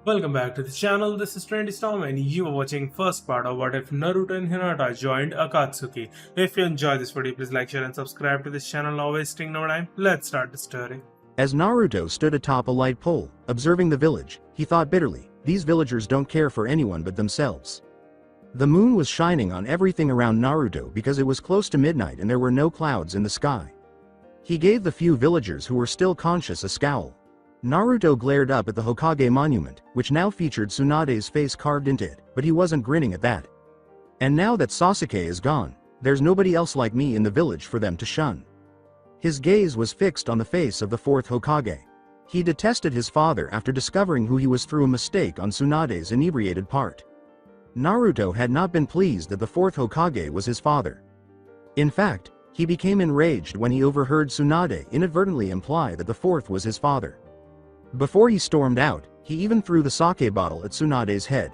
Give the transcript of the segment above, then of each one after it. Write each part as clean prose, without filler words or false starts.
Welcome back to the channel. This is Trendy Storm and you are watching first part of What If Naruto and Hinata joined Akatsuki. If you enjoy this video, please like, share and subscribe to this channel. Now wasting no time, let's start the story. As Naruto stood atop a light pole, observing the village, he thought bitterly, these villagers don't care for anyone but themselves. The moon was shining on everything around Naruto because it was close to midnight and there were no clouds in the sky. He gave the few villagers who were still conscious a scowl. Naruto glared up at the Hokage monument, which now featured Tsunade's face carved into it, but he wasn't grinning at that. And now that Sasuke is gone, there's nobody else like me in the village for them to shun. His gaze was fixed on the face of the fourth Hokage. He detested his father after discovering who he was through a mistake on Tsunade's inebriated part. Naruto had not been pleased that the fourth Hokage was his father. In fact, he became enraged when he overheard Tsunade inadvertently imply that the fourth was his father. Before he stormed out, he even threw the sake bottle at Tsunade's head.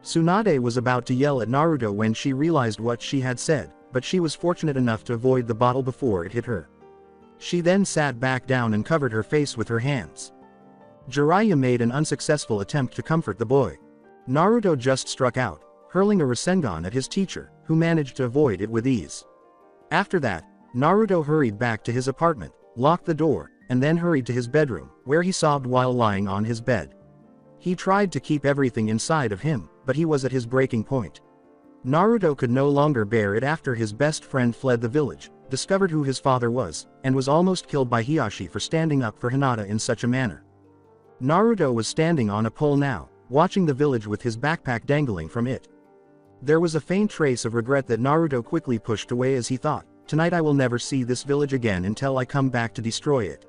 Tsunade was about to yell at Naruto when she realized what she had said, but she was fortunate enough to avoid the bottle before it hit her. She then sat back down and covered her face with her hands. Jiraiya made an unsuccessful attempt to comfort the boy. Naruto just struck out, hurling a Rasengan at his teacher, who managed to avoid it with ease. After that, Naruto hurried back to his apartment, locked the door, and then hurried to his bedroom, where he sobbed while lying on his bed. He tried to keep everything inside of him, but he was at his breaking point. Naruto could no longer bear it after his best friend fled the village, discovered who his father was, and was almost killed by Hiashi for standing up for Hinata in such a manner. Naruto was standing on a pole now, watching the village with his backpack dangling from it. There was a faint trace of regret that Naruto quickly pushed away as he thought, tonight I will never see this village again until I come back to destroy it.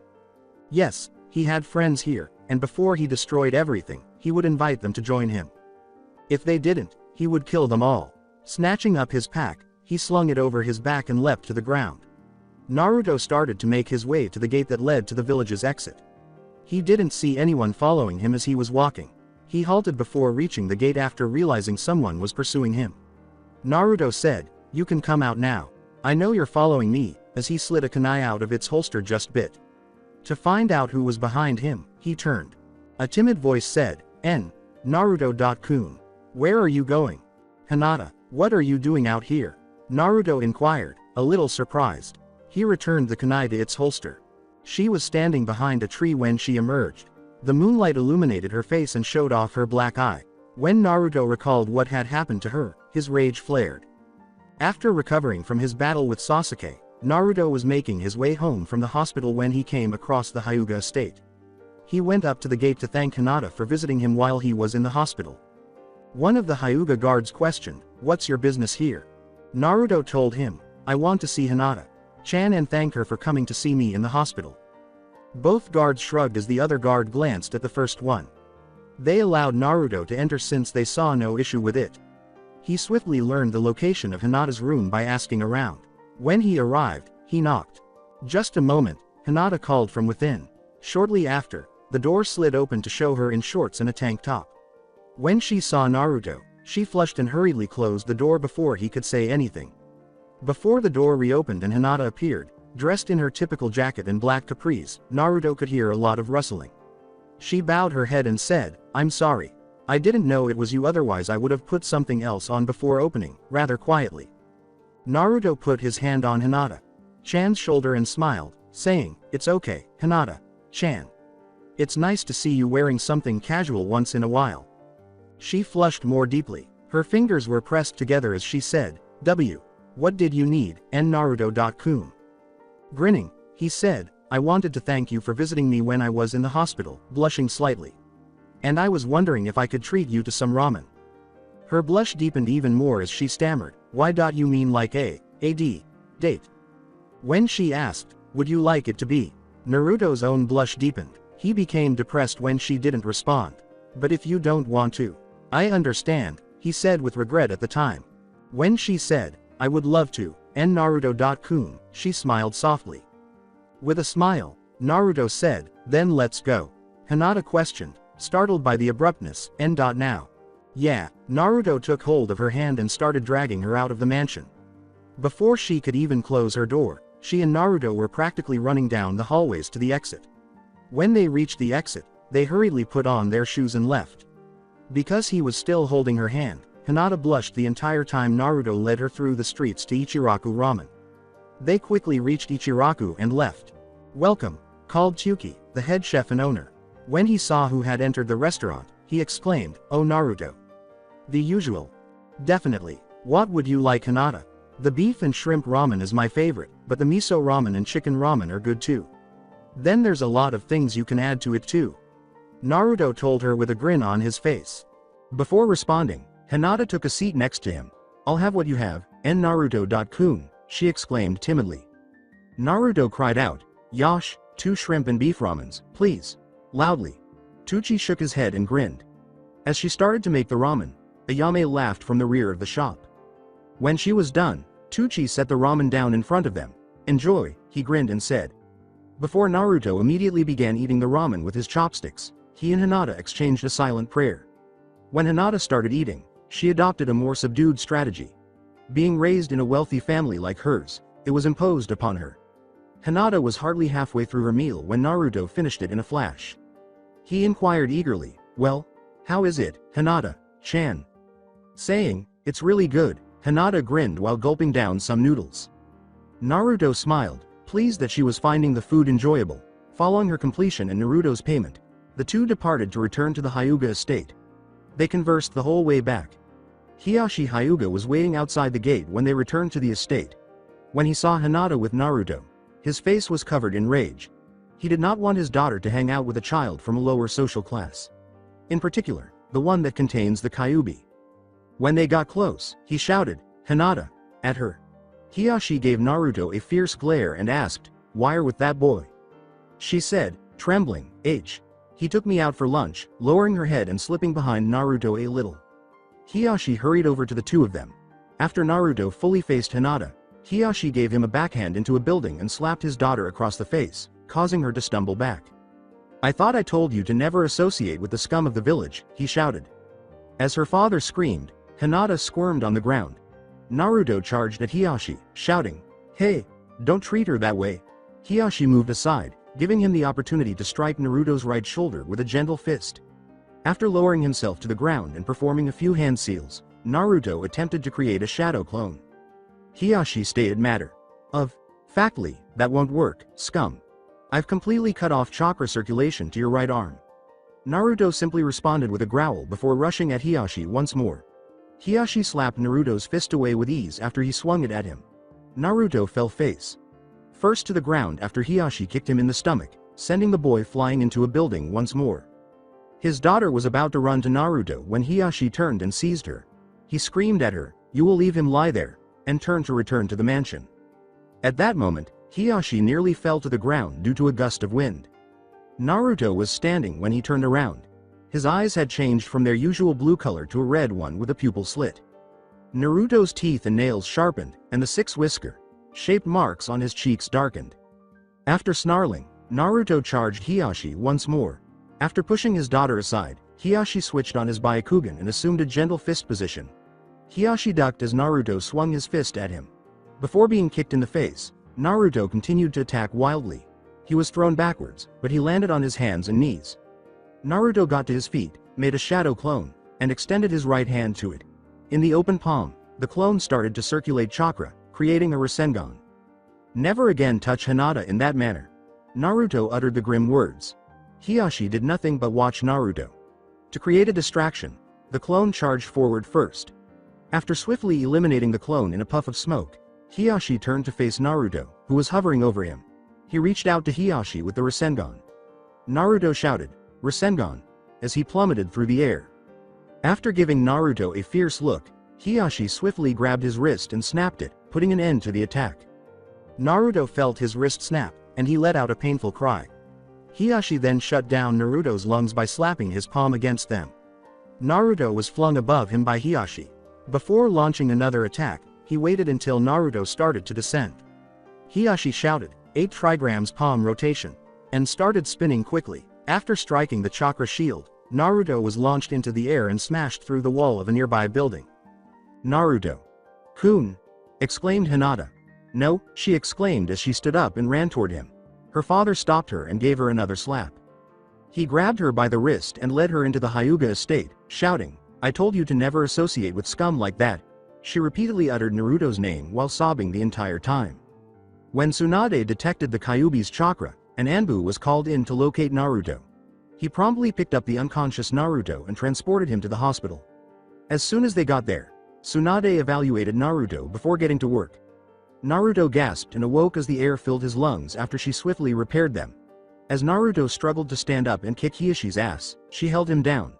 Yes, he had friends here, and before he destroyed everything, he would invite them to join him. If they didn't, he would kill them all. Snatching up his pack, he slung it over his back and leapt to the ground. Naruto started to make his way to the gate that led to the village's exit. He didn't see anyone following him as he was walking. He halted before reaching the gate after realizing someone was pursuing him. Naruto said, "You can come out now. I know you're following me," as he slid a kunai out of its holster just bit. To find out who was behind him, he turned. A timid voice said, Naruto-kun. Where are you going? Hinata, what are you doing out here? Naruto inquired, a little surprised. He returned the kunai to its holster. She was standing behind a tree when she emerged. The moonlight illuminated her face and showed off her black eye. When Naruto recalled what had happened to her, his rage flared. After recovering from his battle with Sasuke, Naruto was making his way home from the hospital when he came across the Hyuga estate. He went up to the gate to thank Hinata for visiting him while he was in the hospital. One of the Hyuga guards questioned, "What's your business here?" Naruto told him, "I want to see Hinata-chan and thank her for coming to see me in the hospital." Both guards shrugged as the other guard glanced at the first one. They allowed Naruto to enter since they saw no issue with it. He swiftly learned the location of Hinata's room by asking around. When he arrived, he knocked. Just a moment, Hinata called from within. Shortly after, the door slid open to show her in shorts and a tank top. When she saw Naruto, she flushed and hurriedly closed the door before he could say anything. Before the door reopened and Hinata appeared, dressed in her typical jacket and black capris, Naruto could hear a lot of rustling. She bowed her head and said, "I'm sorry. I didn't know it was you, otherwise I would have put something else on before opening," rather quietly. Naruto put his hand on Hinata-chan's shoulder and smiled, saying, "It's okay, Hinata-chan. It's nice to see you wearing something casual once in a while." She flushed more deeply. Her fingers were pressed together as she said, What did you need, Naruto-kun?" Grinning, he said, "I wanted to thank you for visiting me when I was in the hospital," blushing slightly. "And I was wondering if I could treat you to some ramen." Her blush deepened even more as she stammered, "Why you mean like a date?" When she asked, "Would you like it to be?" Naruto's own blush deepened. He became depressed when she didn't respond. "But if you don't want to, I understand," he said with regret at the time. When she said, "I would love to, Naruto-kun," she smiled softly. With a smile, Naruto said, "Then let's go." Hinata questioned, startled by the abruptness, now? Yeah, Naruto took hold of her hand and started dragging her out of the mansion. Before she could even close her door, she and Naruto were practically running down the hallways to the exit. When they reached the exit, they hurriedly put on their shoes and left. Because he was still holding her hand, Hinata blushed the entire time Naruto led her through the streets to Ichiraku Ramen. They quickly reached Ichiraku and left. "Welcome," called Tsuki, the head chef and owner. When he saw who had entered the restaurant, he exclaimed, "Oh Naruto." "The usual." "Definitely. What would you like, Hinata?" "The beef and shrimp ramen is my favorite, but the miso ramen and chicken ramen are good too." "Then there's a lot of things you can add to it too," Naruto told her with a grin on his face. Before responding, Hinata took a seat next to him. "I'll have what you have, and Naruto-kun," she exclaimed timidly. Naruto cried out, "Yosh, 2 shrimp and beef ramens, please," loudly. Tsuchi shook his head and grinned. As she started to make the ramen, Ayame laughed from the rear of the shop. When she was done, Tsuchi set the ramen down in front of them. "Enjoy," he grinned and said. Before Naruto immediately began eating the ramen with his chopsticks, he and Hinata exchanged a silent prayer. When Hinata started eating, she adopted a more subdued strategy. Being raised in a wealthy family like hers, it was imposed upon her. Hinata was hardly halfway through her meal when Naruto finished it in a flash. He inquired eagerly, "Well, how is it, Hinata-chan?" Saying, "It's really good," Hinata grinned while gulping down some noodles. Naruto smiled, pleased that she was finding the food enjoyable. Following her completion and Naruto's payment, the two departed to return to the Hyuga estate. They conversed the whole way back. Hiyashi Hyuga was waiting outside the gate when they returned to the estate. When he saw Hinata with Naruto, his face was covered in rage. He did not want his daughter to hang out with a child from a lower social class. In particular, the one that contains the Kyuubi. When they got close, he shouted, "Hinata!" at her. Hiyashi gave Naruto a fierce glare and asked, "Why are with that boy?" She said, trembling, He took me out for lunch," lowering her head and slipping behind Naruto a little. Hiyashi hurried over to the two of them. After Naruto fully faced Hinata, Hiyashi gave him a backhand into a building and slapped his daughter across the face, causing her to stumble back. "I thought I told you to never associate with the scum of the village," he shouted. As her father screamed, Hinata squirmed on the ground. Naruto charged at Hiyashi, shouting, "Hey, don't treat her that way." Hiyashi moved aside, giving him the opportunity to strike Naruto's right shoulder with a gentle fist. After lowering himself to the ground and performing a few hand seals, Naruto attempted to create a shadow clone. Hiyashi stated matter of factly, "That won't work, scum. I've completely cut off chakra circulation to your right arm." Naruto simply responded with a growl before rushing at Hiyashi once more. Hiyashi slapped Naruto's fist away with ease after he swung it at him. Naruto fell face first to the ground after Hiyashi kicked him in the stomach, sending the boy flying into a building once more. His daughter was about to run to Naruto when Hiyashi turned and seized her. He screamed at her, "You will leave him lie there," and turned to return to the mansion. At that moment, Hiyashi nearly fell to the ground due to a gust of wind. Naruto was standing when he turned around. His eyes had changed from their usual blue color to a red one with a pupil slit. Naruto's teeth and nails sharpened, and the 6 whisker-shaped marks on his cheeks darkened. After snarling, Naruto charged Hiyashi once more. After pushing his daughter aside, Hiyashi switched on his Byakugan and assumed a gentle fist position. Hiyashi ducked as Naruto swung his fist at him. Before being kicked in the face, Naruto continued to attack wildly. He was thrown backwards, but he landed on his hands and knees. Naruto got to his feet, made a shadow clone, and extended his right hand to it. In the open palm, the clone started to circulate chakra, creating a Rasengan. "Never again touch Hinata in that manner." Naruto uttered the grim words. Hiyashi did nothing but watch Naruto. To create a distraction, the clone charged forward first. After swiftly eliminating the clone in a puff of smoke, Hiyashi turned to face Naruto, who was hovering over him. He reached out to Hiyashi with the Rasengan. Naruto shouted, "Rasengan," as he plummeted through the air. After giving Naruto a fierce look, Hiyashi swiftly grabbed his wrist and snapped it, putting an end to the attack. Naruto felt his wrist snap, and he let out a painful cry. Hiyashi then shut down Naruto's lungs by slapping his palm against them. Naruto was flung above him by Hiyashi. Before launching another attack, he waited until Naruto started to descend. Hiyashi shouted, 8 trigrams palm rotation, and started spinning quickly. After striking the chakra shield, Naruto was launched into the air and smashed through the wall of a nearby building. "Naruto-kun!" exclaimed Hinata. "No," she exclaimed as she stood up and ran toward him. Her father stopped her and gave her another slap. He grabbed her by the wrist and led her into the Hyuga estate, shouting, "I told you to never associate with scum like that." She repeatedly uttered Naruto's name while sobbing the entire time. When Tsunade detected the Kyuubi's chakra, an Anbu was called in to locate Naruto. He promptly picked up the unconscious Naruto and transported him to the hospital. As soon as they got there, Tsunade evaluated Naruto before getting to work. Naruto gasped and awoke as the air filled his lungs after she swiftly repaired them. As Naruto struggled to stand up and kick Hieshi's ass, she held him down.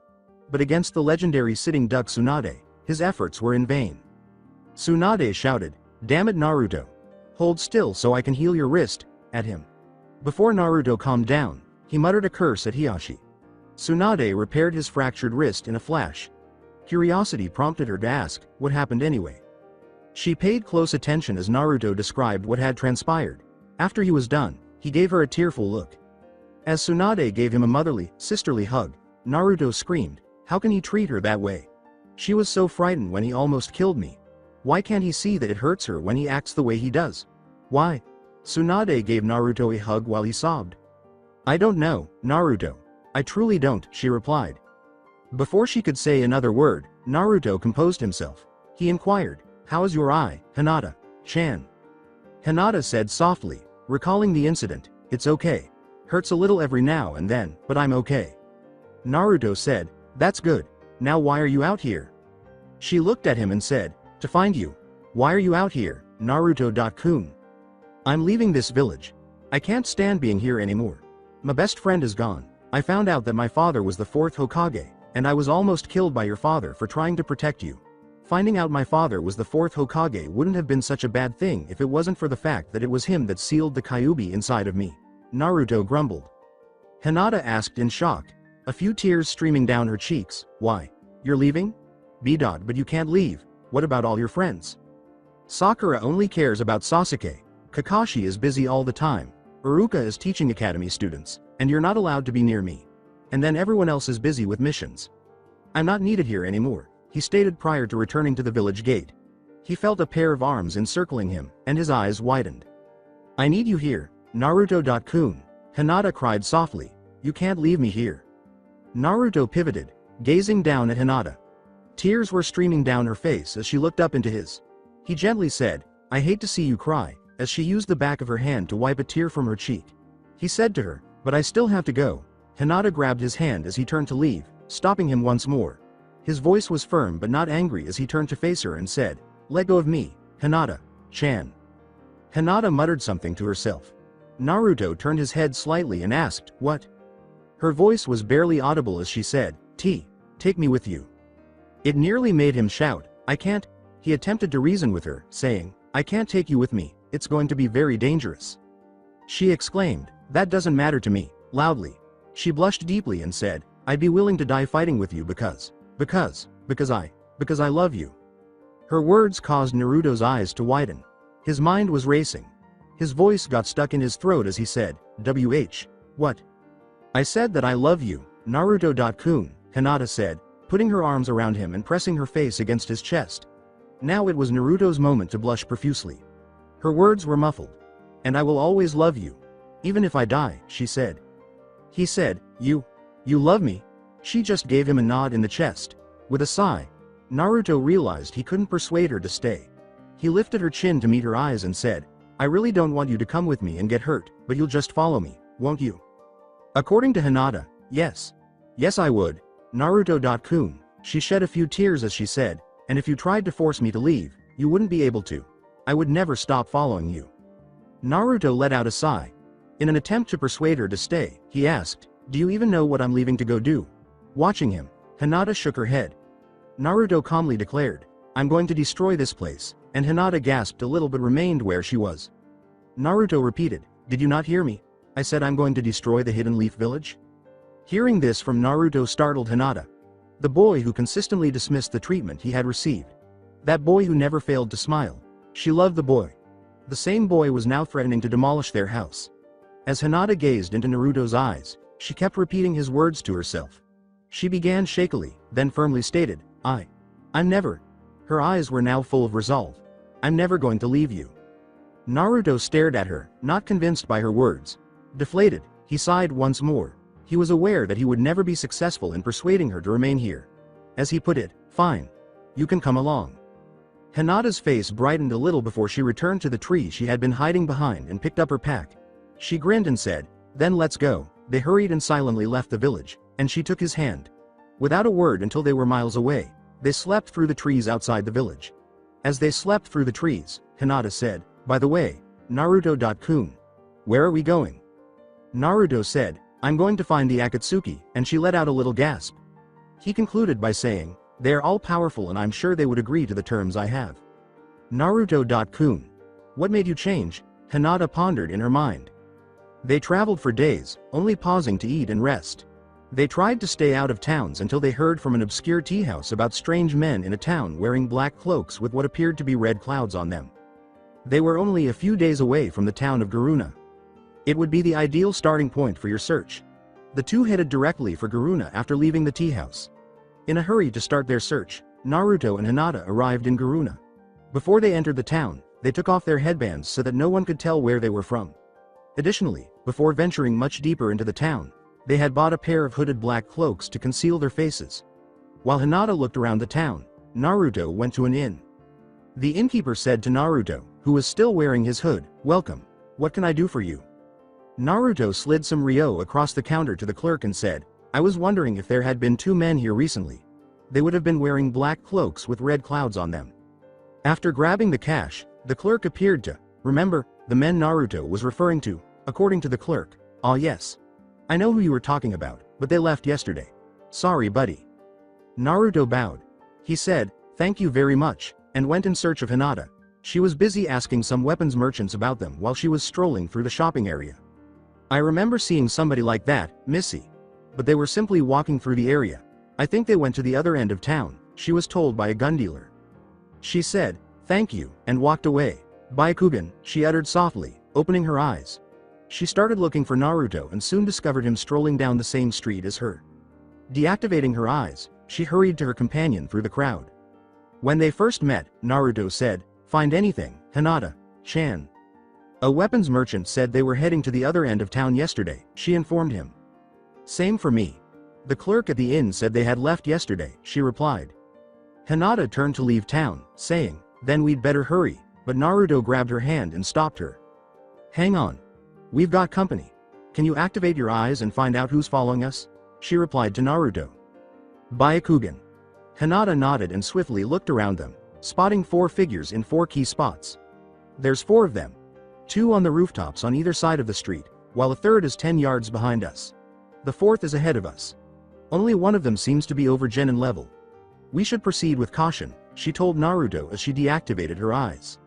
But against the legendary sitting duck Tsunade, his efforts were in vain. Tsunade shouted, "Damn it, Naruto! Hold still so I can heal your wrist," at him. Before Naruto calmed down, he muttered a curse at Hiashi. Tsunade repaired his fractured wrist in a flash. Curiosity prompted her to ask, what happened anyway? She paid close attention as Naruto described what had transpired. After he was done, he gave her a tearful look. As Tsunade gave him a motherly, sisterly hug, Naruto screamed, "How can he treat her that way? She was so frightened when he almost killed me. Why can't he see that it hurts her when he acts the way he does? Why?" Tsunade gave Naruto a hug while he sobbed. "I don't know, Naruto. I truly don't," she replied. Before she could say another word, Naruto composed himself. He inquired, "How is your eye, Hinata-chan?" Hinata said softly, recalling the incident, "It's okay. Hurts a little every now and then, but I'm okay." Naruto said, "That's good. Now why are you out here?" She looked at him and said, "To find you." "Why are you out here, Naruto-kun?" "I'm leaving this village. I can't stand being here anymore. My best friend is gone. I found out that my father was the fourth Hokage, and I was almost killed by your father for trying to protect you. Finding out my father was the fourth Hokage wouldn't have been such a bad thing if it wasn't for the fact that it was him that sealed the Kyuubi inside of me," Naruto grumbled. Hinata asked in shock, a few tears streaming down her cheeks, "Why? You're leaving? But you can't leave. What about all your friends? Sakura only cares about Sasuke. Kakashi is busy all the time. Iruka is teaching academy students, and you're not allowed to be near me. And then everyone else is busy with missions. I'm not needed here anymore," he stated prior to returning to the village gate. He felt a pair of arms encircling him, and his eyes widened. "I need you here, Naruto-kun," Hinata cried softly. "You can't leave me here." Naruto pivoted, gazing down at Hinata. Tears were streaming down her face as she looked up into his. He gently said, "I hate to see you cry," as she used the back of her hand to wipe a tear from her cheek. He said to her, "But I still have to go." Hinata grabbed his hand as he turned to leave, stopping him once more. His voice was firm but not angry as he turned to face her and said, "Let go of me, Hinata-chan." Hinata muttered something to herself. Naruto turned his head slightly and asked, "What?" Her voice was barely audible as she said, Take me with you." It nearly made him shout, "I can't." He attempted to reason with her, saying, "I can't take you with me, it's going to be very dangerous." She exclaimed, "That doesn't matter to me," loudly. She blushed deeply and said, "I'd be willing to die fighting with you because I love you." Her words caused Naruto's eyes to widen. His mind was racing. His voice got stuck in his throat as he said, What? "I said that I love you, Naruto-kun," Hinata said, putting her arms around him and pressing her face against his chest. Now it was Naruto's moment to blush profusely. Her words were muffled. "And I will always love you. Even if I die," she said. He said, You love me?" She just gave him a nod in the chest. With a sigh, Naruto realized he couldn't persuade her to stay. He lifted her chin to meet her eyes and said, "I really don't want you to come with me and get hurt, but you'll just follow me, won't you?" According to Hinata, yes. "Yes, I would, Naruto-kun." She shed a few tears as she said, "And if you tried to force me to leave, you wouldn't be able to. I would never stop following you." Naruto let out a sigh. In an attempt to persuade her to stay, he asked, "Do you even know what I'm leaving to go do?" Watching him, Hinata shook her head. Naruto calmly declared, "I'm going to destroy this place," and Hinata gasped a little but remained where she was. Naruto repeated, "Did you not hear me? I said I'm going to destroy the Hidden Leaf Village?" Hearing this from Naruto startled Hinata. The boy who consistently dismissed the treatment he had received. That boy who never failed to smile. She loved the boy. The same boy was now threatening to demolish their house. As Hinata gazed into Naruto's eyes, she kept repeating his words to herself. She began shakily, then firmly stated, I'm never." Her eyes were now full of resolve. "I'm never going to leave you." Naruto stared at her, not convinced by her words. Deflated, he sighed once more. He was aware that he would never be successful in persuading her to remain here. As he put it, "Fine. You can come along." Hinata's face brightened a little before she returned to the tree she had been hiding behind and picked up her pack. She grinned and said, "Then let's go." They hurried and silently left the village, and she took his hand. Without a word until they were miles away, they slept through the trees outside the village. As they slept through the trees, Hinata said, "By the way, Naruto-kun. Where are we going?" Naruto said, "I'm going to find the Akatsuki," and she let out a little gasp. He concluded by saying, "They are all powerful and I'm sure they would agree to the terms I have." Naruto-kun. What made you change? Hinata pondered in her mind. They traveled for days, only pausing to eat and rest. They tried to stay out of towns until they heard from an obscure tea house about strange men in a town wearing black cloaks with what appeared to be red clouds on them. They were only a few days away from the town of Garuna. It would be the ideal starting point for your search. The two headed directly for Garuna after leaving the tea house. In a hurry to start their search, Naruto and Hinata arrived in Garuna. Before they entered the town, they took off their headbands so that no one could tell where they were from. Additionally, before venturing much deeper into the town, they had bought a pair of hooded black cloaks to conceal their faces. While Hinata looked around the town, Naruto went to an inn. The innkeeper said to Naruto, who was still wearing his hood, "Welcome. What can I do for you?" Naruto slid some ryo across the counter to the clerk and said, "I was wondering if there had been two men here recently. They would have been wearing black cloaks with red clouds on them." After grabbing the cash, the clerk appeared to remember the men Naruto was referring to. According to the clerk, "Ah yes. I know who you were talking about, but they left yesterday. Sorry buddy." Naruto bowed. He said, "Thank you very much," and went in search of Hinata. She was busy asking some weapons merchants about them while she was strolling through the shopping area. "I remember seeing somebody like that, Missy. But they were simply walking through the area. I think they went to the other end of town," she was told by a gun dealer. She said, "Thank you," and walked away. "Byakugan," she uttered softly, opening her eyes. She started looking for Naruto and soon discovered him strolling down the same street as her. Deactivating her eyes, she hurried to her companion through the crowd. When they first met, Naruto said, "Find anything, Hinata-chan?" A weapons merchant said they were heading to the other end of town yesterday, she informed him. "Same for me. The clerk at the inn said they had left yesterday," she replied. Hinata turned to leave town, saying, "Then we'd better hurry," but Naruto grabbed her hand and stopped her. "Hang on. We've got company. Can you activate your eyes and find out who's following us?" she replied to Naruto. "Byakugan." Hinata nodded and swiftly looked around them, spotting 4 figures in 4 key spots. "There's 4 of them. 2 on the rooftops on either side of the street, while a third is 10 yards behind us. The 4th is ahead of us. Only one of them seems to be over Genin level. We should proceed with caution," she told Naruto as she deactivated her eyes.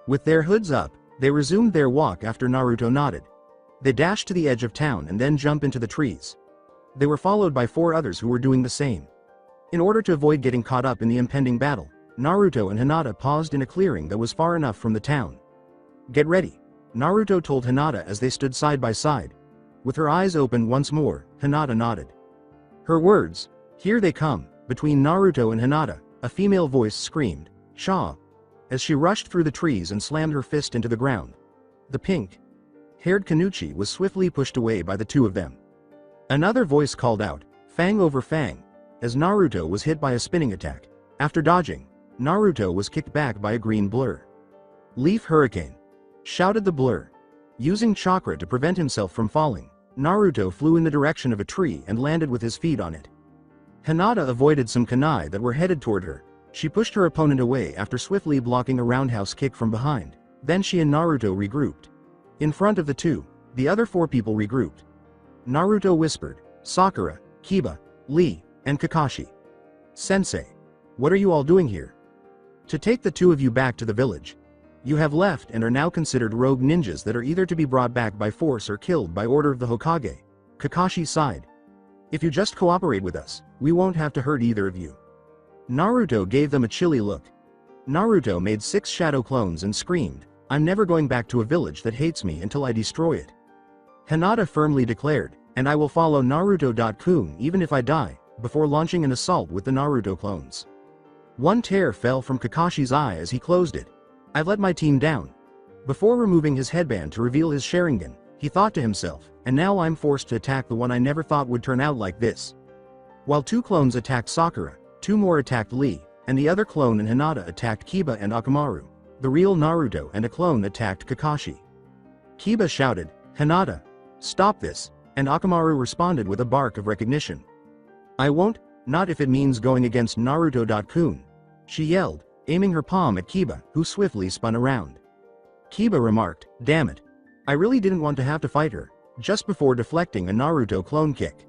With their hoods up, they resumed their walk after Naruto nodded. They dashed to the edge of town and then jumped into the trees. They were followed by 4 others who were doing the same. In order to avoid getting caught up in the impending battle, Naruto and Hinata paused in a clearing that was far enough from the town. "Get ready," Naruto told Hinata as they stood side by side. With her eyes open once more, Hinata nodded. Her words, "Here they come," between Naruto and Hinata, a female voice screamed, "Shaw!" as she rushed through the trees and slammed her fist into the ground. The pink-haired Kanuchi was swiftly pushed away by the 2 of them. Another voice called out, "Fang over Fang," as Naruto was hit by a spinning attack. After dodging, Naruto was kicked back by a green blur. "Leaf Hurricane!" shouted the blur. Using chakra to prevent himself from falling, Naruto flew in the direction of a tree and landed with his feet on it. Hinata avoided some kunai that were headed toward her. She pushed her opponent away after swiftly blocking a roundhouse kick from behind. Then she and Naruto regrouped. In front of the 2, the other 4 people regrouped. Naruto whispered, "Sakura, Kiba, Lee, and Kakashi. Sensei, what are you all doing here?" "To take the 2 of you back to the village. You have left and are now considered rogue ninjas that are either to be brought back by force or killed by order of the Hokage." Kakashi sighed. "If you just cooperate with us, we won't have to hurt either of you." Naruto gave them a chilly look. Naruto made 6 shadow clones and screamed, "I'm never going back to a village that hates me until I destroy it." Hinata firmly declared, "And I will follow Naruto-kun even if I die," before launching an assault with the Naruto clones. One tear fell from Kakashi's eye as he closed it. "I've let my team down." Before removing his headband to reveal his Sharingan, he thought to himself, "And now I'm forced to attack the one I never thought would turn out like this." While 2 clones attacked Sakura, 2 more attacked Lee, and the other clone and Hinata attacked Kiba and Akamaru. The real Naruto and a clone attacked Kakashi. Kiba shouted, "Hinata! Stop this!" and Akamaru responded with a bark of recognition. "I won't, not if it means going against Naruto-kun," she yelled, aiming her palm at Kiba, who swiftly spun around. Kiba remarked, "Damn it. I really didn't want to have to fight her," just before deflecting a Naruto clone kick.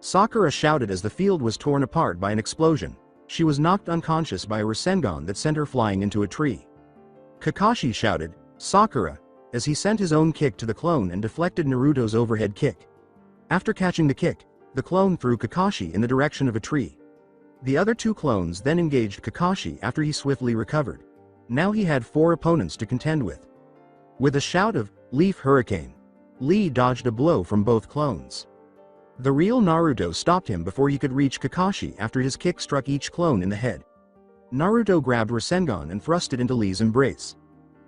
Sakura shouted as the field was torn apart by an explosion. She was knocked unconscious by a Rasengan that sent her flying into a tree. Kakashi shouted, "Sakura," as he sent his own kick to the clone and deflected Naruto's overhead kick. After catching the kick, the clone threw Kakashi in the direction of a tree. The other 2 clones then engaged Kakashi after he swiftly recovered. Now he had 4 opponents to contend with. With a shout of, "Leaf Hurricane," Lee dodged a blow from both clones. The real Naruto stopped him before he could reach Kakashi after his kick struck each clone in the head. Naruto grabbed Rasengan and thrust it into Lee's embrace.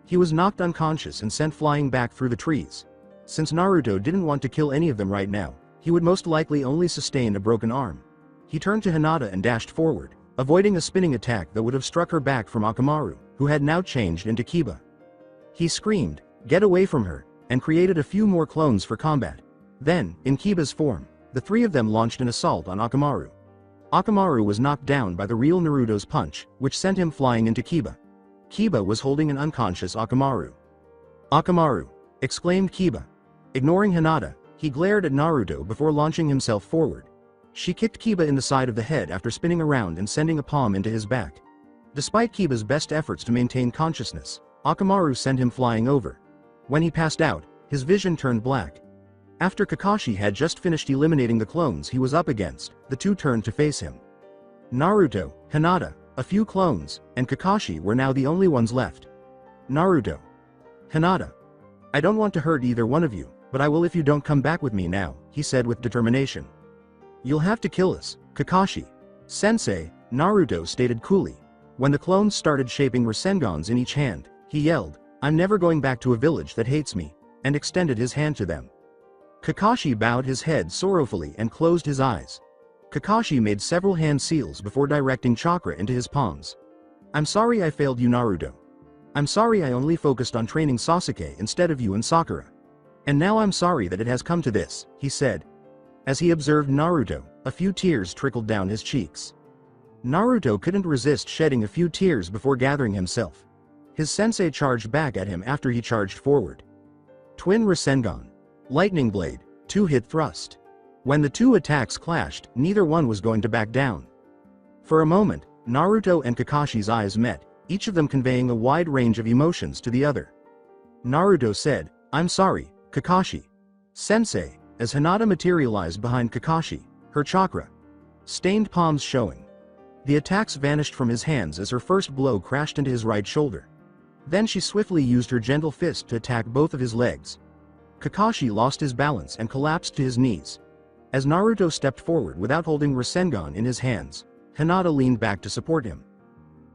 He was knocked unconscious and sent flying back through the trees. Since Naruto didn't want to kill any of them right now, he would most likely only sustain a broken arm. He turned to Hinata and dashed forward, avoiding a spinning attack that would have struck her back from Akamaru, who had now changed into Kiba. He screamed, "Get away from her," and created a few more clones for combat. Then, in Kiba's form, the 3 of them launched an assault on Akamaru. Akamaru was knocked down by the real Naruto's punch, which sent him flying into Kiba. Kiba was holding an unconscious Akamaru. "Akamaru!" exclaimed Kiba. Ignoring Hinata, he glared at Naruto before launching himself forward. She kicked Kiba in the side of the head after spinning around and sending a palm into his back. Despite Kiba's best efforts to maintain consciousness, Akamaru sent him flying over. When he passed out, his vision turned black. After Kakashi had just finished eliminating the clones he was up against, the 2 turned to face him. Naruto, Hinata, a few clones, and Kakashi were now the only ones left. Naruto. "Hinata. I don't want to hurt either one of you, but I will if you don't come back with me now," he said with determination. "You'll have to kill us, Kakashi. Sensei," Naruto stated coolly. When the clones started shaping Rasengans in each hand, he yelled, "I'm never going back to a village that hates me," and extended his hand to them. Kakashi bowed his head sorrowfully and closed his eyes. Kakashi made several hand seals before directing chakra into his palms. "I'm sorry I failed you, Naruto. I'm sorry I only focused on training Sasuke instead of you and Sakura. And now I'm sorry that it has come to this," he said. As he observed Naruto, a few tears trickled down his cheeks. Naruto couldn't resist shedding a few tears before gathering himself. His sensei charged back at him after he charged forward. Twin Rasengan. Lightning Blade, 2-hit thrust. When the 2 attacks clashed, neither one was going to back down. For a moment, Naruto and Kakashi's eyes met, each of them conveying a wide range of emotions to the other. Naruto said, "I'm sorry, Kakashi." "Sensei," as Hinata materialized behind Kakashi, her chakra. Stained palms showing. The attacks vanished from his hands as her first blow crashed into his right shoulder. Then she swiftly used her gentle fist to attack both of his legs. Kakashi lost his balance and collapsed to his knees. As Naruto stepped forward without holding Rasengan in his hands, Hinata leaned back to support him.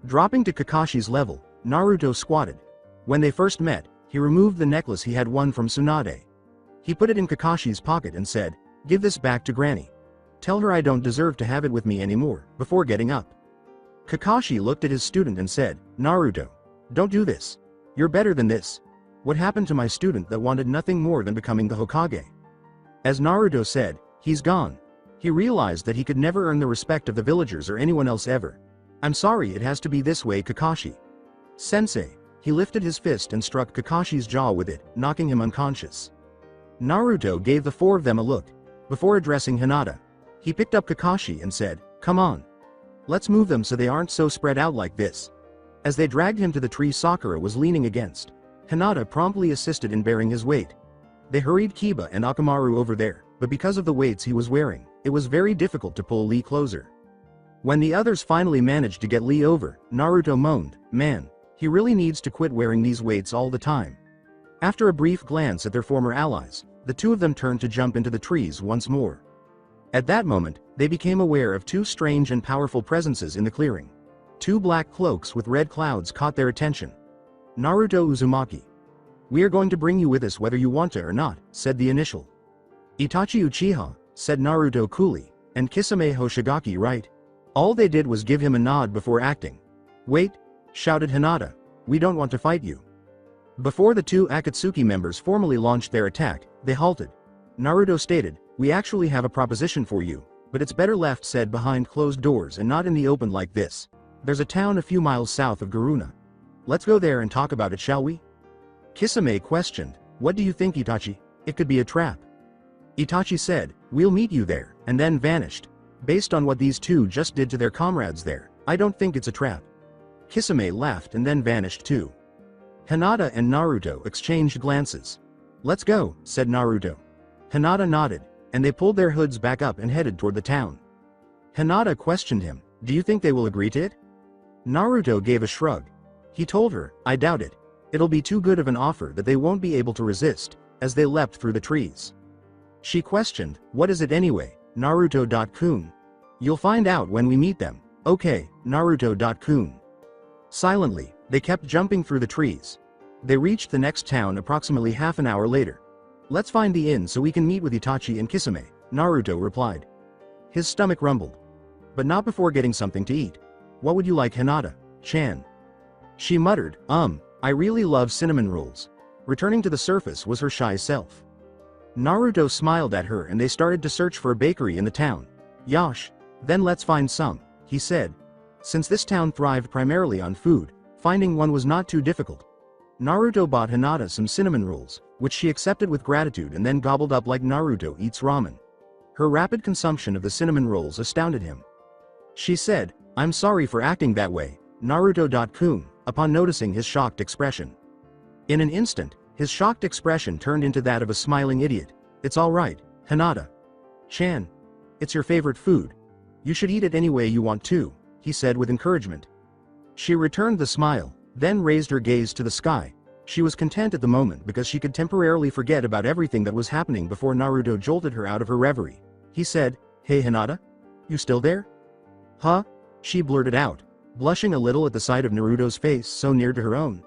Dropping to Kakashi's level, Naruto squatted. When they first met, he removed the necklace he had won from Tsunade. He put it in Kakashi's pocket and said, "Give this back to Granny. Tell her I don't deserve to have it with me anymore," before getting up. Kakashi looked at his student and said, "Naruto, don't do this. You're better than this. What happened to my student that wanted nothing more than becoming the Hokage?" As Naruto said, "He's gone." He realized that he could never earn the respect of the villagers or anyone else ever. "I'm sorry it has to be this way, Kakashi." "Sensei." He lifted his fist and struck Kakashi's jaw with it, knocking him unconscious. Naruto gave the 4 of them a look. Before addressing Hinata, he picked up Kakashi and said, "Come on. Let's move them so they aren't so spread out like this." As they dragged him to the tree Sakura was leaning against, Hinata promptly assisted in bearing his weight. They hurried Kiba and Akamaru over there, but because of the weights he was wearing, it was very difficult to pull Lee closer. When the others finally managed to get Lee over, Naruto moaned, "Man, he really needs to quit wearing these weights all the time." After a brief glance at their former allies, the 2 of them turned to jump into the trees once more. At that moment, they became aware of 2 strange and powerful presences in the clearing. 2 black cloaks with red clouds caught their attention. Naruto Uzumaki. "We are going to bring you with us whether you want to or not," said the initial. "Itachi Uchiha," said Naruto coolly, "and Kisame Hoshigaki, right?" All they did was give him a nod before acting. "Wait," shouted Hinata. "We don't want to fight you." Before the two Akatsuki members formally launched their attack, they halted. Naruto stated, "We actually have a proposition for you, but it's better left said behind closed doors and not in the open like this. There's a town a few miles south of Garuna. Let's go there and talk about it, shall we?" Kisame questioned, "What do you think, Itachi? It could be a trap." Itachi said, "We'll meet you there," and then vanished. Based on what these two just did to their comrades there, I don't think it's a trap. Kisame laughed and then vanished too. Hinata and Naruto exchanged glances. "Let's go," said Naruto. Hinata nodded, and they pulled their hoods back up and headed toward the town. Hinata questioned him, "Do you think they will agree to it?" Naruto gave a shrug. He told her, "I doubt it. It'll be too good of an offer that they won't be able to resist," as they leapt through the trees. She questioned, "What is it anyway, Naruto-kun?" "You'll find out when we meet them." "Okay, Naruto-kun." Silently, they kept jumping through the trees. They reached the next town approximately half an hour later. "Let's find the inn so we can meet with Itachi and Kisame," Naruto replied. His stomach rumbled. "But not before getting something to eat. What would you like, Hinata-chan?" She muttered, I really love cinnamon rolls." Returning to the surface was her shy self. Naruto smiled at her and they started to search for a bakery in the town. "Yosh, then let's find some," he said. Since this town thrived primarily on food, finding one was not too difficult. Naruto bought Hinata some cinnamon rolls, which she accepted with gratitude and then gobbled up like Naruto eats ramen. Her rapid consumption of the cinnamon rolls astounded him. She said, "I'm sorry for acting that way, Naruto-kun," upon noticing his shocked expression. In an instant, his shocked expression turned into that of a smiling idiot. "It's all right, Hinata-chan. It's your favorite food. You should eat it any way you want to," he said with encouragement. She returned the smile, then raised her gaze to the sky. She was content at the moment because she could temporarily forget about everything that was happening before Naruto jolted her out of her reverie. He said, "Hey Hinata? You still there?" "Huh?" she blurted out, blushing a little at the sight of Naruto's face so near to her own.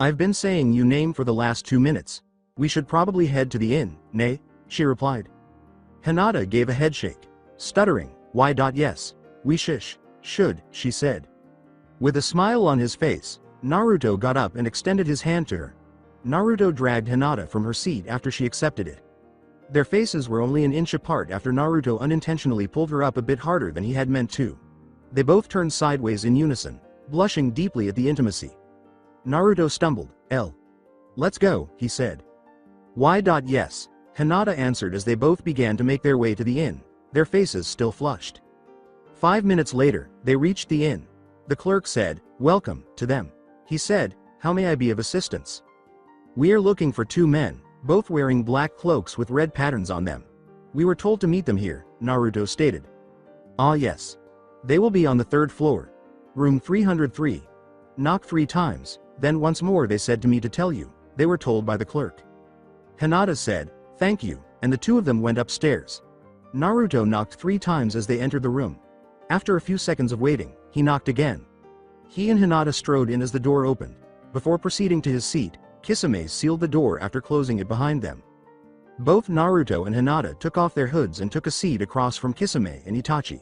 "I've been saying your name for the last 2 minutes. We should probably head to the inn, nay?" she replied. Hinata gave a headshake. Stuttering, "Why? Yes. We should," she said. With a smile on his face, Naruto got up and extended his hand to her. Naruto dragged Hinata from her seat after she accepted it. Their faces were only an inch apart after Naruto unintentionally pulled her up a bit harder than he had meant to. They both turned sideways in unison, blushing deeply at the intimacy. Naruto stumbled, "Let's go," he said. "Why? Yes," Hinata answered as they both began to make their way to the inn, their faces still flushed. 5 minutes later, they reached the inn. The clerk said, "Welcome," to them. He said, "How may I be of assistance?" "We are looking for 2 men, both wearing black cloaks with red patterns on them. We were told to meet them here," Naruto stated. "Ah yes. They will be on the 3rd floor. Room 303. Knock 3 times, then once more they said to me to tell you," they were told by the clerk. Hinata said, "Thank you," and the two of them went upstairs. Naruto knocked 3 times as they entered the room. After a few seconds of waiting, he knocked again. He and Hinata strode in as the door opened. Before proceeding to his seat, Kisame sealed the door after closing it behind them. Both Naruto and Hinata took off their hoods and took a seat across from Kisame and Itachi.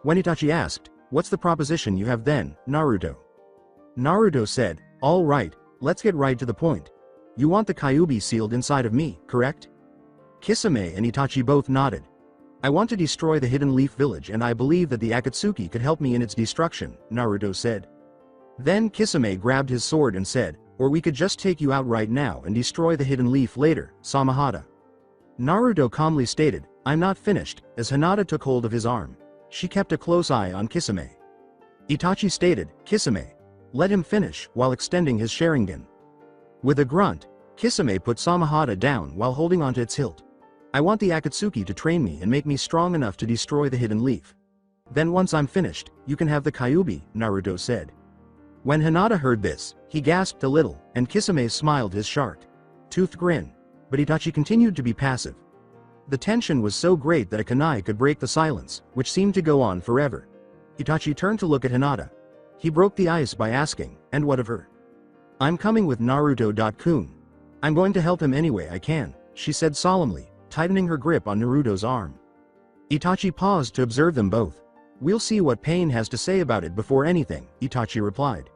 When Itachi asked, "What's the proposition you have then, Naruto?" Naruto said, "All right, let's get right to the point. You want the Kyuubi sealed inside of me, correct?" Kisame and Itachi both nodded. "I want to destroy the Hidden Leaf Village and I believe that the Akatsuki could help me in its destruction," Naruto said. Then Kisame grabbed his sword and said, "Or we could just take you out right now and destroy the Hidden Leaf later, Samahata." Naruto calmly stated, "I'm not finished," as Hinata took hold of his arm. She kept a close eye on Kisame. Itachi stated, "Kisame, let him finish," while extending his Sharingan. With a grunt, Kisame put Samahata down while holding onto its hilt. "I want the Akatsuki to train me and make me strong enough to destroy the Hidden Leaf. Then once I'm finished, you can have the Kyuubi," Naruto said. When Hinata heard this, he gasped a little, and Kisame smiled his sharp-toothed grin. But Itachi continued to be passive. The tension was so great that a kunai could break the silence, which seemed to go on forever. Itachi turned to look at Hinata. He broke the ice by asking, "And what of her?" "I'm coming with Naruto-kun. I'm going to help him any way I can," she said solemnly, tightening her grip on Naruto's arm. Itachi paused to observe them both. We'll see what Pain has to say about it before anything, Itachi replied.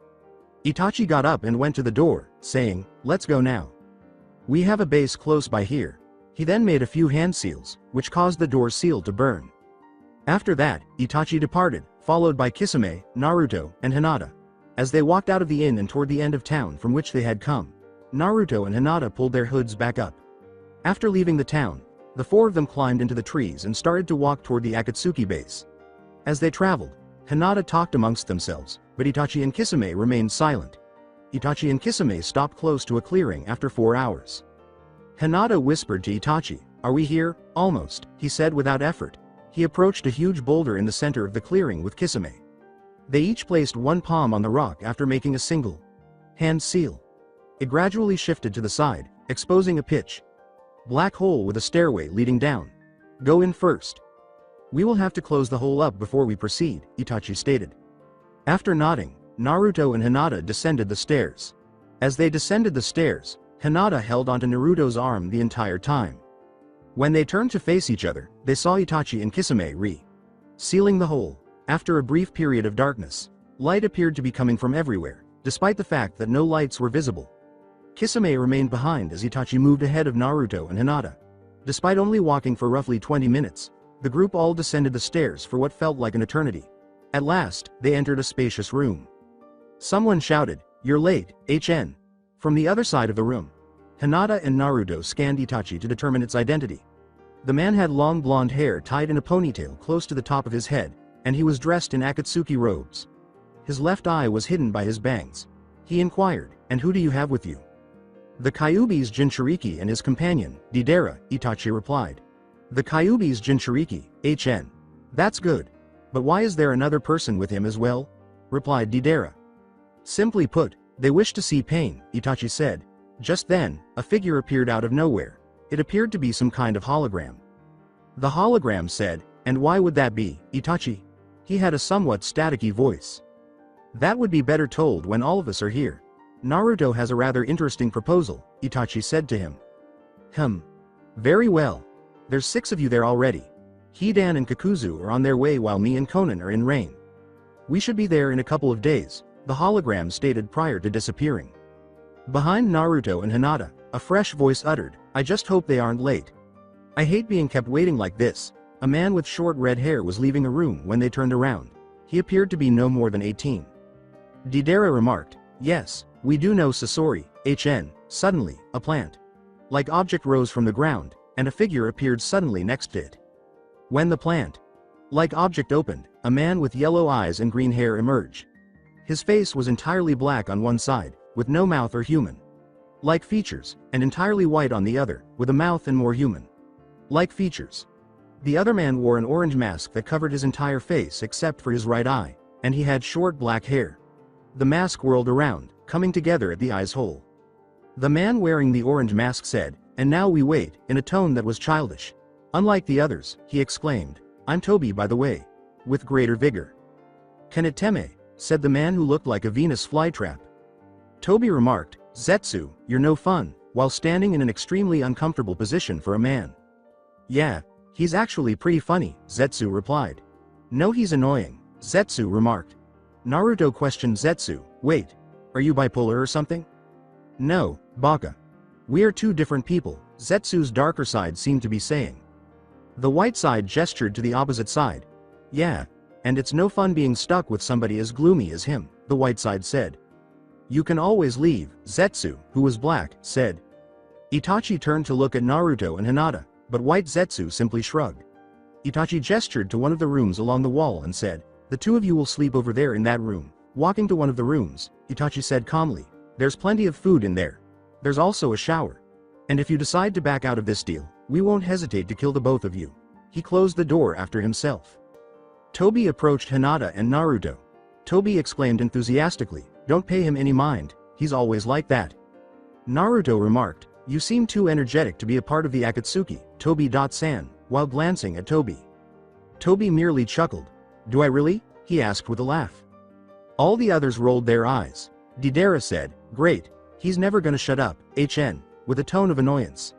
Itachi got up and went to the door, saying, let's go now. We have a base close by here. He then made a few hand seals, which caused the door seal to burn. After that, Itachi departed, followed by Kisame, Naruto, and Hinata. As they walked out of the inn and toward the end of town from which they had come, Naruto and Hinata pulled their hoods back up. After leaving the town, the four of them climbed into the trees and started to walk toward the Akatsuki base. As they traveled, Hinata talked amongst themselves, but Itachi and Kisame remained silent. Itachi and Kisame stopped close to a clearing after 4 hours. Hinata whispered to Itachi, are we here? Almost, he said without effort. He approached a huge boulder in the center of the clearing with Kisame. They each placed one palm on the rock after making a single hand seal. It gradually shifted to the side, exposing a pitch black hole with a stairway leading down. Go in first. We will have to close the hole up before we proceed, Itachi stated. After nodding, Naruto and Hinata descended the stairs. As they descended the stairs, Hinata held onto Naruto's arm the entire time. When they turned to face each other, they saw Itachi and Kisame sealing the hole. After a brief period of darkness, light appeared to be coming from everywhere, despite the fact that no lights were visible. Kisame remained behind as Itachi moved ahead of Naruto and Hinata. Despite only walking for roughly 20 minutes, the group all descended the stairs for what felt like an eternity. At last, they entered a spacious room. Someone shouted, "You're late, HN." From the other side of the room, Hinata and Naruto scanned Itachi to determine its identity. The man had long blonde hair tied in a ponytail close to the top of his head, and he was dressed in Akatsuki robes. His left eye was hidden by his bangs. He inquired, "And who do you have with you?" "The Kyuubi's Jinchuriki and his companion, Deidara," Itachi replied. "The Kyuubi's Jinchuriki, HN. That's good. But why is there another person with him as well?" replied Deidara. "Simply put, they wish to see Pain," Itachi said. Just then, a figure appeared out of nowhere. It appeared to be some kind of hologram. The hologram said, "And why would that be, Itachi?" He had a somewhat staticky voice. "That would be better told when all of us are here. Naruto has a rather interesting proposal," Itachi said to him. Very well. There's 6 of you there already. Hidan and Kakuzu are on their way while me and Konan are in rain. We should be there in a couple of days," the hologram stated prior to disappearing. Behind Naruto and Hinata, a fresh voice uttered, "I just hope they aren't late. I hate being kept waiting like this." A man with short red hair was leaving a room when they turned around. He appeared to be no more than 18. Deidara remarked, "Yes, we do know Sasori, HN." Suddenly, a plant-like object rose from the ground, and a figure appeared suddenly next to it. When the plant-like object opened, a man with yellow eyes and green hair emerged. His face was entirely black on one side, with no mouth or human-like features, and entirely white on the other, with a mouth and more human-like features. The other man wore an orange mask that covered his entire face except for his right eye, and he had short black hair. The mask whirled around, coming together at the eye's hole. The man wearing the orange mask said, "And now we wait," in a tone that was childish. Unlike the others, he exclaimed, "I'm Toby by the way," with greater vigor. "Kaneteme," said the man who looked like a Venus flytrap. Toby remarked, "Zetsu, you're no fun," while standing in an extremely uncomfortable position for a man. "Yeah, he's actually pretty funny," Zetsu replied. "No, he's annoying," Zetsu remarked. Naruto questioned Zetsu, "Wait, are you bipolar or something?" "No, Baka. We are 2 different people," Zetsu's darker side seemed to be saying. The white side gestured to the opposite side. "Yeah, and it's no fun being stuck with somebody as gloomy as him," the white side said. "You can always leave," Zetsu, who was black, said. Itachi turned to look at Naruto and Hinata, but white Zetsu simply shrugged. Itachi gestured to one of the rooms along the wall and said, "The 2 of you will sleep over there in that room." Walking to one of the rooms, Itachi said calmly, "There's plenty of food in there. There's also a shower. And if you decide to back out of this deal, we won't hesitate to kill the both of you." He closed the door after himself. Toby approached Hinata and Naruto. Toby exclaimed enthusiastically, "Don't pay him any mind, he's always like that." Naruto remarked, "You seem too energetic to be a part of the Akatsuki, Toby-san," while glancing at Toby. Toby merely chuckled. "Do I really?" he asked with a laugh. All the others rolled their eyes. Deidara said, "Great, he's never gonna shut up, HN," with a tone of annoyance.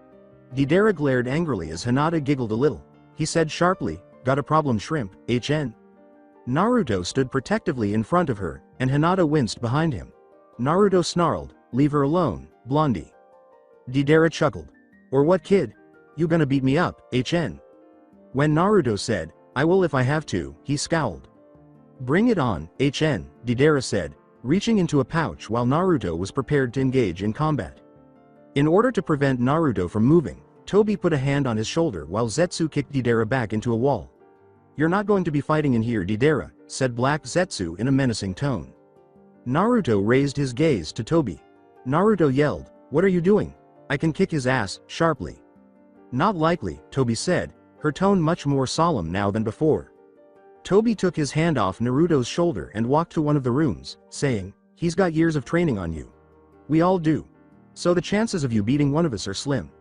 Deidara glared angrily as Hinata giggled a little. He said sharply, "Got a problem, shrimp, HN?" Naruto stood protectively in front of her, and Hinata winced behind him. Naruto snarled, "Leave her alone, blondie." Deidara chuckled. "Or what, kid? You gonna beat me up, HN?" When Naruto said, "I will if I have to," he scowled. "Bring it on, HN," Deidara said, reaching into a pouch while Naruto was prepared to engage in combat. In order to prevent Naruto from moving, Tobi put a hand on his shoulder while Zetsu kicked Deidara back into a wall. "You're not going to be fighting in here, Deidara," said Black Zetsu in a menacing tone. Naruto raised his gaze to Tobi. Naruto yelled, "What are you doing? I can kick his ass," sharply. "Not likely," Tobi said, her tone much more solemn now than before. Tobi took his hand off Naruto's shoulder and walked to one of the rooms, saying, "He's got years of training on you. We all do. So the chances of you beating one of us are slim.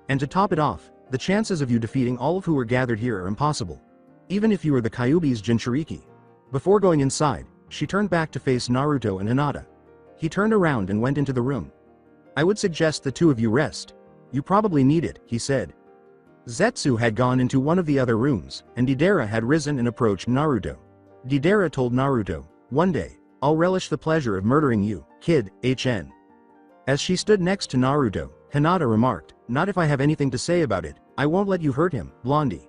And to top it off, the chances of you defeating all of who are gathered here are impossible. Even if you were the Kyuubi's Jinchuriki." Before going inside, she turned back to face Naruto and Hinata. He turned around and went into the room. "I would suggest the two of you rest. You probably need it," he said. Zetsu had gone into one of the other rooms, and Deidara had risen and approached Naruto. Deidara told Naruto, "One day, I'll relish the pleasure of murdering you, kid, HN." As she stood next to Naruto, Hinata remarked, "Not if I have anything to say about it. I won't let you hurt him, blondie."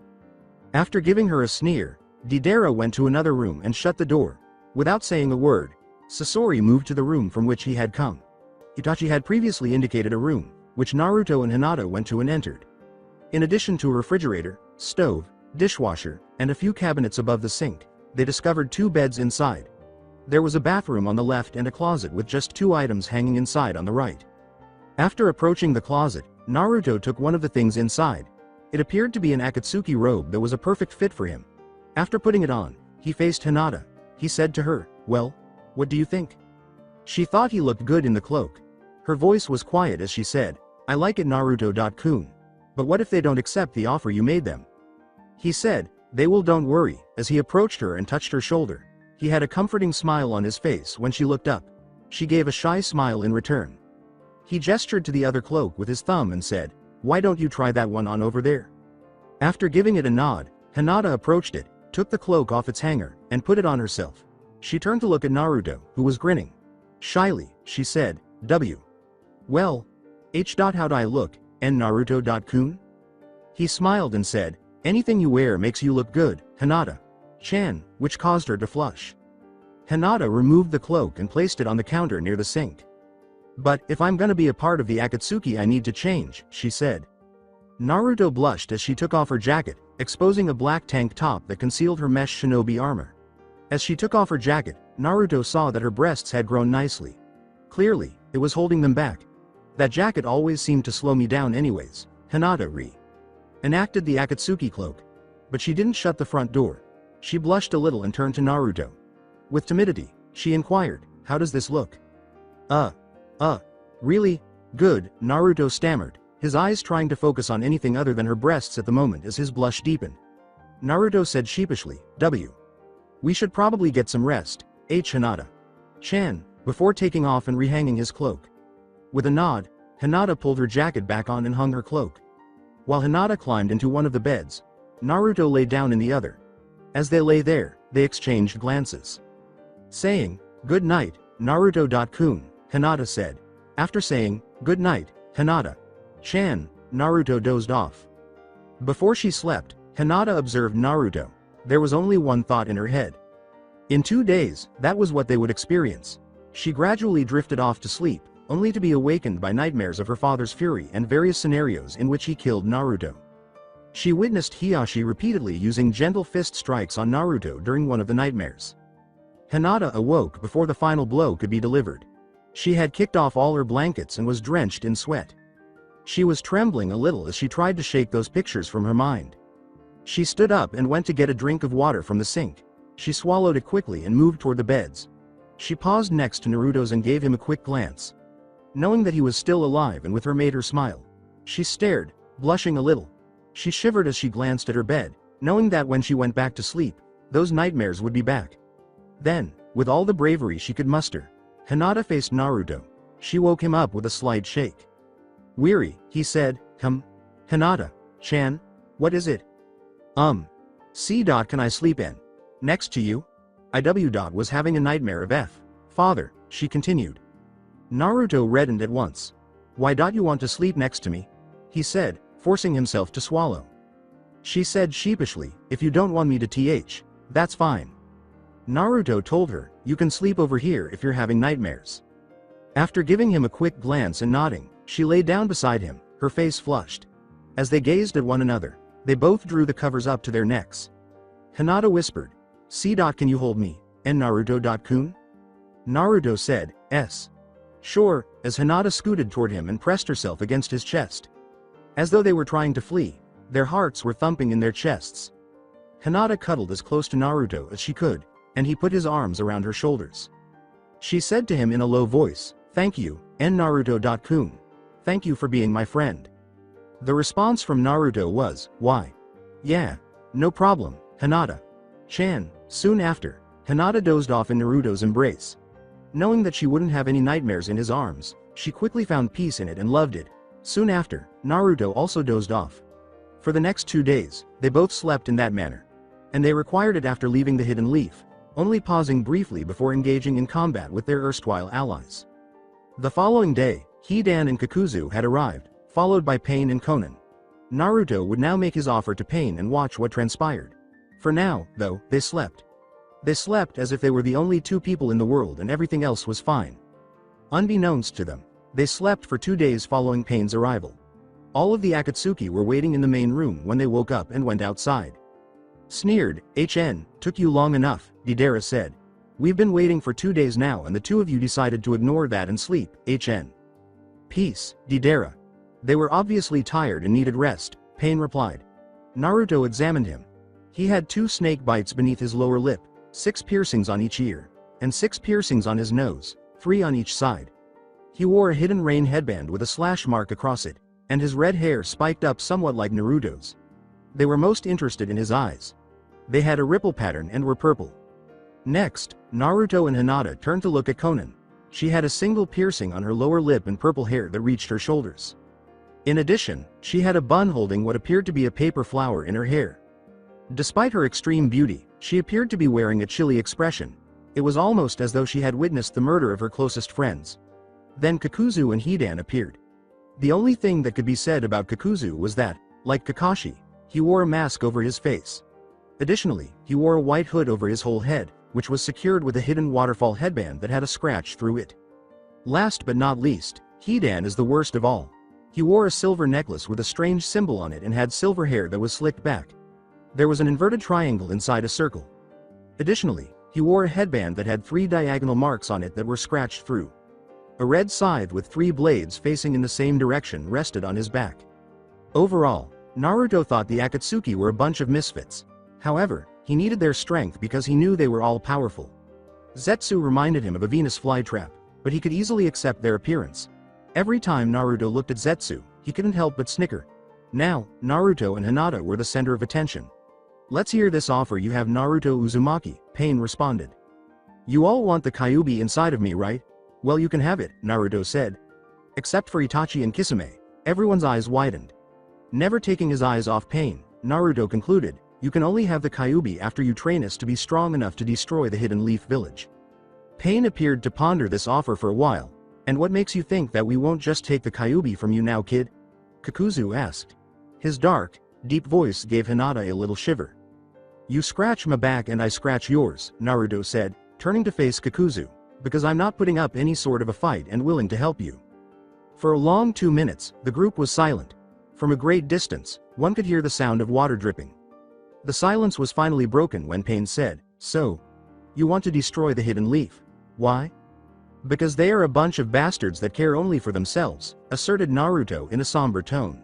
After giving her a sneer, Deidara went to another room and shut the door. Without saying a word, Sasori moved to the room from which he had come. Itachi had previously indicated a room, which Naruto and Hinata went to and entered. In addition to a refrigerator, stove, dishwasher, and a few cabinets above the sink, they discovered 2 beds inside. There was a bathroom on the left and a closet with just 2 items hanging inside on the right. After approaching the closet, Naruto took one of the things inside. It appeared to be an Akatsuki robe that was a perfect fit for him. After putting it on, he faced Hinata. He said to her, "Well, what do you think?" She thought he looked good in the cloak. Her voice was quiet as she said, "I like it, Naruto-kun. But what if they don't accept the offer you made them?" He said, "They will, don't worry," as he approached her and touched her shoulder. He had a comforting smile on his face when she looked up. She gave a shy smile in return. He gestured to the other cloak with his thumb and said, "Why don't you try that one on over there?" After giving it a nod, Hinata approached it, took the cloak off its hanger, and put it on herself. She turned to look at Naruto, who was grinning. Shyly, she said, "W. Well, how'd I look, and Naruto-kun?" He smiled and said, "Anything you wear makes you look good, Hinata-chan," which caused her to flush. Hinata removed the cloak and placed it on the counter near the sink. "But if I'm gonna be a part of the Akatsuki, I need to change," she said. Naruto blushed as she took off her jacket, exposing a black tank top that concealed her mesh shinobi armor. As she took off her jacket, Naruto saw that her breasts had grown nicely. Clearly, it was holding them back. "That jacket always seemed to slow me down anyways," Hinata enacted the Akatsuki cloak. But she didn't shut the front door. She blushed a little and turned to Naruto. With timidity, she inquired, "How does this look?" Really? Good," Naruto stammered, his eyes trying to focus on anything other than her breasts at the moment as his blush deepened. Naruto said sheepishly, "W. We should probably get some rest, Hinata-chan," before taking off and rehanging his cloak. With a nod, Hinata pulled her jacket back on and hung her cloak. While Hinata climbed into one of the beds, Naruto lay down in the other. As they lay there, they exchanged glances. Saying, "Good night, Naruto-kun," Hinata said. After saying, "Good night, Hinata-chan," Naruto dozed off. Before she slept, Hinata observed Naruto. There was only one thought in her head. In 2 days, that was what they would experience. She gradually drifted off to sleep, only to be awakened by nightmares of her father's fury and various scenarios in which he killed Naruto. She witnessed Hiyashi repeatedly using gentle fist strikes on Naruto during one of the nightmares. Hinata awoke before the final blow could be delivered. She had kicked off all her blankets and was drenched in sweat. She was trembling a little as she tried to shake those pictures from her mind. She stood up and went to get a drink of water from the sink. She swallowed it quickly and moved toward the beds. She paused next to Naruto's and gave him a quick glance. Knowing that he was still alive and with her made her smile. She stared, blushing a little. She shivered as she glanced at her bed, knowing that when she went back to sleep, those nightmares would be back. Then, with all the bravery she could muster, Hinata faced Naruto. She woke him up with a slight shake. Weary, he said, Hinata-chan, what is it? Can I sleep in? Next to you? IW. Was having a nightmare of F. Father, she continued. Naruto reddened at once. Why don't you want to sleep next to me? He said, forcing himself to swallow. She said sheepishly, if you don't want me to that's fine. Naruto told her, you can sleep over here if you're having nightmares. After giving him a quick glance and nodding, she lay down beside him, her face flushed. As they gazed at one another, they both drew the covers up to their necks. Hinata whispered, "See, can you hold me, and Naruto-kun?" Naruto said, "S." Sure, as Hinata scooted toward him and pressed herself against his chest. As though they were trying to flee, their hearts were thumping in their chests. Hinata cuddled as close to Naruto as she could, and he put his arms around her shoulders. She said to him in a low voice, "Thank you, and Naruto-kun. Thank you for being my friend." The response from Naruto was, "Why? Yeah, no problem, Hinata-chan." Soon after, Hinata dozed off in Naruto's embrace. Knowing that she wouldn't have any nightmares in his arms, she quickly found peace in it and loved it. Soon after, Naruto also dozed off. For the next 2 days, they both slept in that manner. And they required it after leaving the Hidden Leaf, only pausing briefly before engaging in combat with their erstwhile allies. The following day, Hidan and Kakuzu had arrived, followed by Pain and Konan. Naruto would now make his offer to Pain and watch what transpired. For now, though, they slept. They slept as if they were the only 2 people in the world and everything else was fine. Unbeknownst to them, they slept for 2 days following Pain's arrival. All of the Akatsuki were waiting in the main room when they woke up and went outside. Sneered, "Took you long enough," Deidara said. "We've been waiting for 2 days now and the 2 of you decided to ignore that and sleep, Peace, Deidara. They were obviously tired and needed rest," Pain replied. Naruto examined him. He had 2 snake bites beneath his lower lip, 6 piercings on each ear, and 6 piercings on his nose, 3 on each side. He wore a hidden rain headband with a slash mark across it, and his red hair spiked up somewhat like Naruto's. They were most interested in his eyes. They had a ripple pattern and were purple. Next, Naruto and Hinata turned to look at Konan. She had a single piercing on her lower lip and purple hair that reached her shoulders. In addition, she had a bun holding what appeared to be a paper flower in her hair. Despite her extreme beauty, she appeared to be wearing a chilly expression. It was almost as though she had witnessed the murder of her closest friends. Then Kakuzu and Hidan appeared. The only thing that could be said about Kakuzu was that, like Kakashi, he wore a mask over his face. Additionally, he wore a white hood over his whole head, which was secured with a hidden waterfall headband that had a scratch through it. Last but not least, Hidan is the worst of all. He wore a silver necklace with a strange symbol on it and had silver hair that was slicked back. There was an inverted triangle inside a circle. Additionally, he wore a headband that had 3 diagonal marks on it that were scratched through. A red scythe with 3 blades facing in the same direction rested on his back. Overall, Naruto thought the Akatsuki were a bunch of misfits. However, he needed their strength because he knew they were all powerful. Zetsu reminded him of a Venus flytrap, but he could easily accept their appearance. Every time Naruto looked at Zetsu, he couldn't help but snicker. Now, Naruto and Hinata were the center of attention. "Let's hear this offer you have, Naruto Uzumaki," Pain responded. "You all want the Kyuubi inside of me, right? Well, you can have it," Naruto said. Except for Itachi and Kisame, everyone's eyes widened. Never taking his eyes off Pain, Naruto concluded, "You can only have the Kyuubi after you train us to be strong enough to destroy the Hidden Leaf Village." Pain appeared to ponder this offer for a while. "And what makes you think that we won't just take the Kyuubi from you now, kid?" Kakuzu asked. His dark, deep voice gave Hinata a little shiver. "You scratch my back and I scratch yours," Naruto said, turning to face Kakuzu, "because I'm not putting up any sort of a fight and willing to help you." For a long 2 minutes, the group was silent. From a great distance, one could hear the sound of water dripping. The silence was finally broken when Pain said, "So, you want to destroy the Hidden Leaf? Why?" "Because they are a bunch of bastards that care only for themselves," asserted Naruto in a somber tone.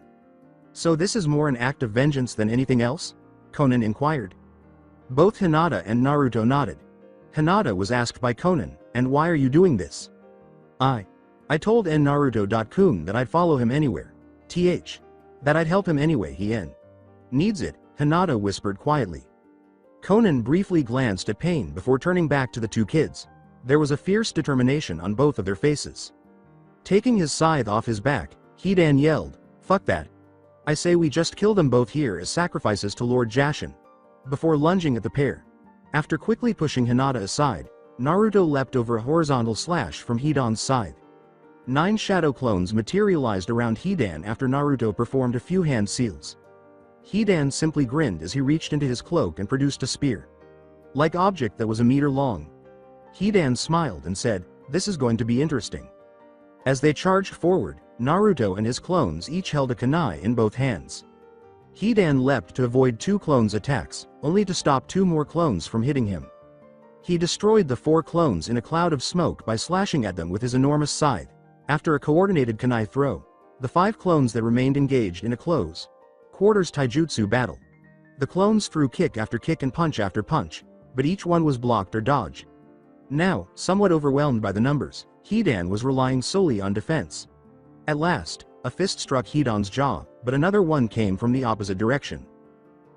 "So this is more an act of vengeance than anything else?" Konan inquired. Both Hinata and Naruto nodded. Hinata was asked by Konan, "And why are you doing this?" I told Naruto-kun that I'd follow him anywhere. That I'd help him anyway he needs it," Hinata whispered quietly. Konan briefly glanced at Pain before turning back to the 2 kids. There was a fierce determination on both of their faces. Taking his scythe off his back, Hidan yelled, "Fuck that. I say we just kill them both here as sacrifices to Lord Jashin." Before lunging at the pair, After quickly pushing Hinata aside, Naruto leapt over a horizontal slash from Hidan's side. 9 shadow clones materialized around Hidan after Naruto performed a few hand seals. Hidan simply grinned as he reached into his cloak and produced a spear-like object that was a meter long. Hidan smiled and said, "This is going to be interesting." As they charged forward, Naruto and his clones each held a kunai in both hands. Hidan leapt to avoid 2 clones' attacks, only to stop 2 more clones from hitting him. He destroyed the 4 clones in a cloud of smoke by slashing at them with his enormous scythe. After a coordinated kunai throw, the 5 clones that remained engaged in a close-quarters taijutsu battle. The clones threw kick after kick and punch after punch, but each one was blocked or dodged. Now, somewhat overwhelmed by the numbers, Hidan was relying solely on defense. At last, a fist struck Hidan's jaw, but another one came from the opposite direction.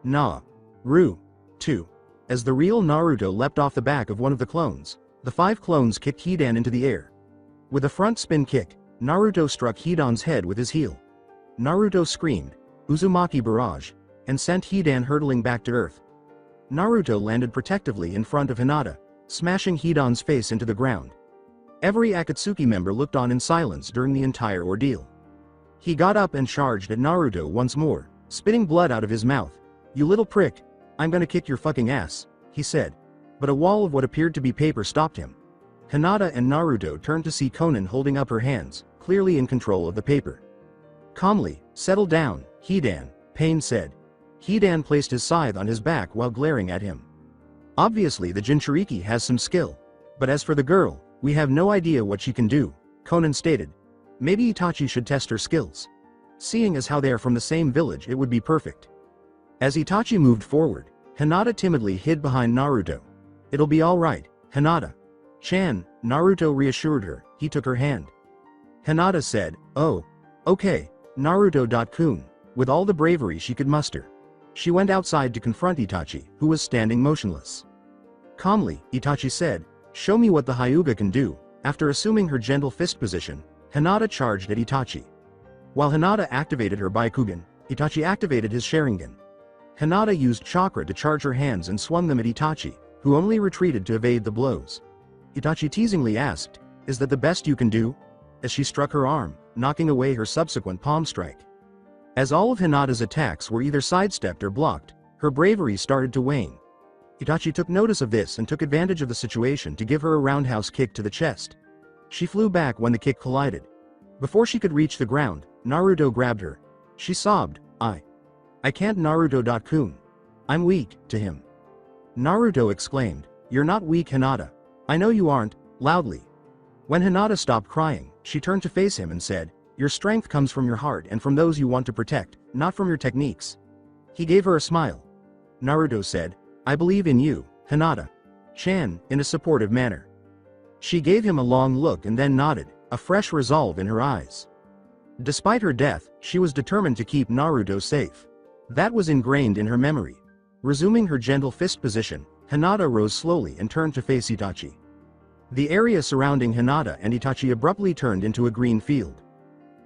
Na-ru, too. As the real Naruto leapt off the back of one of the clones, the 5 clones kicked Hidan into the air. With a front spin kick, Naruto struck Hidan's head with his heel. Naruto screamed, "Uzumaki barrage," and sent Hidan hurtling back to earth. Naruto landed protectively in front of Hinata, smashing Hidan's face into the ground. Every Akatsuki member looked on in silence during the entire ordeal. He got up and charged at Naruto once more, spitting blood out of his mouth. "You little prick, I'm gonna kick your fucking ass," he said. But a wall of what appeared to be paper stopped him. Hinata and Naruto turned to see Konan holding up her hands, clearly in control of the paper. Calmly, "Settle down, Hidan," Pain said. Hidan placed his scythe on his back while glaring at him. "Obviously the Jinchuriki has some skill. But as for the girl, we have no idea what she can do," Konan stated. "Maybe Itachi should test her skills. Seeing as how they are from the same village, it would be perfect." As Itachi moved forward, Hinata timidly hid behind Naruto. "It'll be all right, Hinata-chan," Naruto reassured her. He took her hand. Hinata said, "Oh, okay, Naruto-kun," with all the bravery she could muster. She went outside to confront Itachi, who was standing motionless. Calmly, Itachi said, "Show me what the Hyuga can do." After assuming her gentle fist position, Hinata charged at Itachi. While Hinata activated her Byakugan, Itachi activated his Sharingan. Hinata used chakra to charge her hands and swung them at Itachi, who only retreated to evade the blows. Itachi teasingly asked, "Is that the best you can do?" as she struck her arm, knocking away her subsequent palm strike. As all of Hinata's attacks were either sidestepped or blocked, her bravery started to wane. Itachi took notice of this and took advantage of the situation to give her a roundhouse kick to the chest. She flew back when the kick collided. Before she could reach the ground, Naruto grabbed her. She sobbed, I can't Naruto-kun. I'm weak," to him. Naruto exclaimed, "You're not weak, Hinata. I know you aren't," loudly. When Hinata stopped crying, she turned to face him and said, "Your strength comes from your heart and from those you want to protect, not from your techniques." He gave her a smile. Naruto said, "I believe in you, Hinata-chan," in a supportive manner. She gave him a long look and then nodded, a fresh resolve in her eyes. Despite her death, she was determined to keep Naruto safe. That was ingrained in her memory. Resuming her gentle fist position, Hinata rose slowly and turned to face Itachi. The area surrounding Hinata and Itachi abruptly turned into a green field.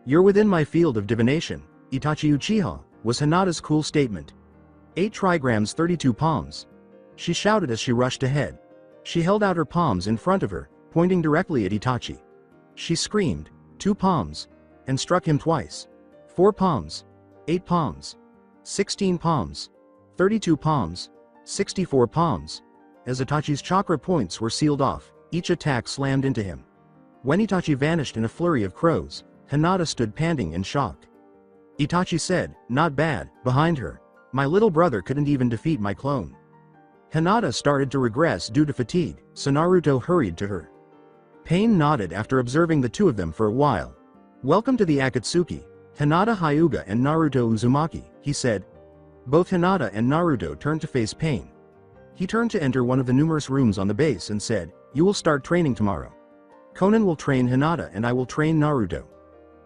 "You're within my field of divination, Itachi Uchiha," was Hinata's cool statement. 8 trigrams 32 palms. She shouted as she rushed ahead. She held out her palms in front of her, pointing directly at Itachi. She screamed, 2 palms, and struck him twice. 4 palms, 8 palms, 16 palms, 32 palms, 64 palms. As Itachi's chakra points were sealed off, each attack slammed into him. When Itachi vanished in a flurry of crows, Hinata stood panting in shock. Itachi said, "Not bad," behind her. "My little brother couldn't even defeat my clone." Hinata started to regress due to fatigue, so Naruto hurried to her. Pain nodded after observing the two of them for a while. "Welcome to the Akatsuki, Hinata Hyuga and Naruto Uzumaki," he said. Both Hinata and Naruto turned to face Pain. He turned to enter one of the numerous rooms on the base and said, "You will start training tomorrow. Konan will train Hinata and I will train Naruto."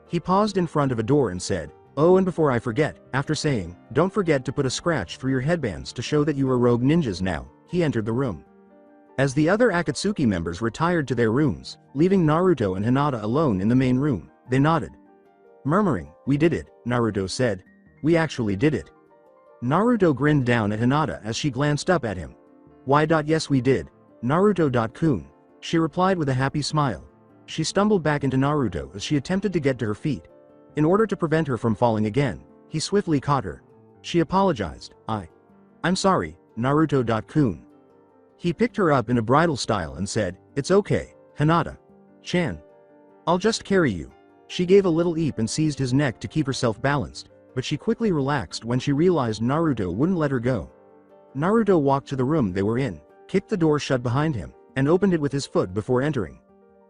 He paused in front of a door and said, "Oh, and before I forget," after saying, "Don't forget to put a scratch through your headbands to show that you are rogue ninjas now," he entered the room. As the other Akatsuki members retired to their rooms, leaving Naruto and Hinata alone in the main room, they nodded. Murmuring, "We did it," Naruto said. "We actually did it." Naruto grinned down at Hinata as she glanced up at him. Yes we did, Naruto-kun, she replied with a happy smile. She stumbled back into Naruto as she attempted to get to her feet. In order to prevent her from falling again, he swiftly caught her. She apologized. I'm sorry, Naruto-kun. He picked her up in a bridal style and said, "It's okay, Hinata-chan. I'll just carry you." She gave a little eep and seized his neck to keep herself balanced, but she quickly relaxed when she realized Naruto wouldn't let her go. Naruto walked to the room they were in, kicked the door shut behind him, and opened it with his foot before entering.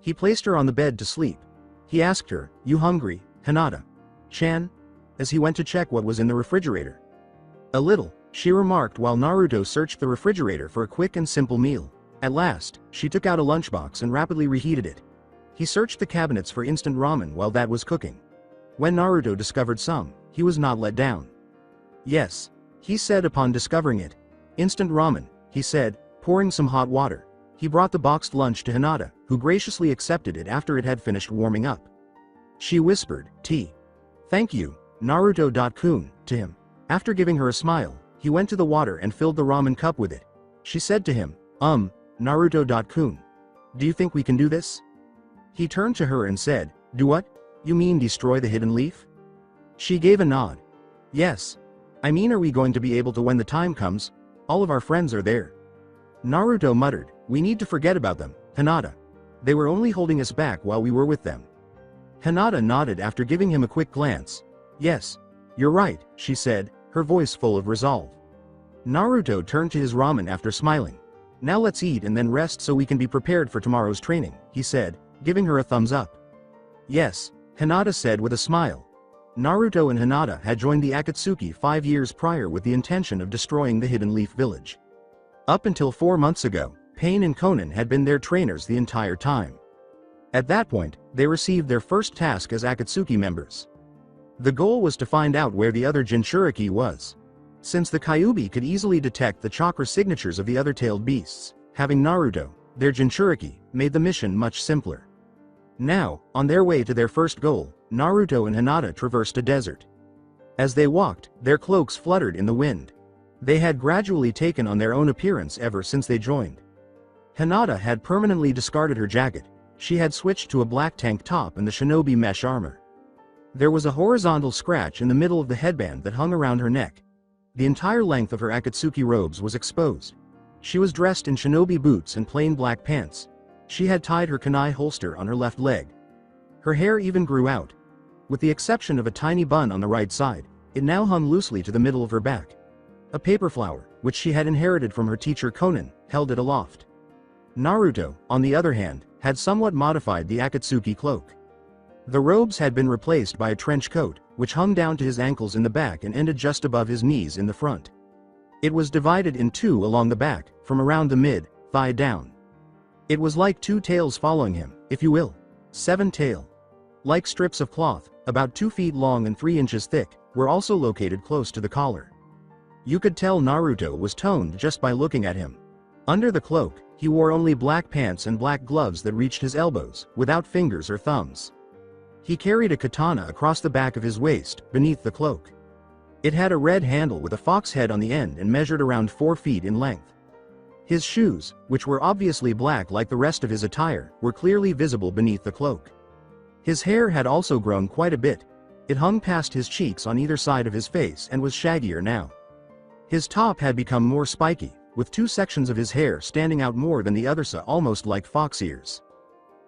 He placed her on the bed to sleep. He asked her, "You hungry, Hinata-chan?" as he went to check what was in the refrigerator. "A little," she remarked while Naruto searched the refrigerator for a quick and simple meal. At last, she took out a lunchbox and rapidly reheated it. He searched the cabinets for instant ramen while that was cooking. When Naruto discovered some, he was not let down. "Yes," he said upon discovering it. "Instant ramen," he said, pouring some hot water. He brought the boxed lunch to Hinata, who graciously accepted it after it had finished warming up. She whispered, "Tea. Thank you, Naruto-kun," to him. After giving her a smile, he went to the water and filled the ramen cup with it. She said to him, Naruto-kun. Do you think we can do this?" He turned to her and said, "Do what? You mean destroy the hidden leaf?" She gave a nod. "Yes. I mean, are we going to be able to when the time comes? All of our friends are there." Naruto muttered, "We need to forget about them, Hinata. They were only holding us back while we were with them." Hinata nodded after giving him a quick glance. "Yes. You're right," she said, her voice full of resolve. Naruto turned to his ramen after smiling. "Now let's eat and then rest so we can be prepared for tomorrow's training," he said, giving her a thumbs up. "Yes," Hinata said with a smile. Naruto and Hinata had joined the Akatsuki 5 years prior with the intention of destroying the Hidden Leaf Village. Up until 4 months ago, Pain and Konan had been their trainers the entire time. At that point, they received their first task as Akatsuki members. The goal was to find out where the other Jinchuriki was. Since the Kyuubi could easily detect the chakra signatures of the other tailed beasts, having Naruto, their Jinchuriki, made the mission much simpler. Now, on their way to their first goal, Naruto and Hinata traversed a desert. As they walked, their cloaks fluttered in the wind. They had gradually taken on their own appearance ever since they joined. Hinata had permanently discarded her jacket. She had switched to a black tank top and the shinobi mesh armor. There was a horizontal scratch in the middle of the headband that hung around her neck. The entire length of her Akatsuki robes was exposed. She was dressed in shinobi boots and plain black pants. She had tied her kunai holster on her left leg. Her hair even grew out. With the exception of a tiny bun on the right side, it now hung loosely to the middle of her back. A paper flower, which she had inherited from her teacher Konan, held it aloft. Naruto, on the other hand, had somewhat modified the Akatsuki cloak. The robes had been replaced by a trench coat, which hung down to his ankles in the back and ended just above his knees in the front. It was divided in two along the back, from around the mid-thigh down. It was like 2 tails following him, if you will. 7 tail. Like strips of cloth, about 2 feet long and 3 inches thick, were also located close to the collar. You could tell Naruto was toned just by looking at him. Under the cloak, he wore only black pants and black gloves that reached his elbows, without fingers or thumbs. He carried a katana across the back of his waist, beneath the cloak. It had a red handle with a fox head on the end and measured around 4 feet in length. His shoes, which were obviously black like the rest of his attire, were clearly visible beneath the cloak. His hair had also grown quite a bit. It hung past his cheeks on either side of his face and was shaggier now. His top had become more spiky, with 2 sections of his hair standing out more than the others, almost like fox ears.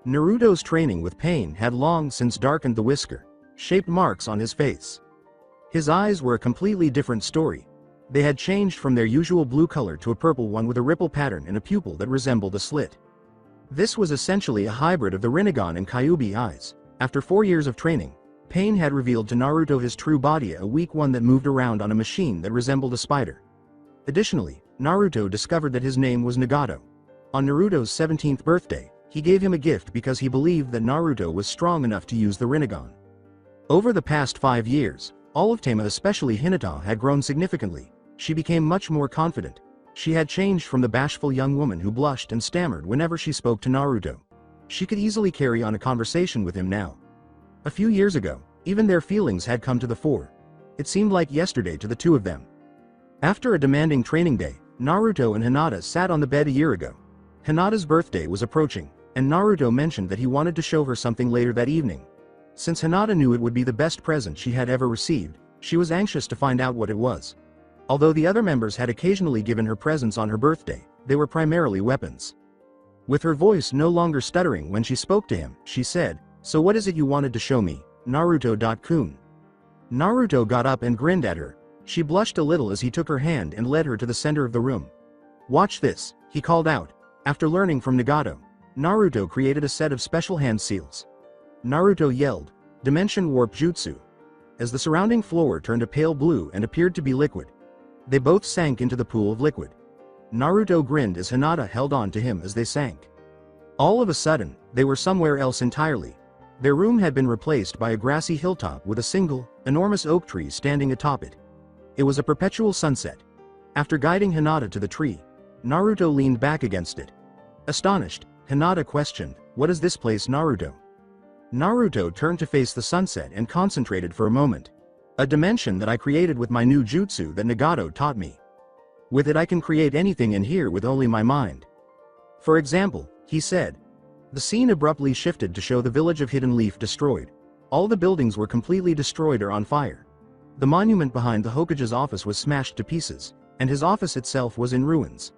Naruto's training with Pain had long since darkened the whisker-shaped marks on his face. His eyes were a completely different story. They had changed from their usual blue color to a purple one with a ripple pattern and a pupil that resembled a slit. This was essentially a hybrid of the Rinnegan and Kyuubi eyes. After 4 years of training, Pain had revealed to Naruto his true body, a weak one that moved around on a machine that resembled a spider. Additionally, Naruto discovered that his name was Nagato. On Naruto's 17th birthday, he gave him a gift because he believed that Naruto was strong enough to use the Rinnegan. Over the past 5 years, all of Tama, especially Hinata, had grown significantly. She became much more confident. She had changed from the bashful young woman who blushed and stammered whenever she spoke to Naruto. She could easily carry on a conversation with him now. A few years ago, even their feelings had come to the fore. It seemed like yesterday to the two of them. After a demanding training day, Naruto and Hinata sat on the bed a year ago. Hinata's birthday was approaching, and Naruto mentioned that he wanted to show her something later that evening. Since Hinata knew it would be the best present she had ever received, she was anxious to find out what it was. Although the other members had occasionally given her presents on her birthday, they were primarily weapons. With her voice no longer stuttering when she spoke to him, she said, "So what is it you wanted to show me, Naruto-kun?" Naruto got up and grinned at her. She blushed a little as he took her hand and led her to the center of the room. "Watch this," he called out. After learning from Nagato, Naruto created a set of special hand seals. Naruto yelled, "Dimension Warp Jutsu!" As the surrounding floor turned a pale blue and appeared to be liquid. They both sank into the pool of liquid. Naruto grinned as Hinata held on to him as they sank. All of a sudden, they were somewhere else entirely. Their room had been replaced by a grassy hilltop with a single, enormous oak tree standing atop it. It was a perpetual sunset. After guiding Hinata to the tree, Naruto leaned back against it. Astonished, Hinata questioned, "What is this place, Naruto?" Naruto turned to face the sunset and concentrated for a moment. "A dimension that I created with my new jutsu that Nagato taught me. With it I can create anything in here with only my mind. For example," he said. The scene abruptly shifted to show the village of Hidden Leaf destroyed. All the buildings were completely destroyed or on fire. The monument behind the Hokage's office was smashed to pieces, and his office itself was in ruins.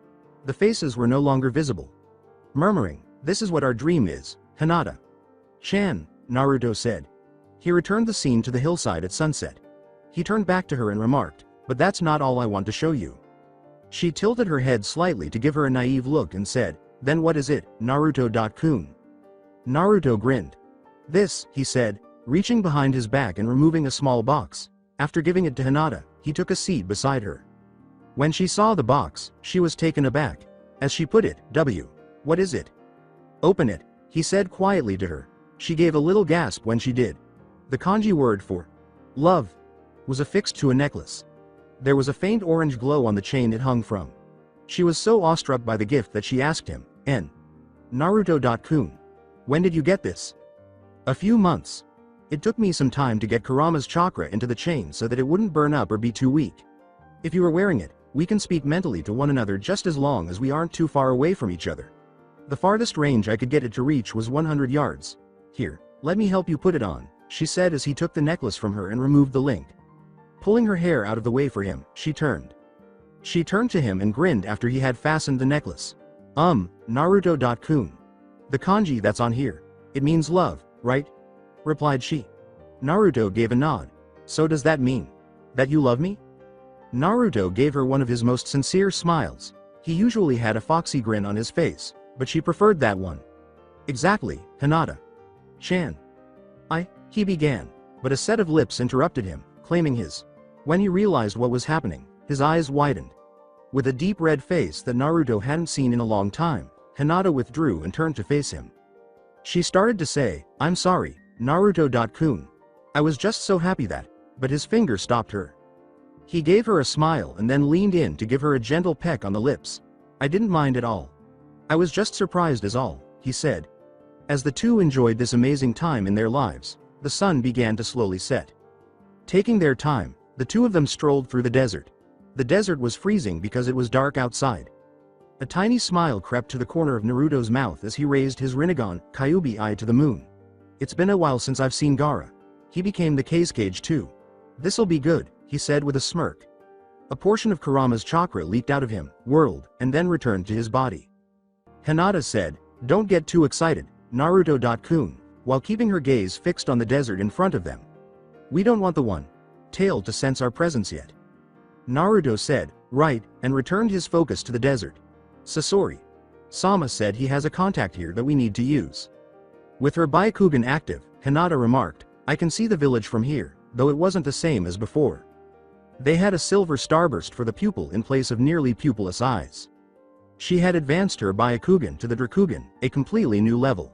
The faces were no longer visible. Murmuring, "This is what our dream is, Hinata." "Chan," Naruto said. He returned the scene to the hillside at sunset. He turned back to her and remarked, "But that's not all I want to show you." She tilted her head slightly to give her a naive look and said, "Then what is it, Naruto-kun?" Naruto grinned. "This," he said, reaching behind his back and removing a small box. After giving it to Hinata, he took a seat beside her. When she saw the box, she was taken aback. As she put it, "What is it?" "Open it," he said quietly to her. She gave a little gasp when she did. The kanji word for love was affixed to a necklace. There was a faint orange glow on the chain it hung from. She was so awestruck by the gift that she asked him, Naruto-kun, when did you get this?" "A few months. It took me some time to get Kurama's chakra into the chain so that it wouldn't burn up or be too weak. If you are wearing it, we can speak mentally to one another just as long as we aren't too far away from each other. The farthest range I could get it to reach was 100 yards. Here, let me help you put it on," she said as he took the necklace from her and removed the link. Pulling her hair out of the way for him, she turned. She turned to him and grinned after he had fastened the necklace. Naruto-kun. The kanji that's on here. It means love, right?" replied she. Naruto gave a nod. "So does that mean that you love me?" Naruto gave her one of his most sincere smiles. He usually had a foxy grin on his face, but she preferred that one. "Exactly, Hinata. Chan." He began, but a set of lips interrupted him, claiming his. When he realized what was happening, his eyes widened. With a deep red face that Naruto hadn't seen in a long time, Hinata withdrew and turned to face him. She started to say, "I'm sorry, Naruto-kun. I was just so happy that," but his finger stopped her. He gave her a smile and then leaned in to give her a gentle peck on the lips. "I didn't mind at all. I was just surprised is all," he said. As the two enjoyed this amazing time in their lives, the sun began to slowly set. Taking their time, the two of them strolled through the desert. The desert was freezing because it was dark outside. A tiny smile crept to the corner of Naruto's mouth as he raised his Rinnegan, Kyuubi eye to the moon. "It's been a while since I've seen Gaara. He became the Kazekage too. This'll be good," he said with a smirk. A portion of Kurama's chakra leaked out of him, whirled, and then returned to his body. Hinata said, "Don't get too excited, Naruto-kun," while keeping her gaze fixed on the desert in front of them. "We don't want the one tail to sense our presence yet." Naruto said, "Right," and returned his focus to the desert. Sasori Sama said he has a contact here that we need to use. With her Byakugan active, Hinata remarked, "I can see the village from here, though it wasn't the same as before." They had a silver starburst for the pupil in place of nearly pupilless eyes. She had advanced her Byakugan to the Drakugan, a completely new level.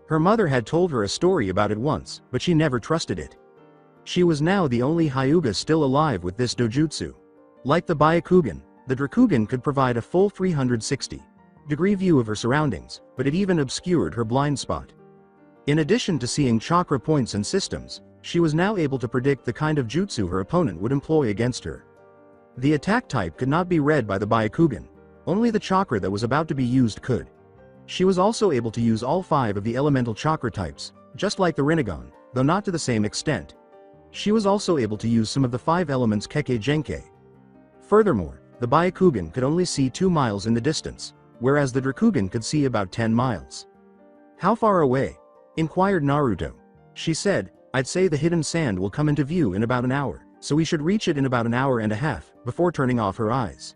Her mother had told her a story about it once, but she never trusted it. She was now the only Hyuga still alive with this dojutsu. Like the Byakugan, the Drakugan could provide a full 360-degree view of her surroundings, but it even obscured her blind spot. In addition to seeing chakra points and systems, she was now able to predict the kind of jutsu her opponent would employ against her. The attack type could not be read by the Byakugan. Only the chakra that was about to be used could. She was also able to use all 5 of the elemental chakra types, just like the Rinnegan, though not to the same extent. She was also able to use some of the 5 elements Kekkei Genkei. Furthermore, the Byakugan could only see 2 miles in the distance, whereas the Drakugan could see about 10 miles. How far away? Inquired Naruto. She said, I'd say the hidden sand will come into view in about an hour, so we should reach it in about an hour and a half, before turning off her eyes.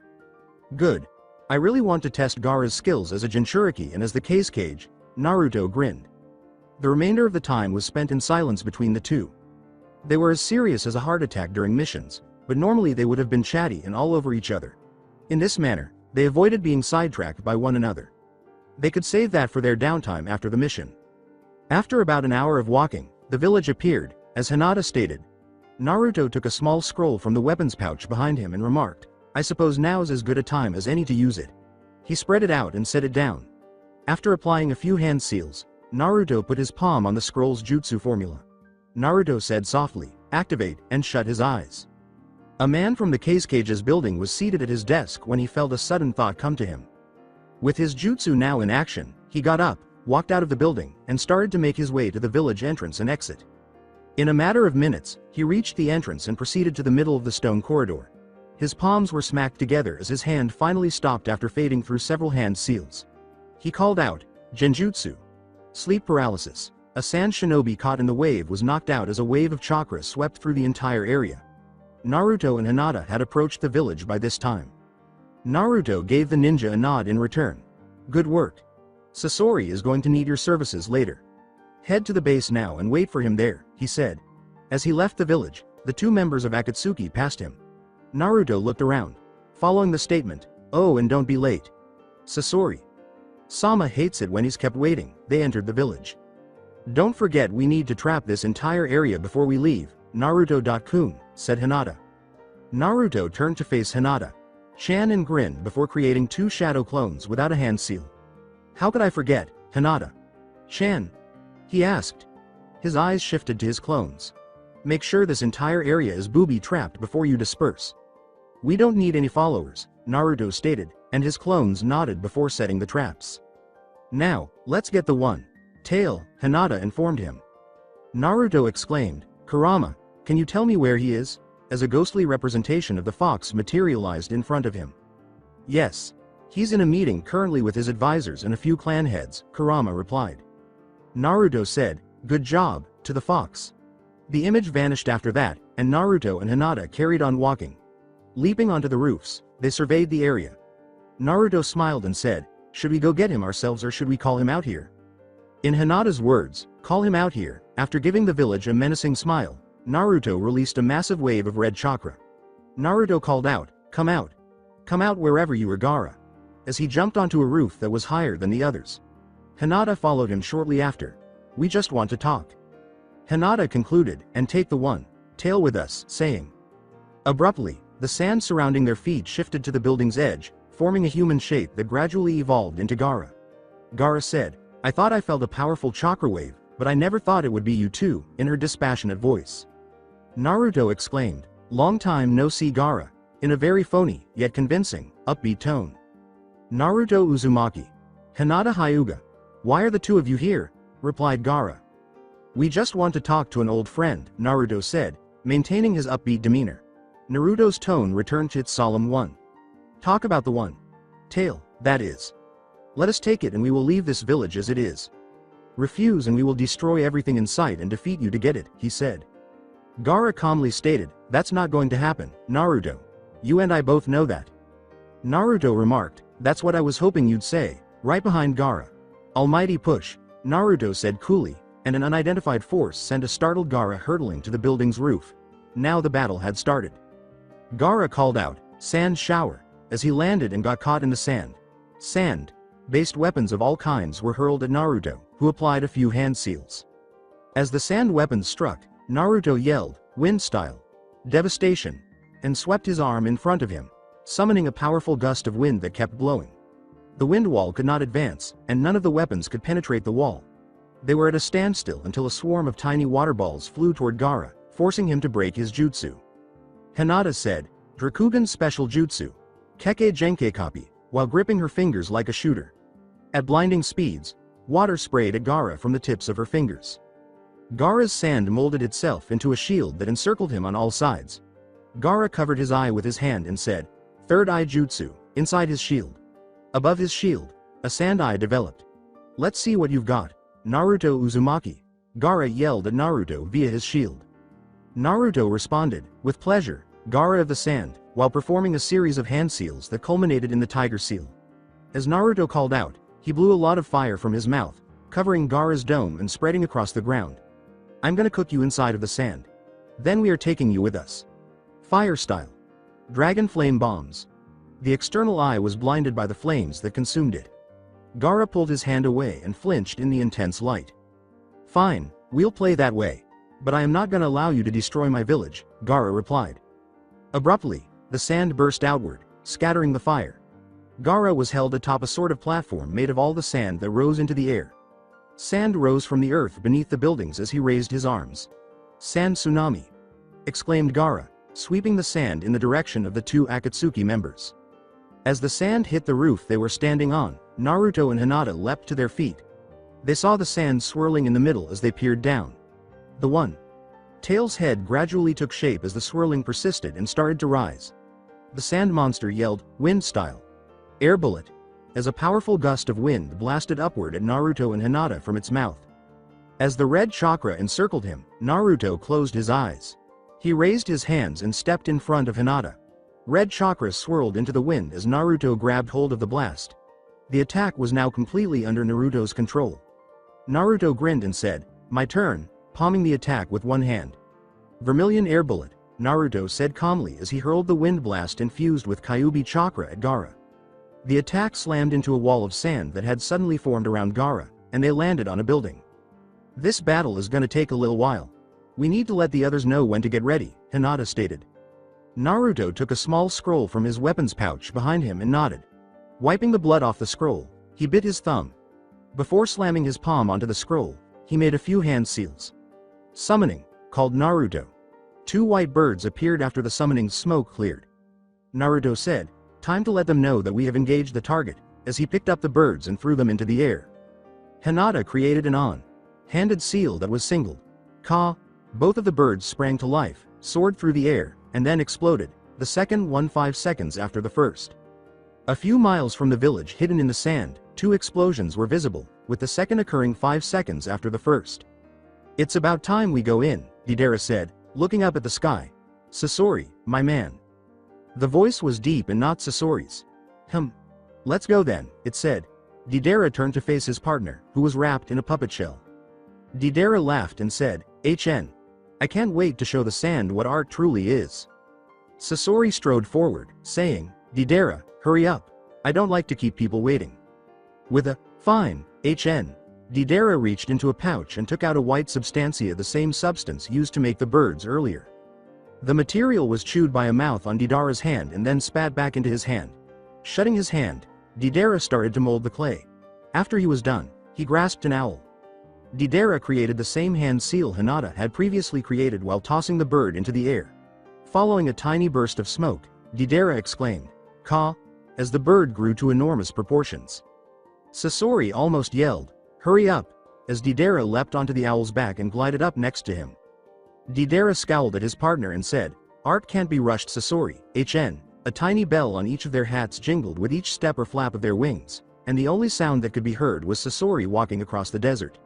Good. I really want to test Gaara's skills as a Jinchuriki and as the Case Cage, Naruto grinned. The remainder of the time was spent in silence between the two. They were as serious as a heart attack during missions, but normally they would have been chatty and all over each other. In this manner, they avoided being sidetracked by one another. They could save that for their downtime after the mission. After about an hour of walking, the village appeared, as Hinata stated. Naruto took a small scroll from the weapons pouch behind him and remarked, I suppose now's as good a time as any to use it. He spread it out and set it down. After applying a few hand seals, Naruto put his palm on the scroll's jutsu formula. Naruto said softly, activate, and shut his eyes. A man from the Case Cage's building was seated at his desk when he felt a sudden thought come to him. With his jutsu now in action, he got up, walked out of the building, and started to make his way to the village entrance and exit. In a matter of minutes, he reached the entrance and proceeded to the middle of the stone corridor. His palms were smacked together as his hand finally stopped after fading through several hand seals. He called out, Genjutsu. Sleep paralysis. A sand shinobi caught in the wave was knocked out as a wave of chakra swept through the entire area. Naruto and Hinata had approached the village by this time. Naruto gave the ninja a nod in return. Good work. Sasori is going to need your services later. Head to the base now and wait for him there, he said. As he left the village, the 2 members of Akatsuki passed him. Naruto looked around. Following the statement, oh, and don't be late. Sasori. Sama hates it when he's kept waiting. They entered the village. Don't forget we need to trap this entire area before we leave, Naruto.kun, said Hinata. Naruto turned to face Hinata. Chan and grinned before creating 2 shadow clones without a hand seal. How could I forget, Hinata? Chan? He asked. His eyes shifted to his clones. Make sure this entire area is booby-trapped before you disperse. We don't need any followers, Naruto stated, and his clones nodded before setting the traps. Now, let's get the one. Tail, Hinata informed him. Naruto exclaimed, Kurama, can you tell me where he is? As a ghostly representation of the fox materialized in front of him. Yes. He's in a meeting currently with his advisors and a few clan heads, Kurama replied. Naruto said, good job, to the fox. The image vanished after that, and Naruto and Hinata carried on walking. Leaping onto the roofs, they surveyed the area. Naruto smiled and said, should we go get him ourselves or should we call him out here? In Hinata's words, call him out here, after giving the village a menacing smile, Naruto released a massive wave of red chakra. Naruto called out, come out. Come out wherever you are, Gaara. As he jumped onto a roof that was higher than the others. Hinata followed him shortly after. We just want to talk. Hinata concluded, and take the one. Tail with us, saying. Abruptly, the sand surrounding their feet shifted to the building's edge, forming a human shape that gradually evolved into Gaara. Gaara said, I thought I felt a powerful chakra wave, but I never thought it would be you too, in her dispassionate voice. Naruto exclaimed, long time no see, Gaara, in a very phony, yet convincing, upbeat tone. Naruto Uzumaki. Hinata Hyuga. Why are the 2 of you here? Replied Gaara. We just want to talk to an old friend, Naruto said, maintaining his upbeat demeanor. Naruto's tone returned to its solemn one. Talk about the one. Tail, that is. Let us take it and we will leave this village as it is. Refuse and we will destroy everything in sight and defeat you to get it, he said. Gaara calmly stated, that's not going to happen, Naruto. You and I both know that. Naruto remarked, that's what I was hoping you'd say, right behind Gaara. Almighty push, Naruto said coolly, and an unidentified force sent a startled Gaara hurtling to the building's roof. Now the battle had started. Gaara called out, sand shower, as he landed and got caught in the sand. Sand-based weapons of all kinds were hurled at Naruto, who applied a few hand seals. As the sand weapons struck, Naruto yelled, wind style, devastation, and swept his arm in front of him, summoning a powerful gust of wind that kept blowing. The wind wall could not advance, and none of the weapons could penetrate the wall. They were at a standstill until a swarm of tiny water balls flew toward Gaara, forcing him to break his jutsu. Hinata said, Drakugan Special Jutsu. Kekkei Genkai Copy, while gripping her fingers like a shooter. At blinding speeds, water sprayed at Gaara from the tips of her fingers. Gaara's sand molded itself into a shield that encircled him on all sides. Gaara covered his eye with his hand and said, "Third Eye Jutsu," inside his shield. Above his shield, a sand eye developed. "Let's see what you've got, Naruto Uzumaki," Gaara yelled at Naruto via his shield. Naruto responded, with pleasure, Gaara of the Sand, while performing a series of hand seals that culminated in the Tiger Seal. As Naruto called out, he blew a lot of fire from his mouth, covering Gaara's dome and spreading across the ground. "I'm gonna cook you inside of the sand. Then we are taking you with us." Fire style. Dragon Flame Bombs. The external eye was blinded by the flames that consumed it. Gaara pulled his hand away and flinched in the intense light. "Fine, we'll play that way. But I am not gonna allow you to destroy my village," Gaara replied. Abruptly, the sand burst outward, scattering the fire. Gaara was held atop a sort of platform made of all the sand that rose into the air. Sand rose from the earth beneath the buildings as he raised his arms. "Sand tsunami!" exclaimed Gaara, sweeping the sand in the direction of the two Akatsuki members. As the sand hit the roof they were standing on, Naruto and Hinata leapt to their feet. They saw the sand swirling in the middle as they peered down. The one tail's head gradually took shape as the swirling persisted and started to rise. The sand monster yelled, "Wind style! Air bullet!" as a powerful gust of wind blasted upward at Naruto and Hinata from its mouth. As the red chakra encircled him, Naruto closed his eyes. He raised his hands and stepped in front of Hinata. Red chakra swirled into the wind as Naruto grabbed hold of the blast. The attack was now completely under Naruto's control. Naruto grinned and said, "My turn," palming the attack with one hand. "Vermilion air bullet," Naruto said calmly as he hurled the wind blast infused with Kyuubi chakra at Gaara. The attack slammed into a wall of sand that had suddenly formed around Gaara, and they landed on a building. "This battle is gonna take a little while. We need to let the others know when to get ready," Hinata stated. Naruto took a small scroll from his weapons pouch behind him and nodded. Wiping the blood off the scroll, he bit his thumb. Before slamming his palm onto the scroll, he made a few hand seals. "Summoning," called Naruto. Two white birds appeared after the summoning smoke cleared. Naruto said, "Time to let them know that we have engaged the target," as he picked up the birds and threw them into the air. Hinata created an on-handed seal that was singled. Ka! Both of the birds sprang to life, soared through the air, and then exploded, the second one 5 seconds after the first. A few miles from the village hidden in the sand, two explosions were visible, with the second occurring 5 seconds after the first. "It's about time we go in," Deidara said, looking up at the sky. "Sasori, my man." The voice was deep and not Sasori's. Let's go then," it said. Deidara turned to face his partner, who was wrapped in a puppet shell. Deidara laughed and said, "HN. I can't wait to show the sand what art truly is." Sasori strode forward, saying, "Deidara, hurry up. I don't like to keep people waiting." With a, "Fine, HN," Deidara reached into a pouch and took out a white substantia, the same substance used to make the birds earlier. The material was chewed by a mouth on Deidara's hand and then spat back into his hand. Shutting his hand, Deidara started to mold the clay. After he was done, he grasped an owl. Deidara created the same hand seal Hinata had previously created while tossing the bird into the air. Following a tiny burst of smoke, Deidara exclaimed, "Ka!" as the bird grew to enormous proportions. Sasori almost yelled, "Hurry up!" as Deidara leapt onto the owl's back and glided up next to him. Deidara scowled at his partner and said, "Art can't be rushed, Sasori, HN." A tiny bell on each of their hats jingled with each step or flap of their wings, and the only sound that could be heard was Sasori walking across the desert.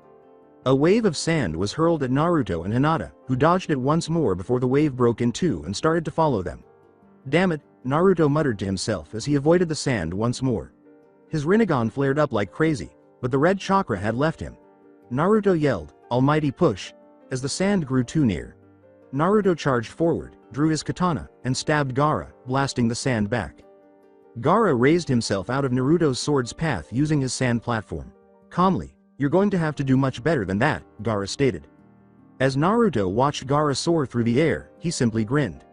A wave of sand was hurled at Naruto and Hinata, who dodged it once more before the wave broke in two and started to follow them. "Damn it," Naruto muttered to himself as he avoided the sand once more. His Rinnegan flared up like crazy, but the red chakra had left him. Naruto yelled, "Almighty push," as the sand grew too near. Naruto charged forward, drew his katana, and stabbed Gaara, blasting the sand back. Gaara raised himself out of Naruto's sword's path using his sand platform. Calmly, "You're going to have to do much better than that," Gaara stated. As Naruto watched Gaara soar through the air, he simply grinned.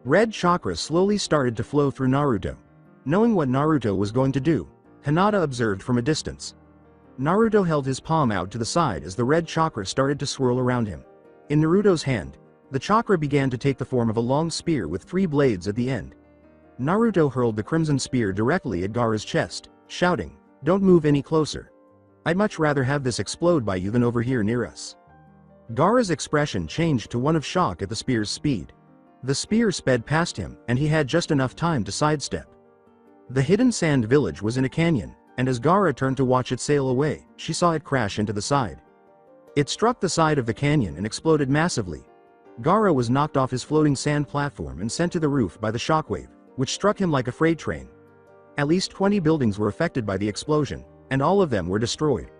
Red chakra slowly started to flow through Naruto. Knowing what Naruto was going to do, Hinata observed from a distance. Naruto held his palm out to the side as the red chakra started to swirl around him. In Naruto's hand, the chakra began to take the form of a long spear with 3 blades at the end. Naruto hurled the crimson spear directly at Gaara's chest, shouting, "Don't move any closer. I'd much rather have this explode by you than over here near us." Gaara's expression changed to one of shock at the spear's speed. The spear sped past him, and he had just enough time to sidestep. The hidden sand village was in a canyon, and as Gaara turned to watch it sail away, she saw it crash into the side. It struck the side of the canyon and exploded massively. Gaara was knocked off his floating sand platform and sent to the roof by the shockwave, which struck him like a freight train. At least 20 buildings were affected by the explosion, and all of them were destroyed.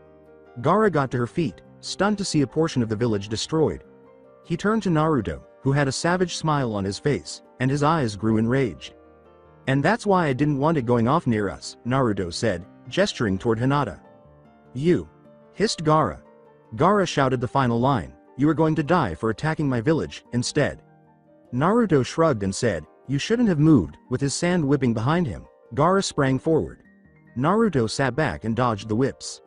Gaara got to her feet, stunned to see a portion of the village destroyed. He turned to Naruto, who had a savage smile on his face, and his eyes grew enraged. "And that's why I didn't want it going off near us," Naruto said, gesturing toward Hinata. "You!" hissed Gaara. Gaara shouted the final line, "You are going to die for attacking my village, instead." Naruto shrugged and said, "You shouldn't have moved." With his sand whipping behind him, Gaara sprang forward. Naruto sat back and dodged the whips.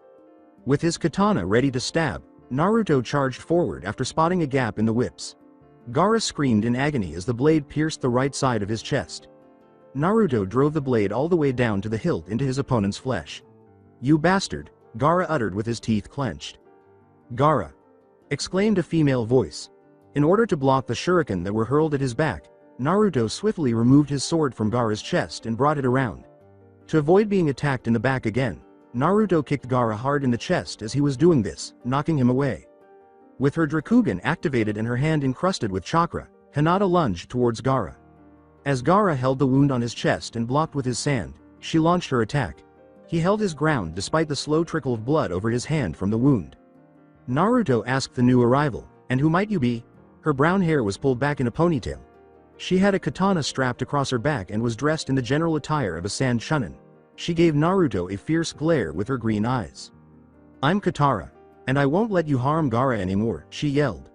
With his katana ready to stab, Naruto charged forward after spotting a gap in the whips. Gaara screamed in agony as the blade pierced the right side of his chest. Naruto drove the blade all the way down to the hilt into his opponent's flesh. "You bastard!" Gaara uttered with his teeth clenched. "Gaara!" exclaimed a female voice. In order to block the shuriken that were hurled at his back, Naruto swiftly removed his sword from Gaara's chest and brought it around. To avoid being attacked in the back again, Naruto kicked Gaara hard in the chest as he was doing this, knocking him away. With her Drakugan activated and her hand encrusted with chakra, Hinata lunged towards Gaara. As Gaara held the wound on his chest and blocked with his sand, she launched her attack. He held his ground despite the slow trickle of blood over his hand from the wound. Naruto asked the new arrival, "And who might you be?" Her brown hair was pulled back in a ponytail. She had a katana strapped across her back and was dressed in the general attire of a sand shunin. She gave Naruto a fierce glare with her green eyes. "I'm Katara. And I won't let you harm Gaara anymore," she yelled.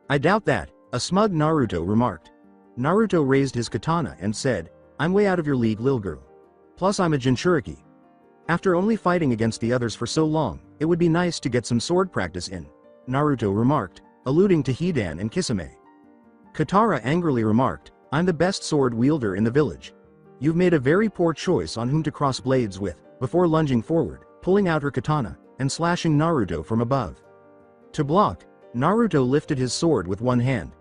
I doubt that," a smug Naruto remarked. Naruto raised his katana and said, "I'm way out of your league, lil girl. Plus I'm a Jinchuriki. After only fighting against the others for so long, it would be nice to get some sword practice in," Naruto remarked, alluding to Hidan and Kisame. Katara angrily remarked, "I'm the best sword wielder in the village. You've made a very poor choice on whom to cross blades with," before lunging forward, pulling out her katana, and slashing Naruto from above. To block, Naruto lifted his sword with one hand.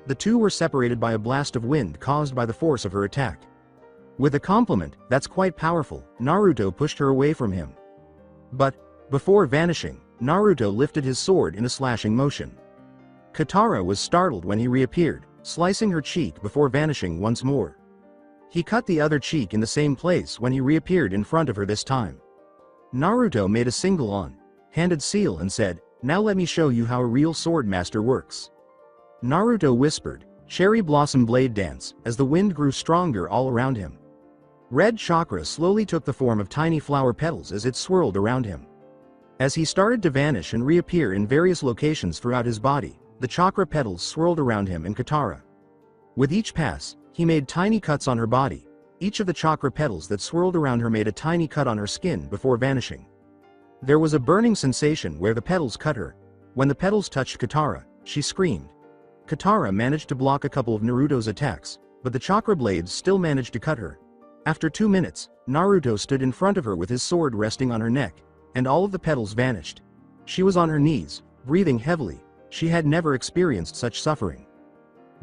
The two were separated by a blast of wind caused by the force of her attack. With a compliment, "That's quite powerful," Naruto pushed her away from him. But, before vanishing, Naruto lifted his sword in a slashing motion. Katara was startled when he reappeared, slicing her cheek before vanishing once more. He cut the other cheek in the same place when he reappeared in front of her this time. Naruto made a single on-handed seal and said, "Now let me show you how a real sword master works." Naruto whispered, "Cherry Blossom Blade Dance," as the wind grew stronger all around him. Red chakra slowly took the form of tiny flower petals as it swirled around him. As he started to vanish and reappear in various locations throughout his body, the chakra petals swirled around him and Katara. With each pass, he made tiny cuts on her body. Each of the chakra petals that swirled around her made a tiny cut on her skin before vanishing. There was a burning sensation where the petals cut her. When the petals touched Katara, she screamed. Katara managed to block a couple of Naruto's attacks, but the chakra blades still managed to cut her. After 2 minutes, Naruto stood in front of her with his sword resting on her neck, and all of the petals vanished. She was on her knees, breathing heavily. She had never experienced such suffering.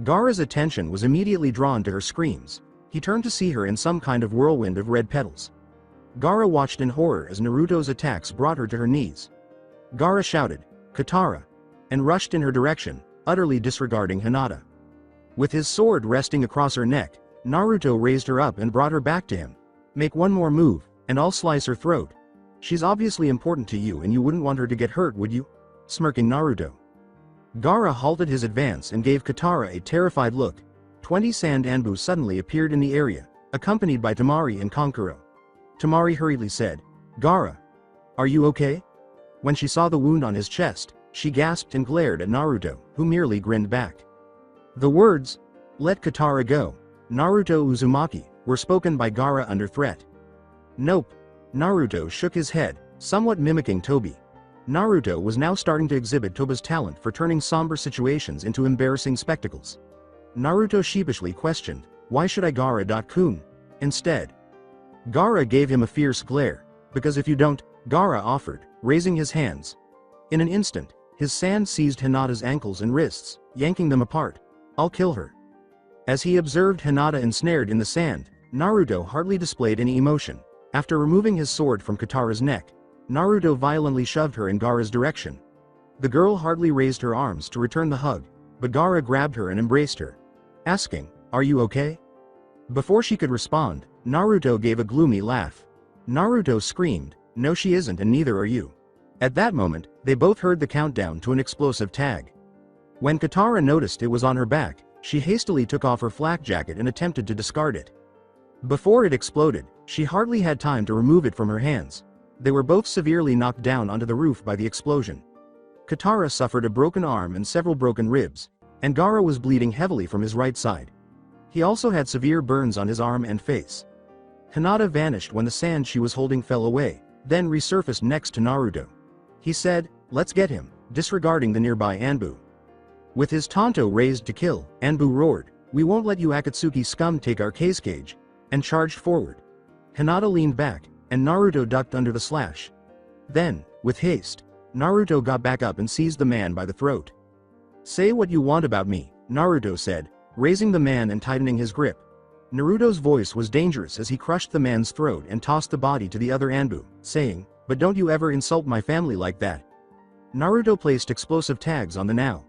Gaara's attention was immediately drawn to her screams. He turned to see her in some kind of whirlwind of red petals. Gaara watched in horror as Naruto's attacks brought her to her knees. Gaara shouted, "Katara!" and rushed in her direction, utterly disregarding Hinata. With his sword resting across her neck, Naruto raised her up and brought her back to him. "Make one more move, and I'll slice her throat. She's obviously important to you and you wouldn't want her to get hurt, would you?" smirking Naruto. Gaara halted his advance and gave Katara a terrified look. 20 sand Anbu suddenly appeared in the area, accompanied by Temari and Kankuro. Temari hurriedly said, "Gaara, are you okay?" When she saw the wound on his chest, she gasped and glared at Naruto, who merely grinned back. The words, "Let Katara go, Naruto Uzumaki," were spoken by Gaara under threat. "Nope." Naruto shook his head, somewhat mimicking Tobi. Naruto was now starting to exhibit Toba's talent for turning somber situations into embarrassing spectacles. Naruto sheepishly questioned, Why should I Gaara-kun? Instead. Gaara gave him a fierce glare. Because if you don't, Gaara offered, raising his hands. In an instant, his sand seized Hinata's ankles and wrists, yanking them apart. I'll kill her. As he observed Hinata ensnared in the sand, Naruto hardly displayed any emotion. After removing his sword from Katara's neck, Naruto violently shoved her in Gaara's direction. The girl hardly raised her arms to return the hug, but Gaara grabbed her and embraced her, asking, "Are you okay?" Before she could respond, Naruto gave a gloomy laugh. Naruto screamed, "No she isn't and neither are you." At that moment, they both heard the countdown to an explosive tag. When Katara noticed it was on her back, she hastily took off her flak jacket and attempted to discard it. Before it exploded, she hardly had time to remove it from her hands. They were both severely knocked down onto the roof by the explosion. Katara suffered a broken arm and several broken ribs, and Gaara was bleeding heavily from his right side. He also had severe burns on his arm and face. Hinata vanished when the sand she was holding fell away, then resurfaced next to Naruto. He said, "Let's get him," disregarding the nearby Anbu. With his tanto raised to kill, Anbu roared, "We won't let you Akatsuki scum take our cage," and charged forward. Hinata leaned back, and Naruto ducked under the slash. Then, with haste, Naruto got back up and seized the man by the throat. "Say what you want about me," Naruto said, raising the man and tightening his grip. Naruto's voice was dangerous as he crushed the man's throat and tossed the body to the other Anbu, saying, "But don't you ever insult my family like that." Naruto placed explosive tags on the now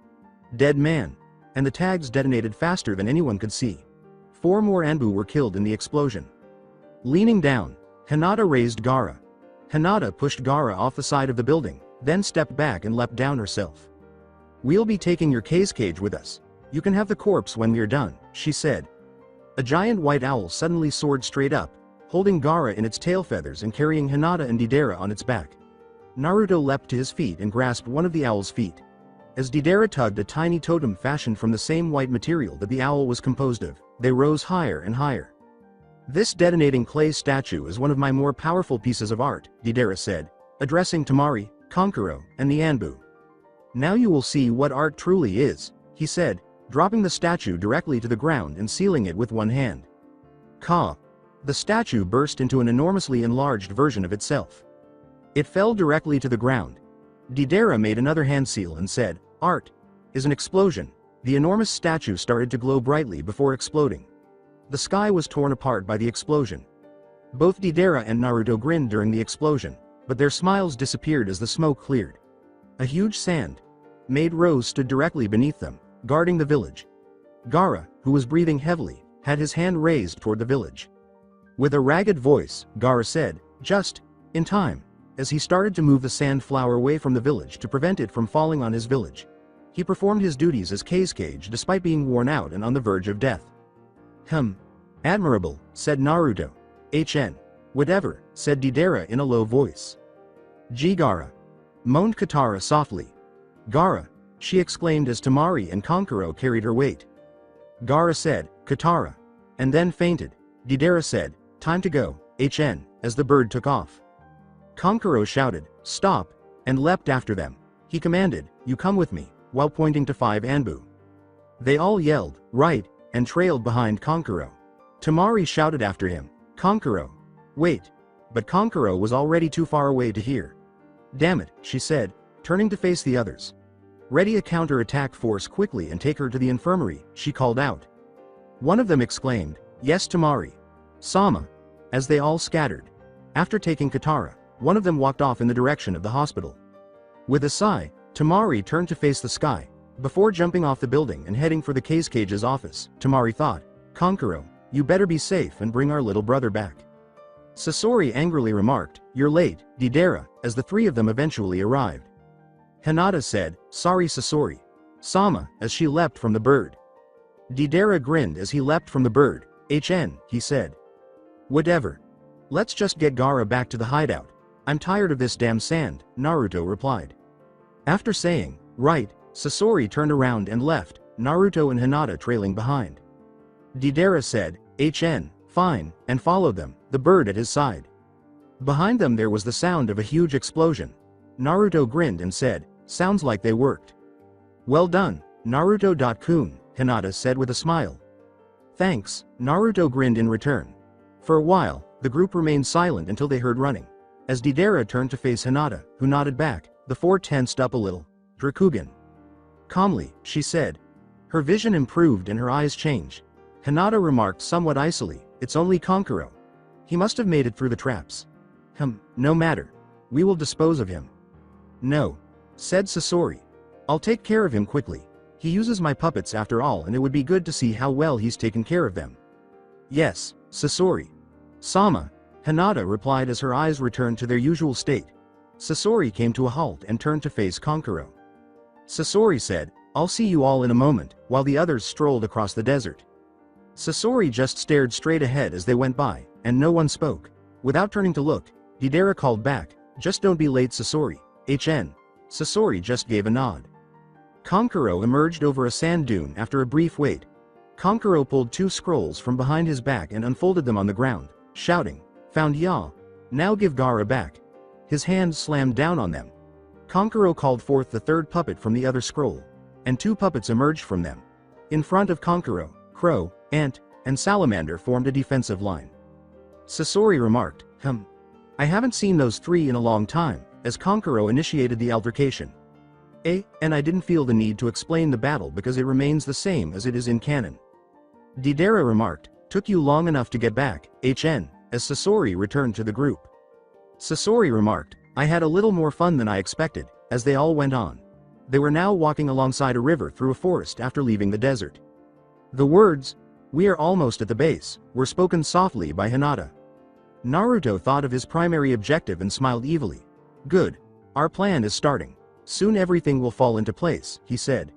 dead man, and the tags detonated faster than anyone could see. 4 more Anbu were killed in the explosion. Leaning down, Hinata raised Gaara. Hinata pushed Gaara off the side of the building, then stepped back and leapt down herself. "We'll be taking your cage with us. You can have the corpse when we're done," she said. A giant white owl suddenly soared straight up, holding Gaara in its tail feathers and carrying Hinata and Deidara on its back. Naruto leapt to his feet and grasped one of the owl's feet. As Deidara tugged a tiny totem fashioned from the same white material that the owl was composed of, they rose higher and higher. "This detonating clay statue is one of my more powerful pieces of art," Deidara said, addressing Temari, Kankuro, and the Anbu. "Now you will see what art truly is," he said, dropping the statue directly to the ground and sealing it with one hand. Ka! The statue burst into an enormously enlarged version of itself. It fell directly to the ground. Deidara made another hand seal and said, "Art is an explosion." The enormous statue started to glow brightly before exploding. The sky was torn apart by the explosion. Both Deidara and Naruto grinned during the explosion, but their smiles disappeared as the smoke cleared. A huge sand-made rose stood directly beneath them, guarding the village. Gaara, who was breathing heavily, had his hand raised toward the village. With a ragged voice, Gaara said, "Just in time," as he started to move the sand flower away from the village to prevent it from falling on his village. He performed his duties as cage despite being worn out and on the verge of death. Admirable," said Naruto. Whatever," said Deidara in a low voice. "Gee Gaara," moaned Katara softly. "Gaara," she exclaimed as Temari and Kankuro carried her weight. Gaara said, "Katara," and then fainted. Deidara said, "Time to go, as the bird took off. Kankuro shouted, "Stop," and leapt after them. He commanded, "You come with me," while pointing to 5 Anbu. They all yelled, "Right," and trailed behind Kankuro. Temari shouted after him, "Kankuro, wait," but Kankuro was already too far away to hear. "Damn it," she said, turning to face the others. "Ready a counter-attack force quickly and take her to the infirmary," she called out. One of them exclaimed, "Yes Temari. Sama," as they all scattered. After taking Katara, one of them walked off in the direction of the hospital. With a sigh, Temari turned to face the sky. Before jumping off the building and heading for the cage's office, Temari thought, "Kankuro, you better be safe and bring our little brother back." Sasori angrily remarked, "You're late, Deidara," as the 3 of them eventually arrived. Hinata said, "Sorry Sasori." Sama, as she leapt from the bird. Deidara grinned as he leapt from the bird. He said. "Whatever. Let's just get Gaara back to the hideout. I'm tired of this damn sand," Naruto replied. After saying, "Right," Sasori turned around and left, Naruto and Hinata trailing behind. Deidara said, "Fine," and followed them, the bird at his side. Behind them there was the sound of a huge explosion. Naruto grinned and said, "Sounds like they worked." "Well done, Naruto-kun," Hinata said with a smile. Thanks, Naruto grinned in return. For a while, the group remained silent until they heard running. As Deidara turned to face Hinata, who nodded back, the four tensed up a little. Drakugan. Calmly, she said. Her vision improved and her eyes changed. Hinata remarked somewhat icily, it's only Kankuro. He must have made it through the traps. No matter. We will dispose of him. No. Said Sasori. I'll take care of him quickly. He uses my puppets after all, and it would be good to see how well he's taken care of them. Yes, Sasori. Sama. Hinata replied as her eyes returned to their usual state. Sasori came to a halt and turned to face Kankuro. Sasori said, I'll see you all in a moment, while the others strolled across the desert. Sasori just stared straight ahead as they went by, and no one spoke. Without turning to look, Deidara called back, just don't be late, Sasori. HN. Sasori just gave a nod. Kankuro emerged over a sand dune after a brief wait. Kankuro pulled 2 scrolls from behind his back and unfolded them on the ground, shouting, Found ya. Now give Gaara back. His hands slammed down on them. Kankuro called forth the 3rd puppet from the other scroll, and 2 puppets emerged from them. In front of Kankuro, Crow, Ant, and Salamander formed a defensive line. Sasori remarked, I haven't seen those 3 in a long time, as Kankuro initiated the altercation. And I didn't feel the need to explain the battle because it remains the same as it is in canon. Deidara remarked, took you long enough to get back, HN, as Sasori returned to the group. Sasori remarked, I had a little more fun than I expected, as they all went on. They were now walking alongside a river through a forest after leaving the desert. The words, we are almost at the base, were spoken softly by Hinata. Naruto thought of his primary objective and smiled evilly. Good. Our plan is starting. Soon everything will fall into place, he said.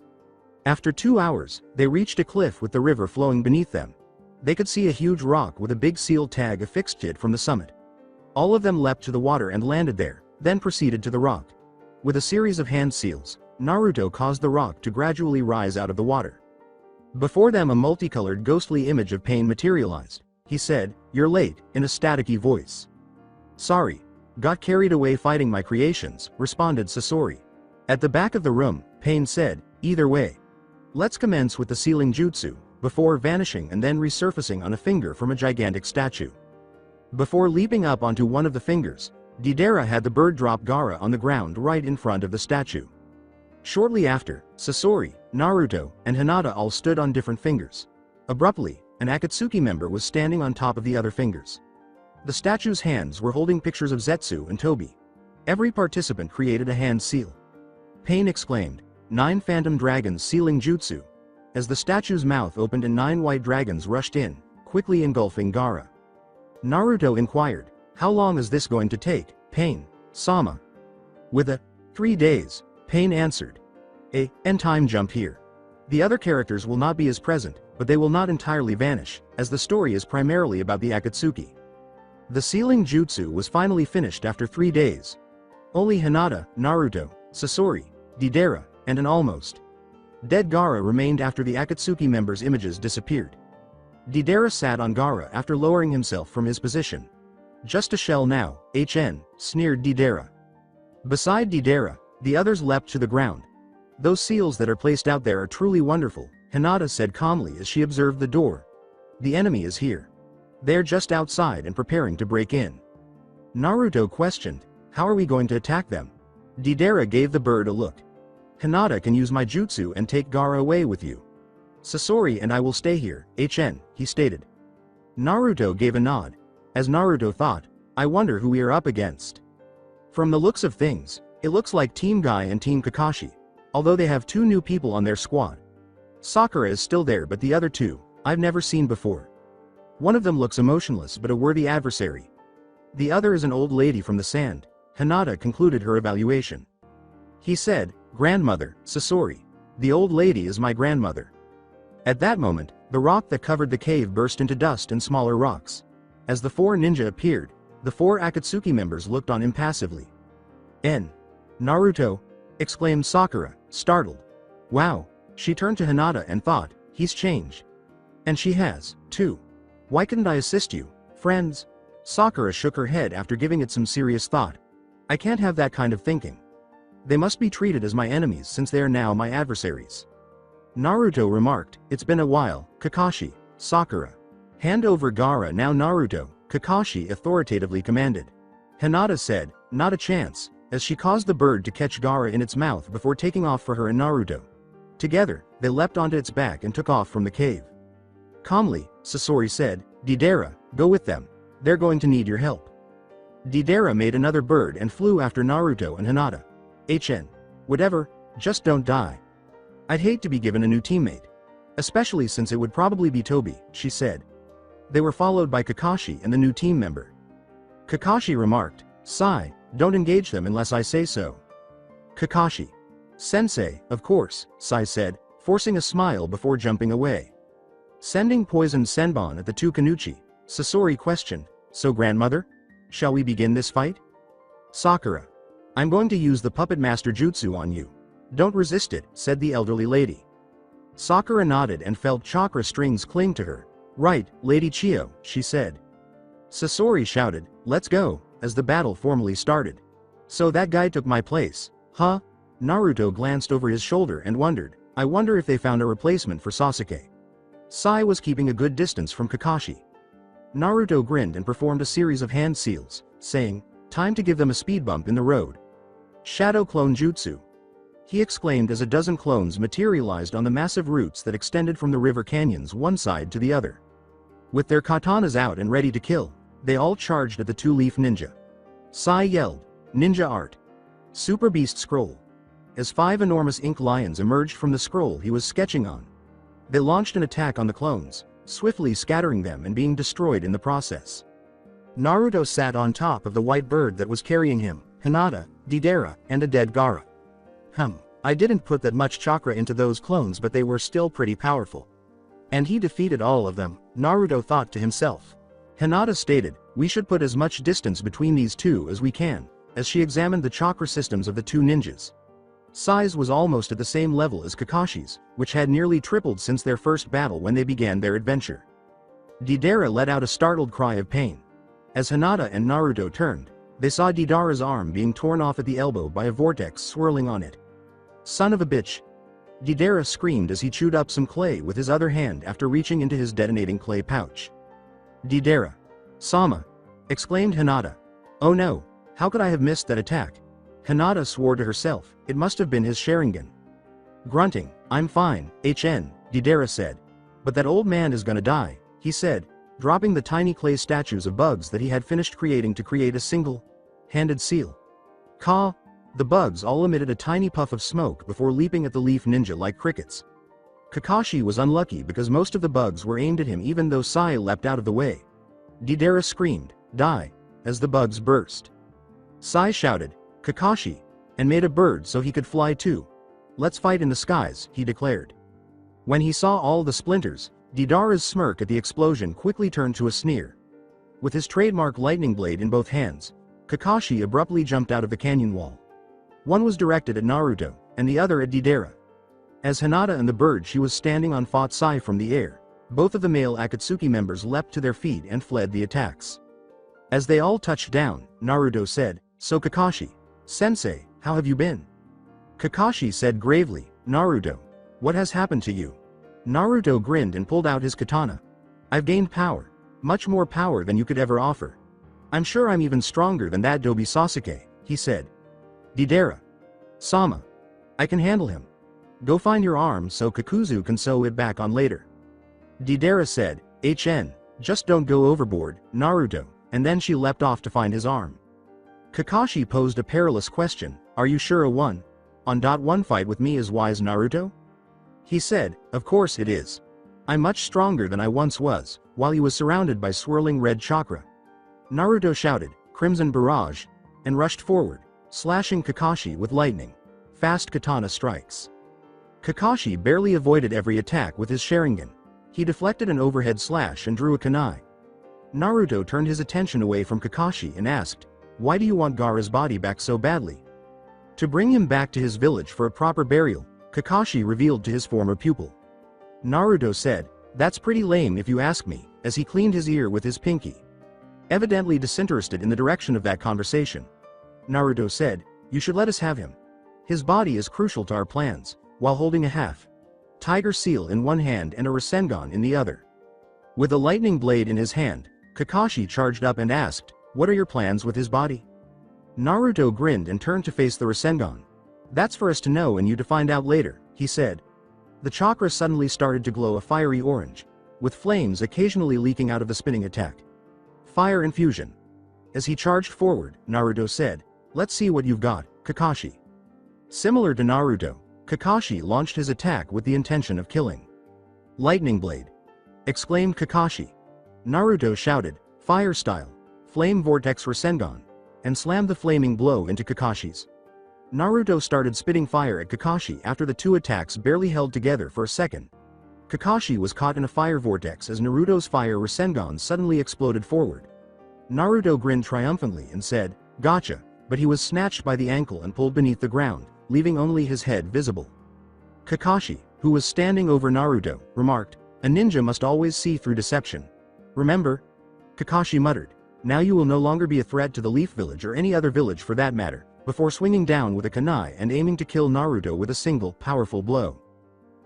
After 2 hours, they reached a cliff with the river flowing beneath them. They could see a huge rock with a big seal tag affixed to it from the summit. All of them leapt to the water and landed there, then proceeded to the rock. With a series of hand seals, Naruto caused the rock to gradually rise out of the water. Before them a multicolored ghostly image of Pain materialized. He said, You're late, in a staticky voice. Sorry. Got carried away fighting my creations, responded Sasori. At the back of the room, Pain said, Either way. Let's commence with the sealing jutsu, before vanishing and then resurfacing on a finger from a gigantic statue. Before leaping up onto one of the fingers, Deidara had the bird drop Gaara on the ground right in front of the statue. Shortly after, Sasori, Naruto, and Hinata all stood on different fingers. Abruptly, an Akatsuki member was standing on top of the other fingers. The statue's hands were holding pictures of Zetsu and Tobi. Every participant created a hand seal. Pain exclaimed, 9 phantom dragons sealing jutsu. As the statue's mouth opened and 9 white dragons rushed in, quickly engulfing Gaara. Naruto inquired, How long is this going to take, Pain, Sama? With a 3 days, Pain answered. And time jump here. The other characters will not be as present, but they will not entirely vanish, as the story is primarily about the Akatsuki. The sealing jutsu was finally finished after 3 days. Only Hinata, Naruto, Sasori, Deidara, and an almost dead Gaara remained after the Akatsuki members' images disappeared. Deidara sat on Gaara after lowering himself from his position. Just a shell now, HN, sneered Deidara. Beside Deidara, the others leapt to the ground. Those seals that are placed out there are truly wonderful, Hinata said calmly as she observed the door. The enemy is here. They're just outside and preparing to break in. Naruto questioned, How are we going to attack them? Deidara gave the bird a look. Hinata can use my jutsu and take Gaara away with you. Sasori and I will stay here, HN, he stated. Naruto gave a nod. As Naruto thought, I wonder who we are up against. From the looks of things, it looks like Team Guy and Team Kakashi, although they have 2 new people on their squad. Sakura is still there, but the other 2, I've never seen before. One of them looks emotionless but a worthy adversary. The other is an old lady from the sand, Hinata concluded her evaluation. He said, Grandmother, Sasori. The old lady is my grandmother. At that moment, the rock that covered the cave burst into dust and smaller rocks. As the 4 ninja appeared, the 4 Akatsuki members looked on impassively. Naruto, exclaimed Sakura, startled. Wow, she turned to Hinata and thought, he's changed. And she has, too. Why couldn't I assist you, friends? Sakura shook her head after giving it some serious thought. I can't have that kind of thinking. They must be treated as my enemies since they are now my adversaries. Naruto remarked, It's been a while, Kakashi. Sakura. Hand over Gaara now Naruto, Kakashi authoritatively commanded. Hinata said, not a chance, as she caused the bird to catch Gaara in its mouth before taking off for her and Naruto. Together, they leapt onto its back and took off from the cave. Calmly, Sasori said, Deidara, go with them. They're going to need your help. Deidara made another bird and flew after Naruto and Hinata. Whatever, just don't die. I'd hate to be given a new teammate. Especially since it would probably be Toby, she said. They were followed by Kakashi and the new team member. Kakashi remarked, Sai, don't engage them unless I say so. Kakashi. Sensei, of course, Sai said, forcing a smile before jumping away. Sending poisoned Senbon at the two Kanuchi, Sasori questioned, so grandmother? Shall we begin this fight? Sakura. I'm going to use the puppet master jutsu on you. Don't resist it, said the elderly lady. Sakura nodded and felt chakra strings cling to her. Right, Lady Chio, she said. Sasori shouted, let's go, as the battle formally started. So that guy took my place, huh? Naruto glanced over his shoulder and wondered, I wonder if they found a replacement for Sasuke. Sai was keeping a good distance from Kakashi. Naruto grinned and performed a series of hand seals, saying, time to give them a speed bump in the road. Shadow Clone Jutsu. He exclaimed as a dozen clones materialized on the massive roots that extended from the river canyons one side to the other. With their katanas out and ready to kill, they all charged at the two-leaf ninja. Sai yelled, Ninja Art. Super Beast Scroll. As 5 enormous ink lions emerged from the scroll he was sketching on. They launched an attack on the clones, swiftly scattering them and being destroyed in the process. Naruto sat on top of the white bird that was carrying him, Hinata, Deidara, and a dead Gaara. I didn't put that much chakra into those clones, but they were still pretty powerful. And he defeated all of them, Naruto thought to himself. Hinata stated, we should put as much distance between these two as we can, as she examined the chakra systems of the two ninjas. Size was almost at the same level as Kakashi's, which had nearly tripled since their first battle when they began their adventure. Deidara let out a startled cry of pain. As Hinata and Naruto turned, they saw Deidara's arm being torn off at the elbow by a vortex swirling on it. Son of a bitch! Deidara screamed as he chewed up some clay with his other hand after reaching into his detonating clay pouch. Deidara. Sama! Exclaimed Hinata. Oh no, how could I have missed that attack? Hinata swore to herself, it must have been his Sharingan. Grunting, I'm fine, Deidara said. But that old man is gonna die, he said, dropping the tiny clay statues of bugs that he had finished creating to create a single-handed seal. Ka! The bugs all emitted a tiny puff of smoke before leaping at the leaf ninja like crickets. Kakashi was unlucky because most of the bugs were aimed at him even though Sai leapt out of the way. Deidara screamed, die, as the bugs burst. Sai shouted, Kakashi, and made a bird so he could fly too. Let's fight in the skies, he declared. When he saw all the splinters, Deidara's smirk at the explosion quickly turned to a sneer. With his trademark lightning blade in both hands, Kakashi abruptly jumped out of the canyon wall. One was directed at Naruto, and the other at Deidara. As Hinata and the bird she was standing on fought Sai from the air, both of the male Akatsuki members leapt to their feet and fled the attacks. As they all touched down, Naruto said, so Kakashi, Sensei, how have you been? Kakashi said gravely, Naruto, what has happened to you? Naruto grinned and pulled out his katana. I've gained power, much more power than you could ever offer. I'm sure I'm even stronger than that Dobi Sasuke, he said. Deidara. Sama. I can handle him. Go find your arm so Kakuzu can sew it back on later. Deidara said, just don't go overboard, Naruto, and then she leapt off to find his arm. Kakashi posed a perilous question, are you sure a one fight with me is wise, Naruto? He said, of course it is. I'm much stronger than I once was, while he was surrounded by swirling red chakra. Naruto shouted, Crimson Barrage, and rushed forward, slashing Kakashi with lightning. Fast katana strikes. Kakashi barely avoided every attack with his Sharingan. He deflected an overhead slash and drew a kunai. Naruto turned his attention away from Kakashi and asked, why do you want Gaara's body back so badly? To bring him back to his village for a proper burial, Kakashi revealed to his former pupil. Naruto said, that's pretty lame if you ask me, as he cleaned his ear with his pinky. Evidently disinterested in the direction of that conversation. Naruto said, you should let us have him. His body is crucial to our plans, while holding a half tiger seal in one hand and a Rasengan in the other. With a lightning blade in his hand, Kakashi charged up and asked, "What are your plans with his body?" Naruto grinned and turned to face the Rasengan. "That's for us to know and you to find out later," he said. The chakra suddenly started to glow a fiery orange, with flames occasionally leaking out of the spinning attack. Fire infusion. As he charged forward, Naruto said, "Let's see what you've got, Kakashi." Similar to Naruto, Kakashi launched his attack with the intention of killing. "Lightning blade!" exclaimed Kakashi. Naruto shouted, "Fire style, flame vortex Rasengan," and slammed the flaming blow into Kakashi's. Naruto started spitting fire at Kakashi after the two attacks barely held together for a second. Kakashi was caught in a fire vortex as Naruto's fire Rasengan suddenly exploded forward. Naruto grinned triumphantly and said, "Gotcha," but he was snatched by the ankle and pulled beneath the ground, leaving only his head visible. Kakashi, who was standing over Naruto, remarked, "A ninja must always see through deception. Remember?" Kakashi muttered, "Now you will no longer be a threat to the Leaf Village or any other village for that matter," before swinging down with a kunai and aiming to kill Naruto with a single, powerful blow.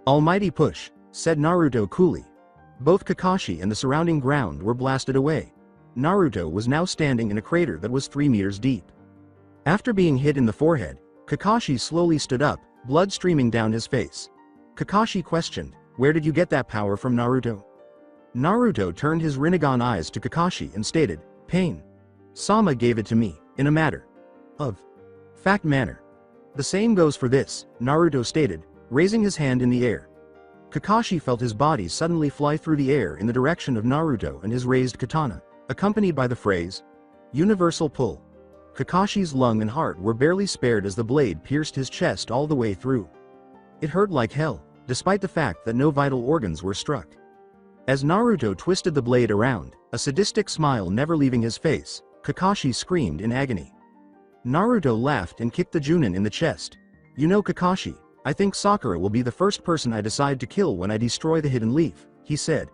"Almighty push," said Naruto coolly. Both Kakashi and the surrounding ground were blasted away. Naruto was now standing in a crater that was 3 meters deep. After being hit in the forehead, Kakashi slowly stood up, blood streaming down his face. Kakashi questioned, "Where did you get that power from, Naruto?" Naruto turned his Rinnegan eyes to Kakashi and stated, "Pain. Sama gave it to me, in a matter of fact manner. The same goes for this," Naruto stated, raising his hand in the air. Kakashi felt his body suddenly fly through the air in the direction of Naruto and his raised katana, accompanied by the phrase, "Universal pull." Kakashi's lung and heart were barely spared as the blade pierced his chest all the way through. It hurt like hell, despite the fact that no vital organs were struck. As Naruto twisted the blade around, a sadistic smile never leaving his face, Kakashi screamed in agony. Naruto laughed and kicked the Junin in the chest. "You know, Kakashi, I think Sakura will be the first person I decide to kill when I destroy the hidden leaf," he said.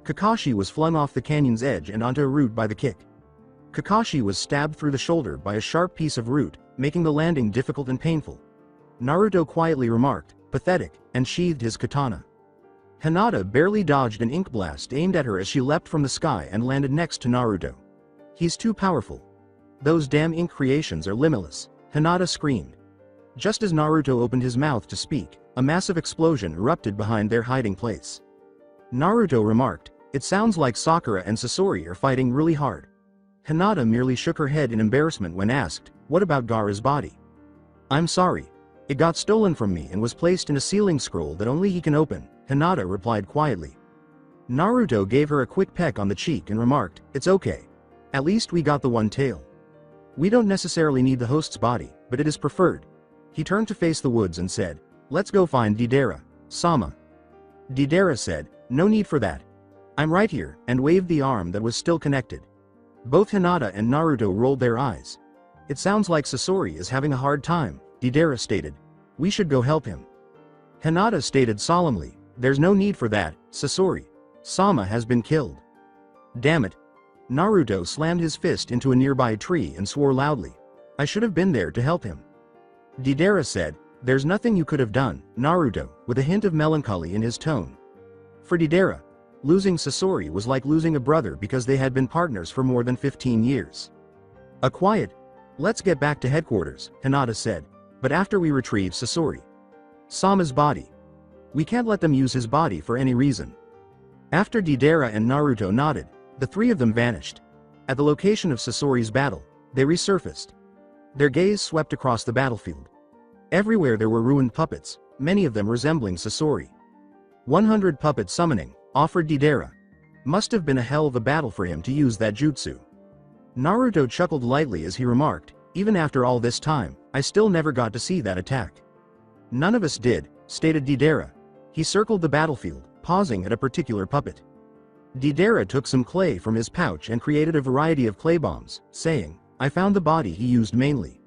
Kakashi was flung off the canyon's edge and onto a root by the kick. Kakashi was stabbed through the shoulder by a sharp piece of root, making the landing difficult and painful. Naruto quietly remarked, "Pathetic," and sheathed his katana. Hinata barely dodged an ink blast aimed at her as she leapt from the sky and landed next to Naruto. "He's too powerful. Those damn ink creations are limitless," Hinata screamed. Just as Naruto opened his mouth to speak, a massive explosion erupted behind their hiding place. Naruto remarked, "It sounds like Sakura and Sasori are fighting really hard." Hinata merely shook her head in embarrassment when asked, "What about Gaara's body?" "I'm sorry. It got stolen from me and was placed in a sealing scroll that only he can open," Hinata replied quietly. Naruto gave her a quick peck on the cheek and remarked, "It's okay. At least we got the one tail. We don't necessarily need the host's body, but it is preferred." He turned to face the woods and said, "Let's go find Deidara, Sama." Deidara said, "No need for that. I'm right here," and waved the arm that was still connected. Both Hinata and Naruto rolled their eyes. "It sounds like Sasori is having a hard time," Deidara stated. "We should go help him." Hinata stated solemnly, "There's no need for that, Sasori. Sama has been killed." "Damn it." Naruto slammed his fist into a nearby tree and swore loudly. "I should have been there to help him." Deidara said, "There's nothing you could have done, Naruto," with a hint of melancholy in his tone. For Deidara, losing Sasori was like losing a brother because they had been partners for more than 15 years. "A quiet. Let's get back to headquarters," Hinata said, "but after we retrieve Sasori. Sama's body. We can't let them use his body for any reason." After Deidara and Naruto nodded, the three of them vanished. At the location of Sasori's battle, they resurfaced. Their gaze swept across the battlefield. Everywhere there were ruined puppets, many of them resembling Sasori. 100 puppet summoning, offered Deidara. Must have been a hell of a battle for him to use that jutsu. Naruto chuckled lightly as he remarked, "Even after all this time, I still never got to see that attack." "None of us did," stated Deidara. He circled the battlefield, pausing at a particular puppet. Deidara took some clay from his pouch and created a variety of clay bombs, saying, "I found the body he used mainly.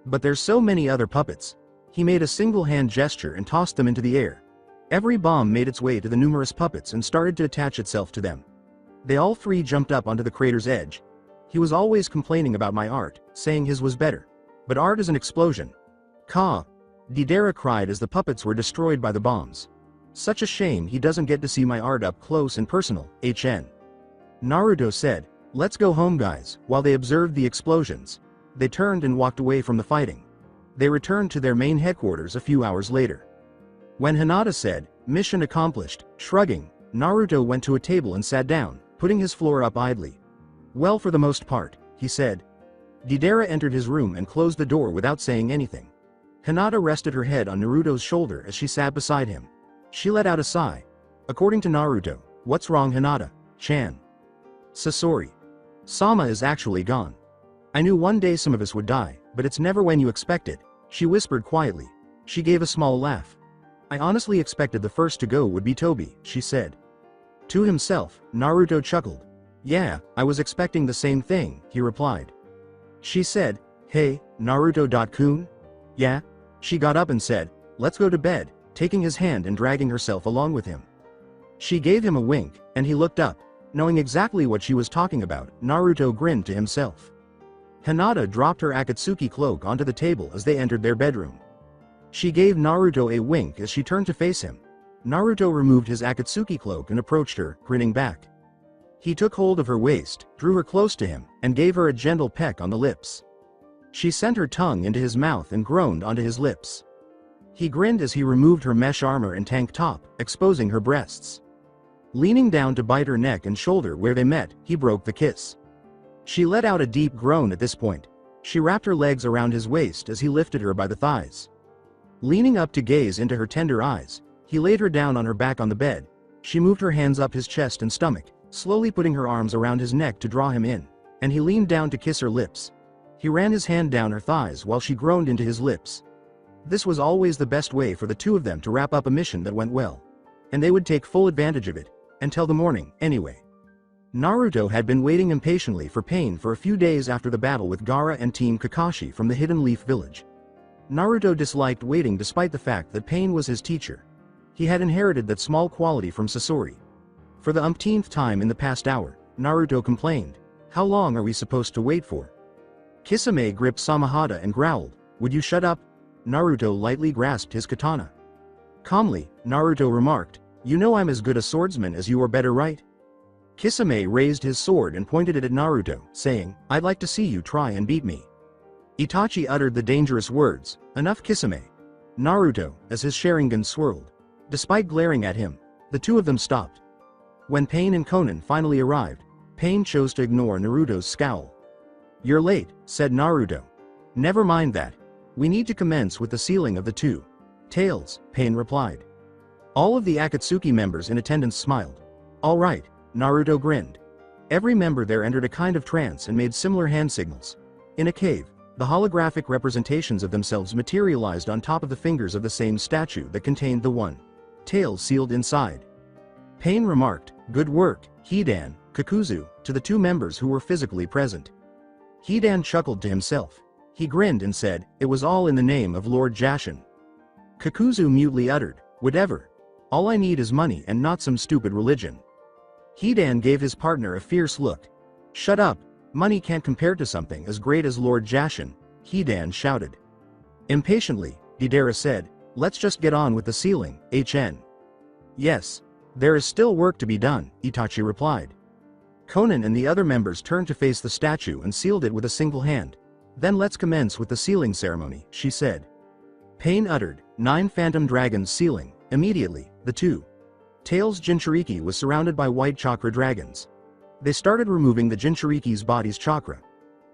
But there's so many other puppets." He made a single hand gesture and tossed them into the air. Every bomb made its way to the numerous puppets and started to attach itself to them. They all three jumped up onto the crater's edge. "He was always complaining about my art, saying his was better. But art is an explosion." "Ka!" Deidara cried as the puppets were destroyed by the bombs. Such a shame he doesn't get to see my art up close and personal, HN. Naruto said, let's go home guys. While they observed the explosions, they turned and walked away from the fighting. They returned to their main headquarters a few hours later. When Hinata said, mission accomplished, shrugging, Naruto went to a table and sat down, putting his floor up idly. Well, for the most part, he said. Deidara entered his room and closed the door without saying anything. Hinata rested her head on Naruto's shoulder as she sat beside him. She let out a sigh. According to Naruto, what's wrong Hinata-chan? Sasori. Sama is actually gone. I knew one day some of us would die, but it's never when you expect it, she whispered quietly. She gave a small laugh. I honestly expected the first to go would be Tobi, she said. To himself, Naruto chuckled. Yeah, I was expecting the same thing, he replied. She said, hey, Naruto-kun? Yeah? She got up and said, let's go to bed, taking his hand and dragging herself along with him. She gave him a wink, and he looked up. Knowing exactly what she was talking about, Naruto grinned to himself. Hinata dropped her Akatsuki cloak onto the table as they entered their bedroom. She gave Naruto a wink as she turned to face him. Naruto removed his Akatsuki cloak and approached her, grinning back. He took hold of her waist, drew her close to him, and gave her a gentle peck on the lips. She sent her tongue into his mouth and groaned onto his lips. He grinned as he removed her mesh armor and tank top, exposing her breasts. Leaning down to bite her neck and shoulder where they met, he broke the kiss. She let out a deep groan at this point. She wrapped her legs around his waist as he lifted her by the thighs. Leaning up to gaze into her tender eyes, he laid her down on her back on the bed. She moved her hands up his chest and stomach, slowly putting her arms around his neck to draw him in, and he leaned down to kiss her lips. He ran his hand down her thighs while she groaned into his lips. This was always the best way for the two of them to wrap up a mission that went well. And they would take full advantage of it, until the morning, anyway. Naruto had been waiting impatiently for Pain for a few days after the battle with Gaara and Team Kakashi from the Hidden Leaf Village. Naruto disliked waiting despite the fact that Pain was his teacher. He had inherited that small quality from Sasori. For the umpteenth time in the past hour, Naruto complained, how long are we supposed to wait for? Kisame gripped Samahata and growled, would you shut up? Naruto lightly grasped his katana. Calmly, Naruto remarked, you know I'm as good a swordsman as you or better, right? Kisame raised his sword and pointed it at Naruto, saying, I'd like to see you try and beat me. Itachi uttered the dangerous words, enough Kisame. Naruto, as his Sharingan swirled. Despite glaring at him, the two of them stopped. When Pain and Konan finally arrived, Pain chose to ignore Naruto's scowl. You're late, said Naruto. Never mind that. We need to commence with the sealing of the two tails, Pain replied. All of the Akatsuki members in attendance smiled. All right, Naruto grinned. Every member there entered a kind of trance and made similar hand signals. In a cave, the holographic representations of themselves materialized on top of the fingers of the same statue that contained the one tail sealed inside. Pain remarked, good work, Hidan, Kakuzu, to the two members who were physically present. Hidan chuckled to himself. He grinned and said, it was all in the name of Lord Jashin. Kakuzu mutely uttered, whatever. All I need is money and not some stupid religion. Hidan gave his partner a fierce look. Shut up, money can't compare to something as great as Lord Jashin, Hidan shouted. Impatiently, Deidara said, let's just get on with the sealing, HN. Yes. There is still work to be done, Itachi replied. Konan and the other members turned to face the statue and sealed it with a single hand. Then let's commence with the sealing ceremony, she said. Pain uttered, 9 phantom dragons sealing. Immediately, the two tails Jinchuriki was surrounded by white chakra dragons. They started removing the Jinchuriki's body's chakra.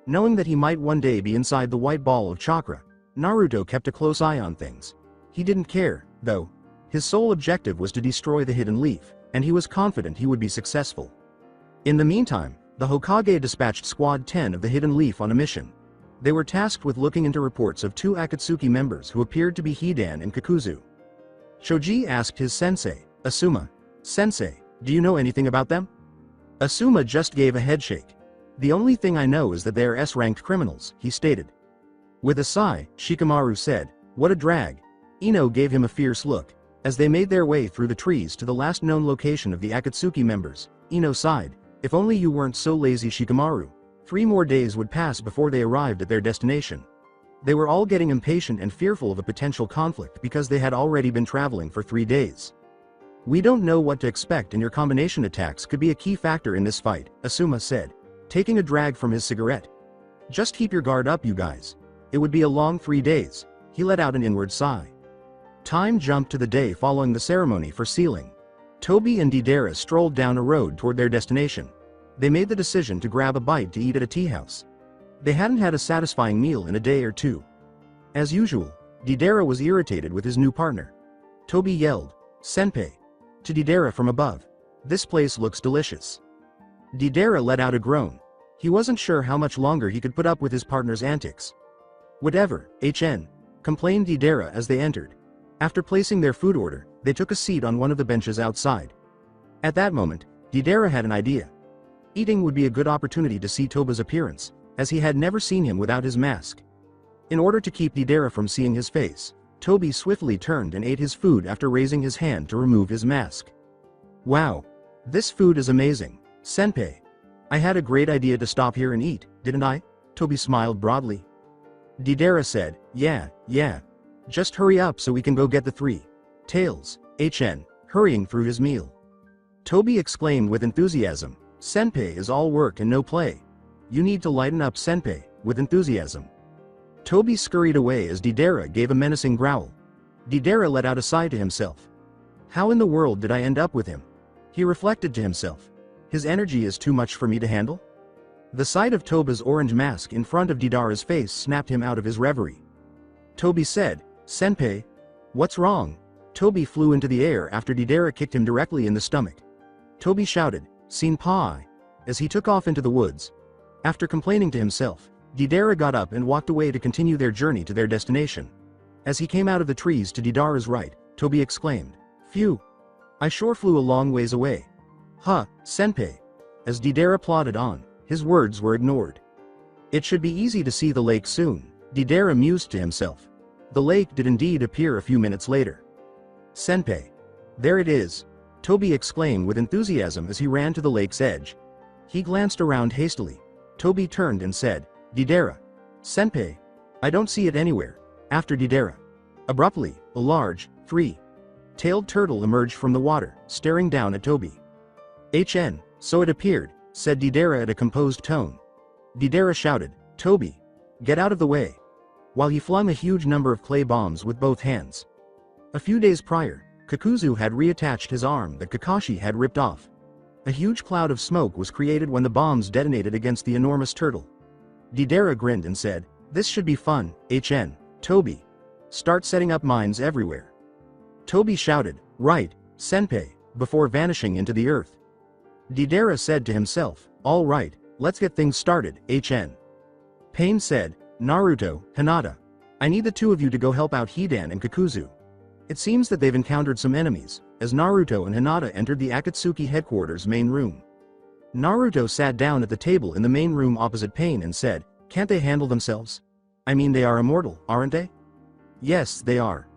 Knowing that he might one day be inside the white ball of chakra, Naruto kept a close eye on things. He didn't care, though. His sole objective was to destroy the Hidden Leaf, and he was confident he would be successful. In the meantime, the Hokage dispatched Squad 10 of the Hidden Leaf on a mission. They were tasked with looking into reports of 2 Akatsuki members who appeared to be Hidan and Kakuzu. Shoji asked his sensei, Asuma, Sensei, do you know anything about them? Asuma just gave a headshake. The only thing I know is that they are S-ranked criminals, he stated. With a sigh, Shikamaru said, what a drag. Ino gave him a fierce look. As they made their way through the trees to the last known location of the Akatsuki members, Ino sighed, if only you weren't so lazy Shikamaru. 3 more days would pass before they arrived at their destination. They were all getting impatient and fearful of a potential conflict because they had already been traveling for 3 days. We don't know what to expect and your combination attacks could be a key factor in this fight, Asuma said, taking a drag from his cigarette. Just keep your guard up, you guys. It would be a long 3 days. He let out an inward sigh. Time jumped to the day following the ceremony for sealing. Toby and Deidara strolled down a road toward their destination. They made the decision to grab a bite to eat at a tea house. They hadn't had a satisfying meal in a day or two. As usual, Deidara was irritated with his new partner. Toby yelled, "Senpai!" to Deidara from above. "This place looks delicious." Deidara let out a groan. He wasn't sure how much longer he could put up with his partner's antics. "Whatever, HN," complained Deidara as they entered. After placing their food order, they took a seat on one of the benches outside. At that moment, Deidara had an idea. Eating would be a good opportunity to see Toba's appearance, as he had never seen him without his mask. In order to keep Deidara from seeing his face, Toby swiftly turned and ate his food after raising his hand to remove his mask. "Wow! This food is amazing, Senpai. I had a great idea to stop here and eat, didn't I?" Toby smiled broadly. Deidara said, Yeah. Just hurry up so we can go get the 3 tails, HN, hurrying through his meal. Toby exclaimed with enthusiasm, "Senpai is all work and no play. You need to lighten up, Senpai," with enthusiasm. Toby scurried away as Deidara gave a menacing growl. Deidara let out a sigh to himself. How in the world did I end up with him? He reflected to himself. His energy is too much for me to handle? The sight of Toba's orange mask in front of Deidara's face snapped him out of his reverie. Toby said, "Senpai, what's wrong?" Toby flew into the air after Deidara kicked him directly in the stomach. Toby shouted, "Senpai," as he took off into the woods. After complaining to himself, Deidara got up and walked away to continue their journey to their destination. As he came out of the trees to Deidara's right, Toby exclaimed, "Phew! I sure flew a long ways away." "Huh, Senpai." As Deidara plodded on, his words were ignored. It should be easy to see the lake soon, Deidara mused to himself. The lake did indeed appear a few minutes later. "Senpai. There it is," Toby exclaimed with enthusiasm as he ran to the lake's edge. He glanced around hastily. Toby turned and said, "Deidara. Senpai. I don't see it anywhere." After Deidara. Abruptly, a large, 3-tailed turtle emerged from the water, staring down at Toby. "HN, so it appeared," said Deidara at a composed tone. Deidara shouted, "Toby, get out of the way," while he flung a huge number of clay bombs with both hands. A few days prior, Kakuzu had reattached his arm that Kakashi had ripped off. A huge cloud of smoke was created when the bombs detonated against the enormous turtle. Deidara grinned and said, "This should be fun, HN, Toby. Start setting up mines everywhere." Toby shouted, "Right, Senpai," before vanishing into the earth. Deidara said to himself, "All right, let's get things started, HN." Pain said, "Naruto, Hinata. I need the 2 of you to go help out Hidan and Kakuzu. It seems that they've encountered some enemies," as Naruto and Hinata entered the Akatsuki headquarters main room. Naruto sat down at the table in the main room opposite Pain and said, "Can't they handle themselves? I mean, they are immortal, aren't they?" "Yes, they are.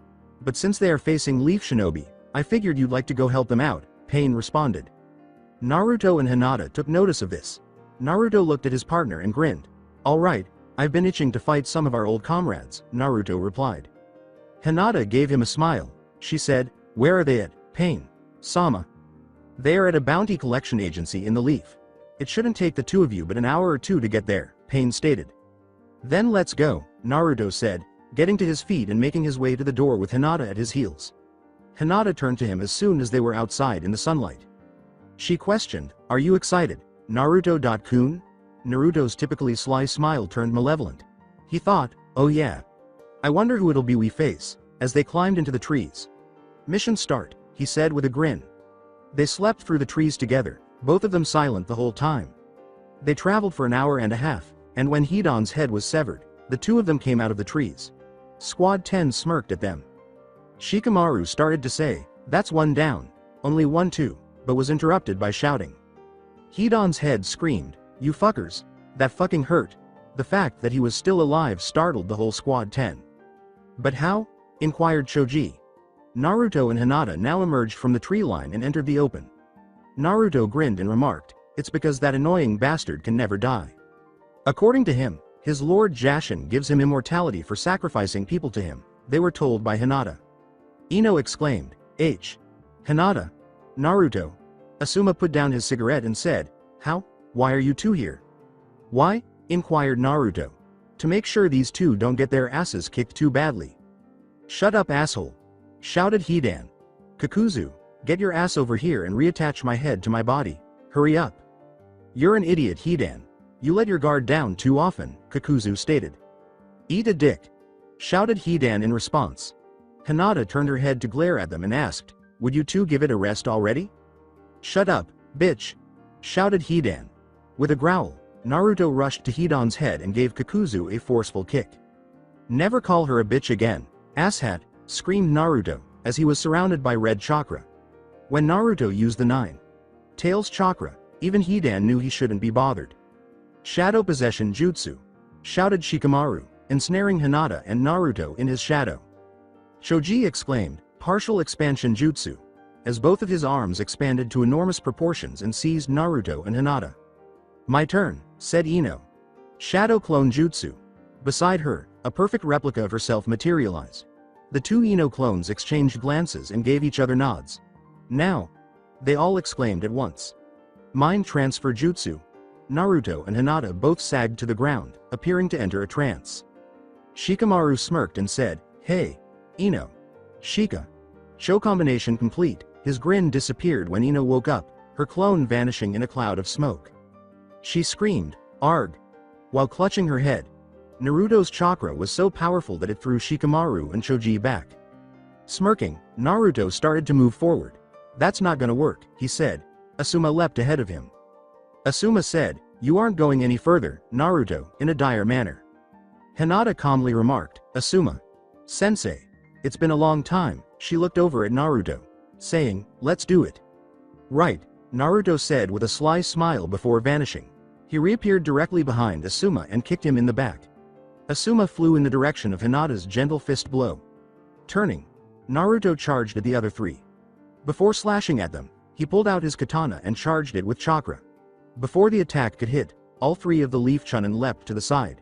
But since they are facing Leaf Shinobi, I figured you'd like to go help them out," Pain responded. Naruto and Hinata took notice of this. Naruto looked at his partner and grinned. "All right, I've been itching to fight some of our old comrades," Naruto replied. Hinata gave him a smile. She said, "Where are they at, Pain? Sama?" "They are at a bounty collection agency in the Leaf. It shouldn't take the 2 of you but an hour or 2 to get there," Pain stated. "Then let's go," Naruto said, getting to his feet and making his way to the door with Hinata at his heels. Hinata turned to him as soon as they were outside in the sunlight. She questioned, "Are you excited, Naruto-kun?" Naruto's typically sly smile turned malevolent. He thought, "Oh yeah. I wonder who it'll be we face," as they climbed into the trees. "Mission start," he said with a grin. They slept through the trees together, both of them silent the whole time. They traveled for an hour and a half, and when Hidan's head was severed, the 2 of them came out of the trees. Squad 10 smirked at them. Shikamaru started to say, "That's 1 down, only 1 2, but was interrupted by shouting. Hidan's head screamed, "You fuckers, that fucking hurt." The fact that he was still alive startled the whole Squad 10. "But how?" inquired Choji. Naruto and Hinata now emerged from the tree line and entered the open. Naruto grinned and remarked, "It's because that annoying bastard can never die. According to him, his lord Jashin gives him immortality for sacrificing people to him," they were told by Hinata. Ino exclaimed, "H. Hinata, Naruto. Asuma put down his cigarette and said, "How? Why are you two here?" "Why?" inquired Naruto. "To make sure these two don't get their asses kicked too badly." "Shut up, asshole!" shouted Hidan. "Kakuzu, get your ass over here and reattach my head to my body. Hurry up." "You're an idiot, Hidan. You let your guard down too often," Kakuzu stated. "Eat a dick," shouted Hidan in response. Hinata turned her head to glare at them and asked, "Would you two give it a rest already?" "Shut up, bitch," shouted Hidan. With a growl, Naruto rushed to Hidan's head and gave Kakuzu a forceful kick. "Never call her a bitch again, asshat," screamed Naruto, as he was surrounded by red chakra. When Naruto used the nine tails chakra, even Hidan knew he shouldn't be bothered. "Shadow possession jutsu," shouted Shikamaru, ensnaring Hinata and Naruto in his shadow. Choji exclaimed, "Partial expansion jutsu," as both of his arms expanded to enormous proportions and seized Naruto and Hinata. "My turn," said Ino. "Shadow clone jutsu." Beside her, a perfect replica of herself materialized. The two Ino clones exchanged glances and gave each other nods. "Now!" they all exclaimed at once. "Mind transfer jutsu." Naruto and Hinata both sagged to the ground, appearing to enter a trance. Shikamaru smirked and said, "Hey, Ino." "Shika." Show combination complete. His grin disappeared when Ino woke up, her clone vanishing in a cloud of smoke. She screamed, "Arg!" while clutching her head. Naruto's chakra was so powerful that it threw Shikamaru and Choji back. Smirking, Naruto started to move forward. "That's not gonna work," he said. Asuma leapt ahead of him. Asuma said, "You aren't going any further, Naruto," in a dire manner. Hinata calmly remarked, "Asuma Sensei, it's been a long time." She looked over at Naruto, saying, "Let's do it." "Right," Naruto said with a sly smile before vanishing. He reappeared directly behind Asuma and kicked him in the back. Asuma flew in the direction of Hinata's gentle fist blow. Turning, Naruto charged at the other three. Before slashing at them, he pulled out his katana and charged it with chakra. Before the attack could hit, all three of the Leaf Chunin leapt to the side.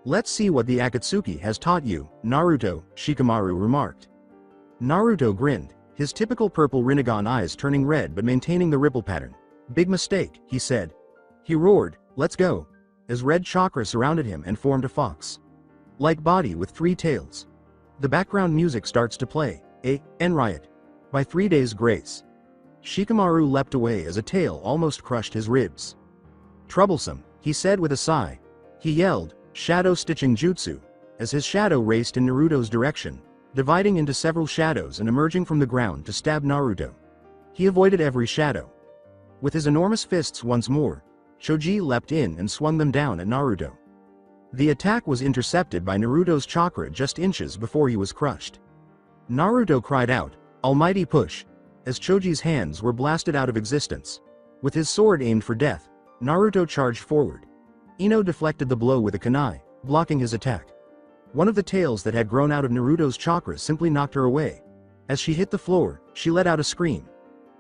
"Let's see what the Akatsuki has taught you, Naruto," Shikamaru remarked. Naruto grinned, his typical purple Rinnegan eyes turning red but maintaining the ripple pattern. "Big mistake," he said. He roared, "Let's go," as red chakra surrounded him and formed a fox-like body with three tails. The background music starts to play, N Riot, by 3 Days Grace. Shikamaru leapt away as a tail almost crushed his ribs. "Troublesome," he said with a sigh. He yelled, "Shadow stitching jutsu," as his shadow raced in Naruto's direction, dividing into several shadows and emerging from the ground to stab Naruto. He avoided every shadow. With his enormous fists once more, Choji leapt in and swung them down at Naruto. The attack was intercepted by Naruto's chakra just inches before he was crushed. Naruto cried out, "Almighty push," as Choji's hands were blasted out of existence. With his sword aimed for death, Naruto charged forward. Ino deflected the blow with a kunai, blocking his attack. One of the tails that had grown out of Naruto's chakra simply knocked her away. As she hit the floor, she let out a scream.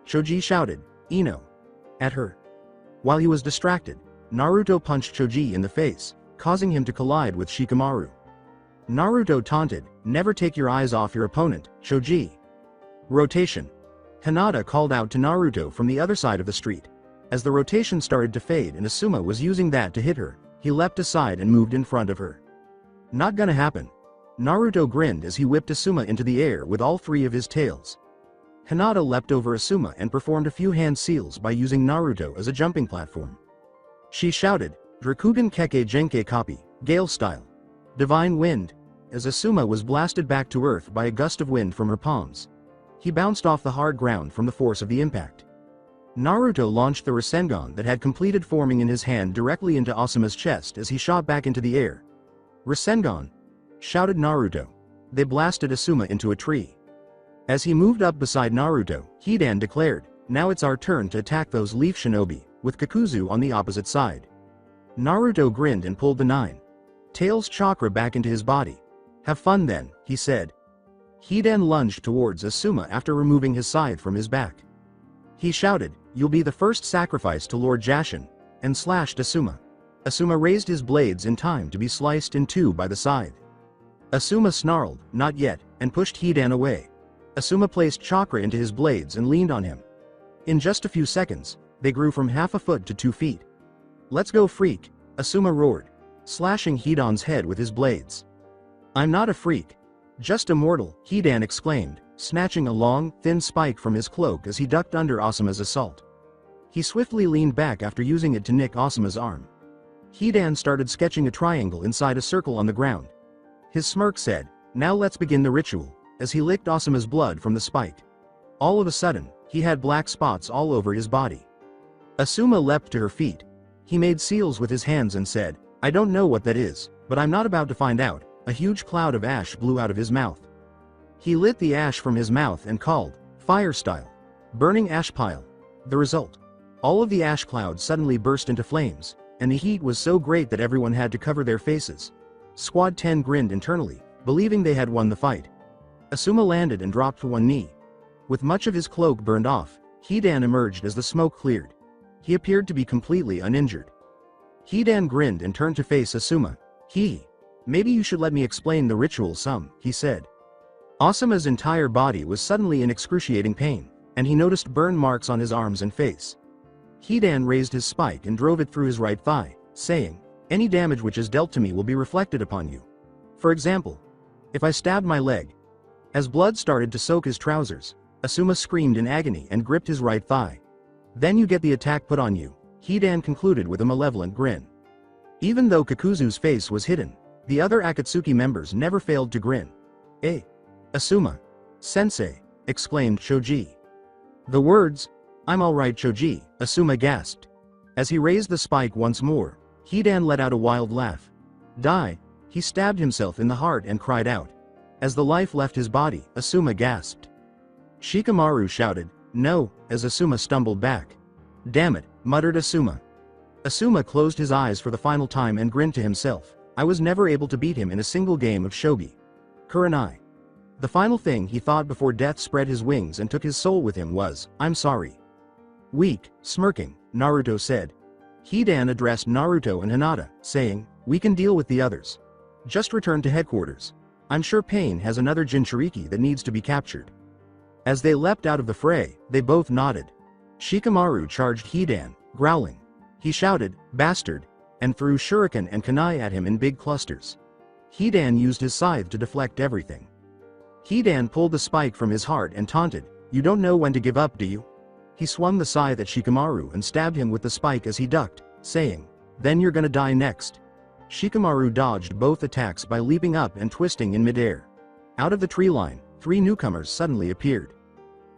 Choji shouted, "Ino!" at her. While he was distracted, Naruto punched Choji in the face, causing him to collide with Shikamaru. Naruto taunted, "Never take your eyes off your opponent, Choji." Rotation. Hinata called out to Naruto from the other side of the street. As the rotation started to fade and Asuma was using that to hit her, he leapt aside and moved in front of her. "Not gonna happen." Naruto grinned as he whipped Asuma into the air with all three of his tails. Hinata leapt over Asuma and performed a few hand seals by using Naruto as a jumping platform. She shouted, "Drakugan Keke Genkai Copy, Gale Style. Divine Wind," as Asuma was blasted back to earth by a gust of wind from her palms. He bounced off the hard ground from the force of the impact. Naruto launched the Rasengan that had completed forming in his hand directly into Asuma's chest as he shot back into the air. "Rasengan!" shouted Naruto. They blasted Asuma into a tree. As he moved up beside Naruto, Hidan declared, "Now it's our turn to attack those leaf shinobi," with Kakuzu on the opposite side. Naruto grinned and pulled the nine tails chakra back into his body. "Have fun then," he said. Hidan lunged towards Asuma after removing his scythe from his back. He shouted, "You'll be the first sacrifice to Lord Jashin," and slashed Asuma. Asuma raised his blades in time to be sliced in two by the scythe. Asuma snarled, "Not yet," and pushed Hidan away. Asuma placed chakra into his blades and leaned on him. In just a few seconds, they grew from half a foot to 2 feet. "Let's go, freak," Asuma roared, slashing Hidan's head with his blades. "I'm not a freak. Just a mortal," Hidan exclaimed, snatching a long, thin spike from his cloak as he ducked under Asuma's assault. He swiftly leaned back after using it to nick Asuma's arm. Hidan started sketching a triangle inside a circle on the ground. His smirk said, "Now let's begin the ritual," as he licked Asuma's blood from the spike. All of a sudden, he had black spots all over his body. Asuma leapt to her feet. He made seals with his hands and said, "I don't know what that is, but I'm not about to find out." A huge cloud of ash blew out of his mouth. He lit the ash from his mouth and called, "Fire style. Burning ash pile." The result. All of the ash clouds suddenly burst into flames, and the heat was so great that everyone had to cover their faces. Squad 10 grinned internally, believing they had won the fight. Asuma landed and dropped to one knee. With much of his cloak burned off, Hidan emerged as the smoke cleared. He appeared to be completely uninjured. Hidan grinned and turned to face Asuma. Maybe you should let me explain the ritual some," he said. Asuma's entire body was suddenly in excruciating pain, and he noticed burn marks on his arms and face. Hidan raised his spike and drove it through his right thigh, saying, "Any damage which is dealt to me will be reflected upon you. For example, if I stabbed my leg." As blood started to soak his trousers, Asuma screamed in agony and gripped his right thigh. "Then you get the attack put on you," Hidan concluded with a malevolent grin. Even though Kakuzu's face was hidden, the other Akatsuki members never failed to grin. "Eh? Asuma. Sensei," exclaimed Choji. The words, "I'm alright, Choji," Asuma gasped. As he raised the spike once more, Hidan let out a wild laugh. "Die." He stabbed himself in the heart and cried out. As the life left his body, Asuma gasped. Shikamaru shouted, "No," as Asuma stumbled back. "Damn it," muttered Asuma. Asuma closed his eyes for the final time and grinned to himself. "I was never able to beat him in a single game of shogi. Kurenai." The final thing he thought before death spread his wings and took his soul with him was, "I'm sorry." Weak, smirking, Naruto said. Hidan addressed Naruto and Hinata, saying, "We can deal with the others. Just return to headquarters. I'm sure Pain has another Jinchuriki that needs to be captured." As they leapt out of the fray, they both nodded. Shikamaru charged Hidan, growling. He shouted, "Bastard," and threw shuriken and kunai at him in big clusters. Hidan used his scythe to deflect everything. Hidan pulled the spike from his heart and taunted, "You don't know when to give up, do you?" He swung the scythe at Shikamaru and stabbed him with the spike as he ducked, saying, "Then you're gonna die next." Shikamaru dodged both attacks by leaping up and twisting in midair. Out of the tree line, 3 newcomers suddenly appeared.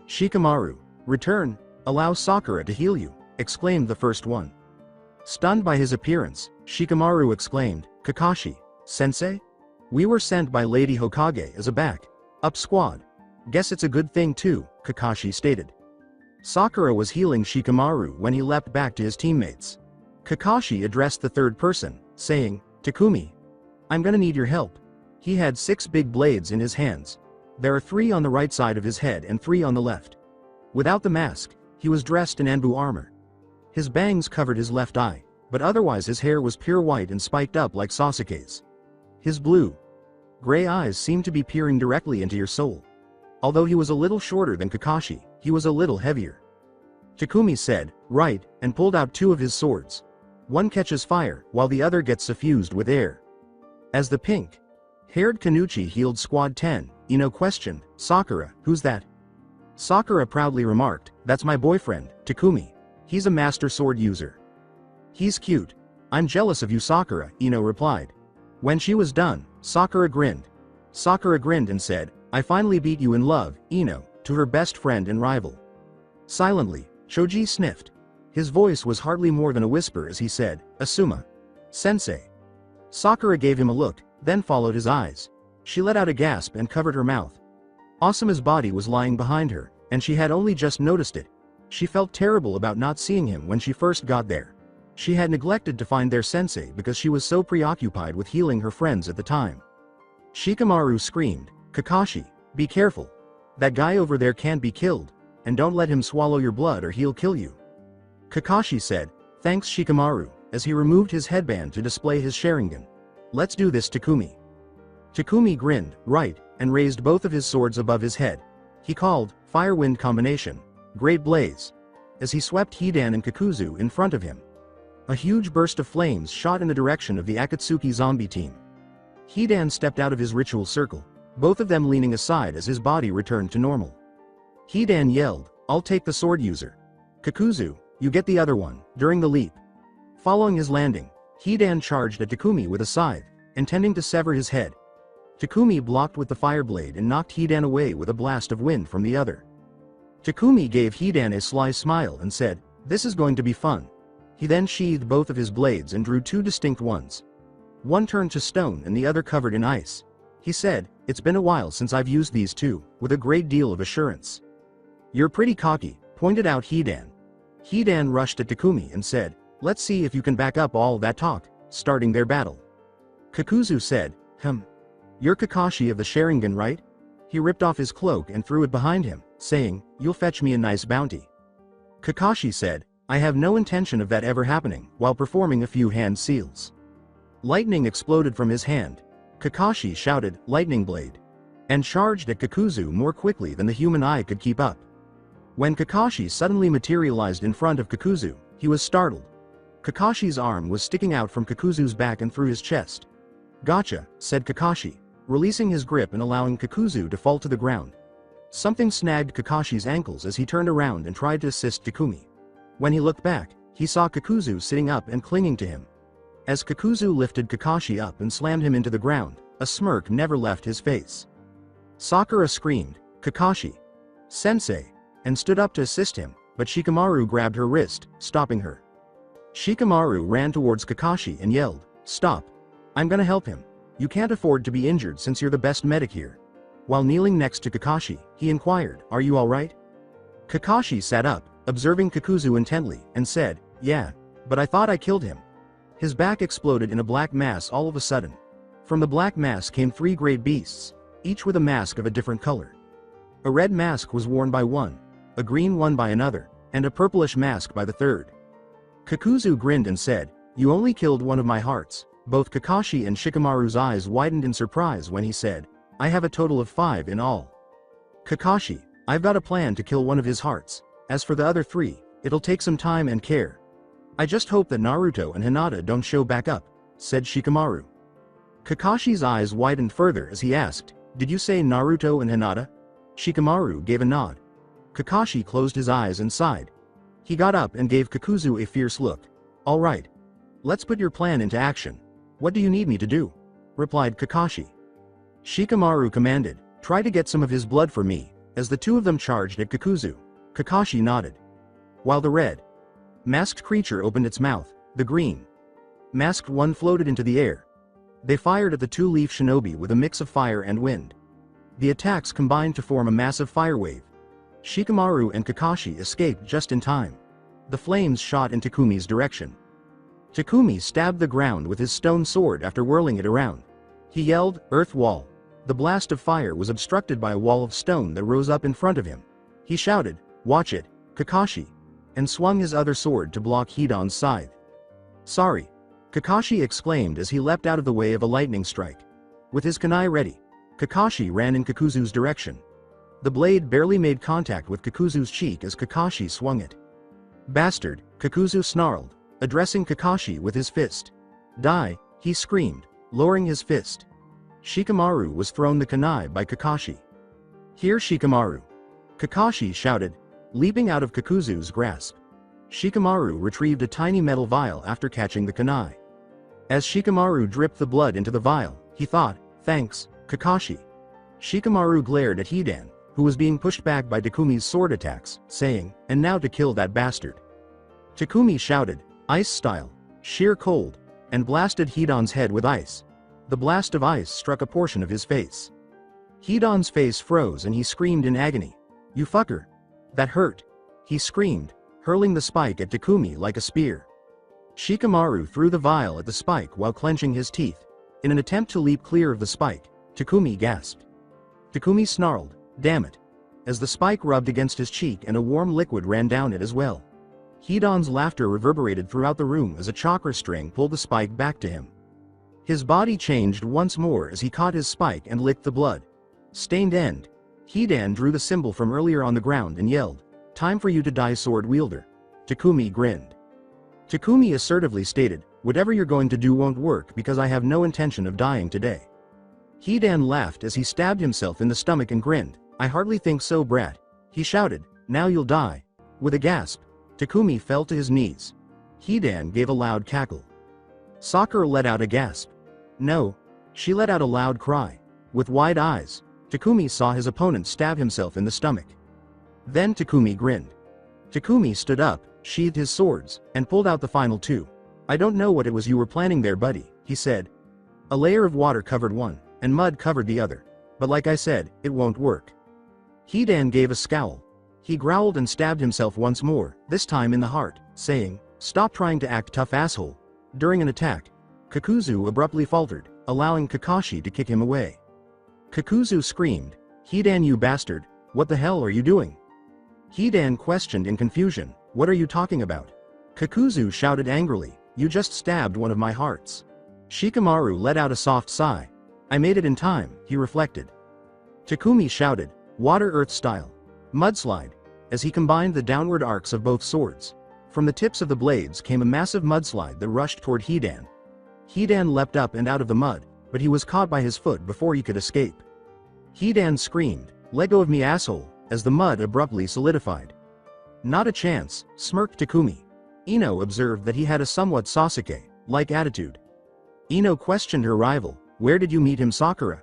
"Shikamaru, return, allow Sakura to heal you," exclaimed the first one. Stunned by his appearance, Shikamaru exclaimed, "Kakashi, sensei? We were sent by Lady Hokage as a back-up squad. Guess it's a good thing too," Kakashi stated. Sakura was healing Shikamaru when he leapt back to his teammates. Kakashi addressed the third person, saying, "Takumi, I'm gonna need your help." He had 6 big blades in his hands. There are 3 on the right side of his head and 3 on the left. Without the mask, he was dressed in Anbu armor. His bangs covered his left eye, but otherwise his hair was pure white and spiked up like Sasuke's. His blue-gray eyes seemed to be peering directly into your soul. Although he was a little shorter than Kakashi, he was a little heavier. Takumi said, "Right," and pulled out 2 of his swords. One catches fire, while the other gets suffused with air. As the pink-haired Kanuchi healed Squad 10, Ino questioned, "Sakura, who's that?" Sakura proudly remarked, "That's my boyfriend, Takumi. He's a master sword user. He's cute. I'm jealous of you, Sakura," Ino replied. When she was done, Sakura grinned. Sakura grinned and said, "I finally beat you in love, Ino," to her best friend and rival. Silently, Choji sniffed. His voice was hardly more than a whisper as he said, "Asuma. Sensei." Sakura gave him a look, then followed his eyes. She let out a gasp and covered her mouth. Asuma's body was lying behind her, and she had only just noticed it. She felt terrible about not seeing him when she first got there. She had neglected to find their sensei because she was so preoccupied with healing her friends at the time. Shikamaru screamed, "Kakashi, be careful. That guy over there can't be killed, and don't let him swallow your blood or he'll kill you." Kakashi said, "Thanks, Shikamaru," as he removed his headband to display his Sharingan. "Let's do this, Takumi." Takumi grinned, right, and raised both of his swords above his head. He called, "Fire-Wind Combination. Great Blaze." as he swept Hidan and Kakuzu in front of him. A huge burst of flames shot in the direction of the Akatsuki zombie team. Hidan stepped out of his ritual circle, both of them leaning aside as his body returned to normal. Hidan yelled, "I'll take the sword user. Kakuzu, you get the other one," during the leap. Following his landing, Hidan charged at Takumi with a scythe, intending to sever his head. Takumi blocked with the fire blade and knocked Hidan away with a blast of wind from the other. Takumi gave Hidan a sly smile and said, "This is going to be fun." He then sheathed both of his blades and drew two distinct ones. One turned to stone and the other covered in ice. He said, "It's been a while since I've used these two," with a great deal of assurance. "You're pretty cocky," pointed out Hidan. Hidan rushed at Takumi and said, "Let's see if you can back up all that talk," starting their battle. Kakuzu said, "You're Kakashi of the Sharingan, right?" He ripped off his cloak and threw it behind him, saying, "You'll fetch me a nice bounty." Kakashi said, "I have no intention of that ever happening," while performing a few hand seals. Lightning exploded from his hand. Kakashi shouted, "Lightning blade," and charged at Kakuzu more quickly than the human eye could keep up. When Kakashi suddenly materialized in front of Kakuzu, he was startled. Kakashi's arm was sticking out from Kakuzu's back and through his chest. "Gotcha," said Kakashi, releasing his grip and allowing Kakuzu to fall to the ground. Something snagged Kakashi's ankles as he turned around and tried to assist Takumi. When he looked back, he saw Kakuzu sitting up and clinging to him. As Kakuzu lifted Kakashi up and slammed him into the ground, a smirk never left his face. Sakura screamed, "Kakashi! Sensei!" and stood up to assist him, but Shikamaru grabbed her wrist, stopping her. Shikamaru ran towards Kakashi and yelled, "Stop! I'm gonna help him. You can't afford to be injured since you're the best medic here." While kneeling next to Kakashi, he inquired, "Are you alright?" Kakashi sat up, observing Kakuzu intently, and said, "Yeah, but I thought I killed him." His back exploded in a black mass all of a sudden. From the black mass came three great beasts, each with a mask of a different color. A red mask was worn by one, a green one by another, and a purplish mask by the third. Kakuzu grinned and said, "You only killed one of my hearts." Both Kakashi and Shikamaru's eyes widened in surprise when he said, "I have a total of 5 in all." "Kakashi, I've got a plan to kill one of his hearts. As for the other 3, it'll take some time and care. I just hope that Naruto and Hinata don't show back up," said Shikamaru. Kakashi's eyes widened further as he asked, "Did you say Naruto and Hinata?" Shikamaru gave a nod. Kakashi closed his eyes and sighed. He got up and gave Kakuzu a fierce look. "All right. Let's put your plan into action. What do you need me to do?" replied Kakashi. Shikamaru commanded, "Try to get some of his blood for me." As the two of them charged at Kakuzu, Kakashi nodded. While the red masked creature opened its mouth, the green masked one floated into the air. They fired at the two-leaf shinobi with a mix of fire and wind. The attacks combined to form a massive fire wave. Shikamaru and Kakashi escaped just in time. The flames shot in Takumi's direction. Takumi stabbed the ground with his stone sword after whirling it around. He yelled, "Earth wall!" The blast of fire was obstructed by a wall of stone that rose up in front of him. He shouted, "Watch it, Kakashi!" and swung his other sword to block Hidan's scythe. "Sorry!" Kakashi exclaimed as he leapt out of the way of a lightning strike. With his kunai ready, Kakashi ran in Kakuzu's direction. The blade barely made contact with Kakuzu's cheek as Kakashi swung it. "Bastard!" Kakuzu snarled, addressing Kakashi with his fist. "Die!" he screamed, lowering his fist. Shikamaru was thrown the kunai by Kakashi. "Here, Shikamaru!" Kakashi shouted, leaping out of Kakuzu's grasp. Shikamaru retrieved a tiny metal vial after catching the kunai. As Shikamaru dripped the blood into the vial, he thought, "Thanks, Kakashi." Shikamaru glared at Hidan, who was being pushed back by Takumi's sword attacks, saying, "And now to kill that bastard." Takumi shouted, "Ice style, sheer cold," and blasted Hidan's head with ice. The blast of ice struck a portion of his face. Hidan's face froze and he screamed in agony. "You fucker! That hurt!" he screamed, hurling the spike at Takumi like a spear. Shikamaru threw the vial at the spike while clenching his teeth. In an attempt to leap clear of the spike, Takumi gasped. Takumi snarled, "Damn it!" as the spike rubbed against his cheek and a warm liquid ran down it as well. Hidan's laughter reverberated throughout the room as a chakra string pulled the spike back to him. His body changed once more as he caught his spike and licked the blood. Stained end. Hidan drew the symbol from earlier on the ground and yelled, "Time for you to die, sword wielder." Takumi grinned. Takumi assertively stated, "Whatever you're going to do won't work because I have no intention of dying today." Hidan laughed as he stabbed himself in the stomach and grinned, "I hardly think so, brat." He shouted, "Now you'll die." With a gasp, Takumi fell to his knees. Hidan gave a loud cackle. Sakura let out a gasp. No. She let out a loud cry. With wide eyes, Takumi saw his opponent stab himself in the stomach. Then Takumi grinned. Takumi stood up, sheathed his swords, and pulled out the final two. "I don't know what it was you were planning there, buddy," he said. "A layer of water covered one, and mud covered the other. But like I said, it won't work." Hidan gave a scowl. He growled and stabbed himself once more, this time in the heart, saying, "Stop trying to act tough, asshole." During an attack, Kakuzu abruptly faltered, allowing Kakashi to kick him away. Kakuzu screamed, "Hidan, you bastard, what the hell are you doing?" Hidan questioned in confusion, "What are you talking about?" Kakuzu shouted angrily, "You just stabbed one of my hearts." Shikamaru let out a soft sigh. "I made it in time," he reflected. Takumi shouted, "Water-earth style. Mudslide," as he combined the downward arcs of both swords. From the tips of the blades came a massive mudslide that rushed toward Hidan. Hidan leapt up and out of the mud, but he was caught by his foot before he could escape. Hidan screamed, "Let go of me, asshole," as the mud abruptly solidified. "Not a chance," smirked Takumi. Ino observed that he had a somewhat Sasuke-like attitude. Ino questioned her rival, "Where did you meet him, Sakura?"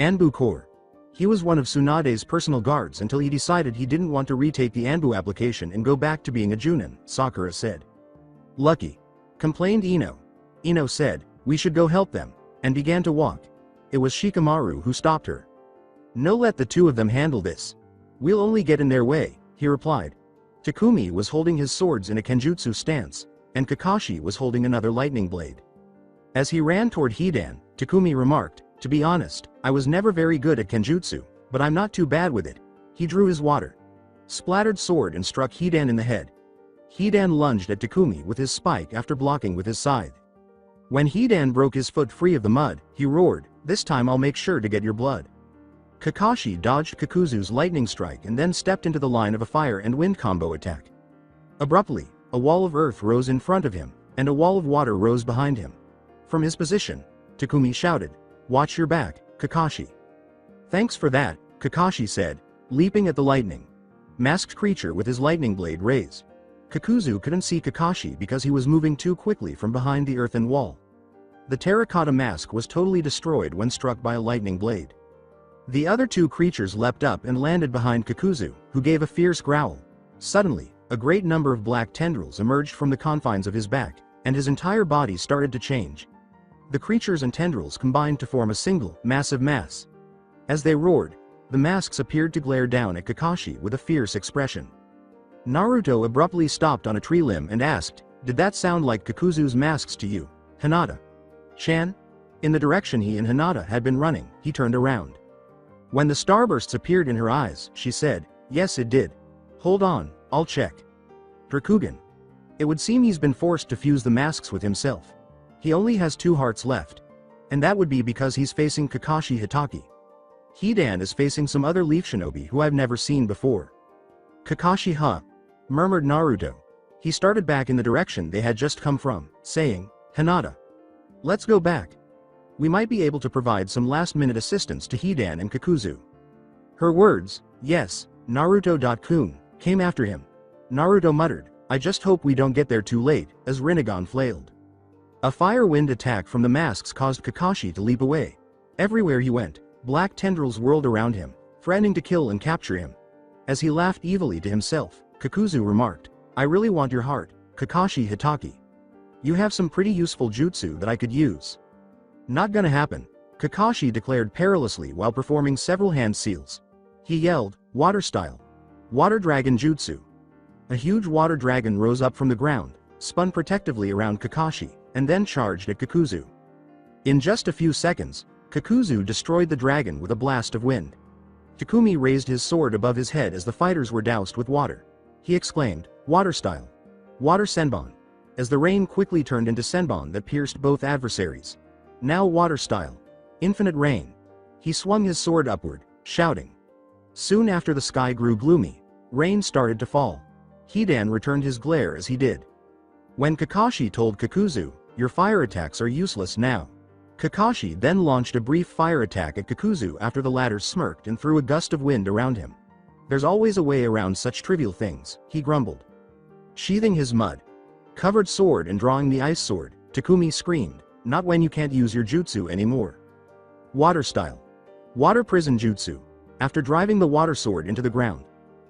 "Anbu Corps. He was one of Tsunade's personal guards until he decided he didn't want to retake the Anbu application and go back to being a Junin," Sakura said. "Lucky," complained Ino. Ino said, "We should go help them," and began to walk. It was Shikamaru who stopped her. "No, let the two of them handle this. We'll only get in their way," he replied. Takumi was holding his swords in a kenjutsu stance, and Kakashi was holding another lightning blade. As he ran toward Hidan, Takumi remarked, "To be honest, I was never very good at kenjutsu, but I'm not too bad with it." He drew his water-splattered sword and struck Hidan in the head. Hidan lunged at Takumi with his spike after blocking with his scythe. When Hidan broke his foot free of the mud, he roared, "This time I'll make sure to get your blood." Kakashi dodged Kakuzu's lightning strike and then stepped into the line of a fire and wind combo attack. Abruptly, a wall of earth rose in front of him, and a wall of water rose behind him. From his position, Takumi shouted, "Watch your back, Kakashi." "Thanks for that," Kakashi said, leaping at the lightning. Masked creature with his lightning blade raised. Kakuzu couldn't see Kakashi because he was moving too quickly from behind the earthen wall. The terracotta mask was totally destroyed when struck by a lightning blade. The other two creatures leapt up and landed behind Kakuzu, who gave a fierce growl. Suddenly, a great number of black tendrils emerged from the confines of his back, and his entire body started to change. The creatures and tendrils combined to form a single, massive mass. As they roared, the masks appeared to glare down at Kakashi with a fierce expression. Naruto abruptly stopped on a tree limb and asked, "Did that sound like Kakuzu's masks to you, Hinata?" In the direction he and Hinata had been running, he turned around. When the starbursts appeared in her eyes, she said, "Yes, it did. Hold on, I'll check." Rakugan. It would seem he's been forced to fuse the masks with himself. He only has 2 hearts left. And that would be because he's facing Kakashi Hitaki. Hidan is facing some other leaf shinobi who I've never seen before. "Kakashi, huh?" murmured Naruto. He started back in the direction they had just come from, saying, "Hinata. Let's go back. We might be able to provide some last-minute assistance to Hidan and Kakuzu." Her words, "Yes, Naruto-kun," came after him. Naruto muttered, "I just hope we don't get there too late," as Rinnegan flailed. A fire wind attack from the masks caused Kakashi to leap away. Everywhere he went, black tendrils whirled around him, threatening to kill and capture him. As he laughed evilly to himself, Kakuzu remarked, "I really want your heart, Kakashi Hitaki. You have some pretty useful jutsu that I could use." "Not gonna happen," Kakashi declared perilously while performing several hand seals. He yelled, "Water style. Water dragon jutsu." A huge water dragon rose up from the ground, spun protectively around Kakashi, and then charged at Kakuzu. In just a few seconds, Kakuzu destroyed the dragon with a blast of wind. Takumi raised his sword above his head as the fighters were doused with water. He exclaimed, "Water style. Water senbon," as the rain quickly turned into senbon that pierced both adversaries. "Now water style. Infinite rain." He swung his sword upward, shouting. Soon after the sky grew gloomy. Rain started to fall. Hidan returned his glare as he did. When Kakashi told Kakuzu, "Your fire attacks are useless now." Kakashi then launched a brief fire attack at Kakuzu after the latter smirked and threw a gust of wind around him. "There's always a way around such trivial things," he grumbled. Sheathing his mud-covered sword and drawing the ice sword, Takumi screamed, "Not when you can't use your jutsu anymore." Water style. Water prison jutsu. After driving the water sword into the ground,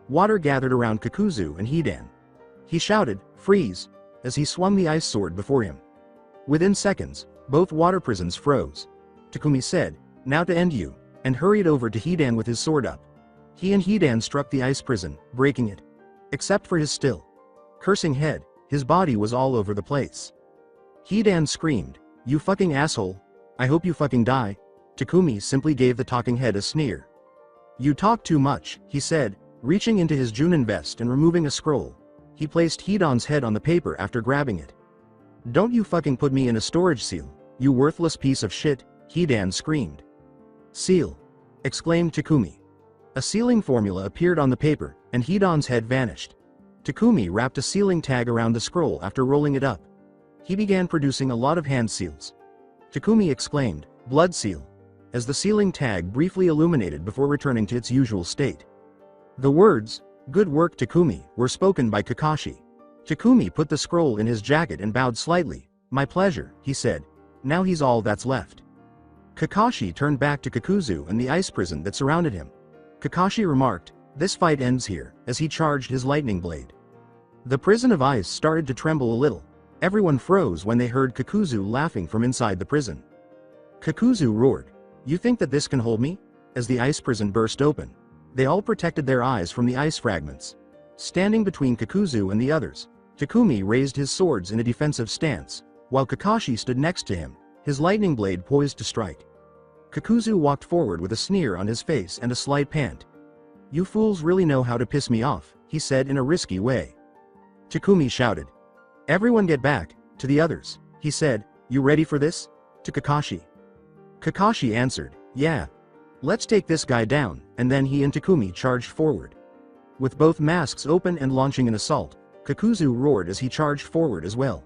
water gathered around Kakuzu and Hidan. He shouted, "Freeze!" as he swung the ice sword before him. Within seconds, both water prisons froze. Takumi said, "Now to end you," and hurried over to Hidan with his sword up. He and Hidan struck the ice prison, breaking it. Except for his still cursing head, his body was all over the place. Hidan screamed, "You fucking asshole. I hope you fucking die." Takumi simply gave the talking head a sneer. "You talk too much," he said, reaching into his Junin vest and removing a scroll. He placed Hidan's head on the paper after grabbing it. "Don't you fucking put me in a storage seal, you worthless piece of shit," Hidan screamed. "Seal!" exclaimed Takumi. A sealing formula appeared on the paper, and Hidan's head vanished. Takumi wrapped a sealing tag around the scroll after rolling it up. He began producing a lot of hand seals. Takumi exclaimed, "Blood seal," as the sealing tag briefly illuminated before returning to its usual state. The words, "Good work Takumi," were spoken by Kakashi. Takumi put the scroll in his jacket and bowed slightly. "My pleasure," he said. "Now he's all that's left." Kakashi turned back to Kakuzu and the ice prison that surrounded him. Kakashi remarked, "This fight ends here," as he charged his lightning blade. The prison of ice started to tremble a little. Everyone froze when they heard Kakuzu laughing from inside the prison. Kakuzu roared, "You think that this can hold me?" as the ice prison burst open. They all protected their eyes from the ice fragments. Standing between Kakuzu and the others, Takumi raised his swords in a defensive stance, while Kakashi stood next to him, his lightning blade poised to strike. Kakuzu walked forward with a sneer on his face and a slight pant. "You fools really know how to piss me off," he said in a risky way. Takumi shouted, "Everyone get back," to the others. He said, "You ready for this?" to Kakashi. Kakashi answered, "Yeah. Let's take this guy down," and then he and Takumi charged forward. With both masks open and launching an assault, Kakuzu roared as he charged forward as well.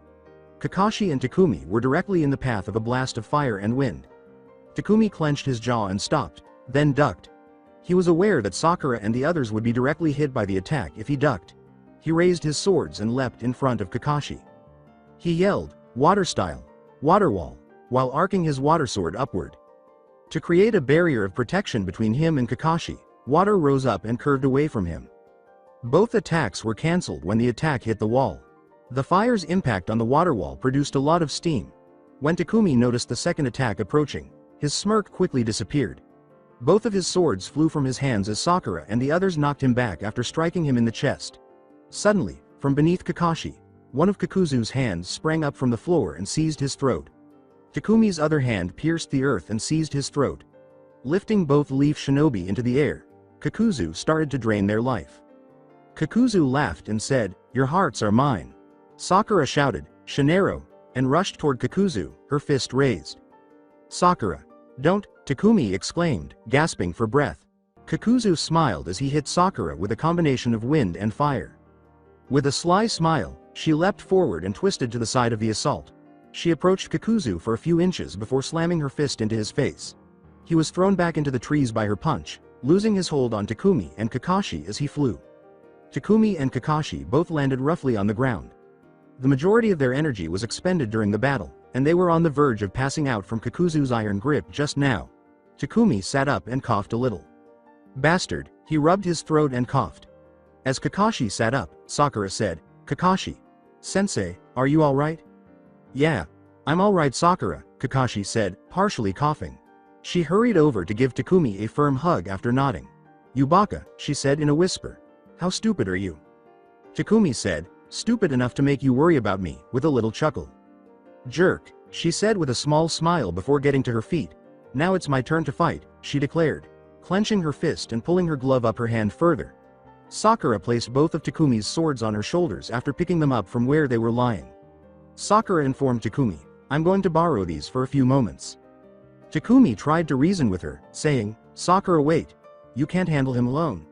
Kakashi and Takumi were directly in the path of a blast of fire and wind. Takumi clenched his jaw and stopped, then ducked. He was aware that Sakura and the others would be directly hit by the attack if he ducked. He raised his swords and leapt in front of Kakashi. He yelled, "Water style! Water wall!" while arcing his water sword upward. To create a barrier of protection between him and Kakashi, water rose up and curved away from him. Both attacks were cancelled when the attack hit the wall. The fire's impact on the water wall produced a lot of steam. When Takumi noticed the second attack approaching, his smirk quickly disappeared. Both of his swords flew from his hands as Sakura and the others knocked him back after striking him in the chest. Suddenly, from beneath Kakashi, one of Kakuzu's hands sprang up from the floor and seized his throat. Takumi's other hand pierced the earth and seized his throat. Lifting both Leaf Shinobi into the air, Kakuzu started to drain their life. Kakuzu laughed and said, "Your hearts are mine." Sakura shouted, "Shinero," and rushed toward Kakuzu, her fist raised. "Sakura! Don't!" Takumi exclaimed, gasping for breath. Kakuzu smiled as he hit Sakura with a combination of wind and fire. With a sly smile, she leapt forward and twisted to the side of the assault. She approached Kakuzu for a few inches before slamming her fist into his face. He was thrown back into the trees by her punch, losing his hold on Takumi and Kakashi as he flew. Takumi and Kakashi both landed roughly on the ground. The majority of their energy was expended during the battle, and they were on the verge of passing out from Kakuzu's iron grip just now. Takumi sat up and coughed a little. "Bastard," he rubbed his throat and coughed. As Kakashi sat up, Sakura said, "Kakashi. Sensei, are you alright?" "Yeah. I'm alright Sakura," Kakashi said, partially coughing. She hurried over to give Takumi a firm hug after nodding. "You baka," she said in a whisper. "How stupid are you?" Takumi said, "Stupid enough to make you worry about me," with a little chuckle. "Jerk," she said with a small smile before getting to her feet. "Now it's my turn to fight," she declared, clenching her fist and pulling her glove up her hand further. Sakura placed both of Takumi's swords on her shoulders after picking them up from where they were lying. Sakura informed Takumi, "I'm going to borrow these for a few moments." Takumi tried to reason with her, saying, "Sakura wait. You can't handle him alone."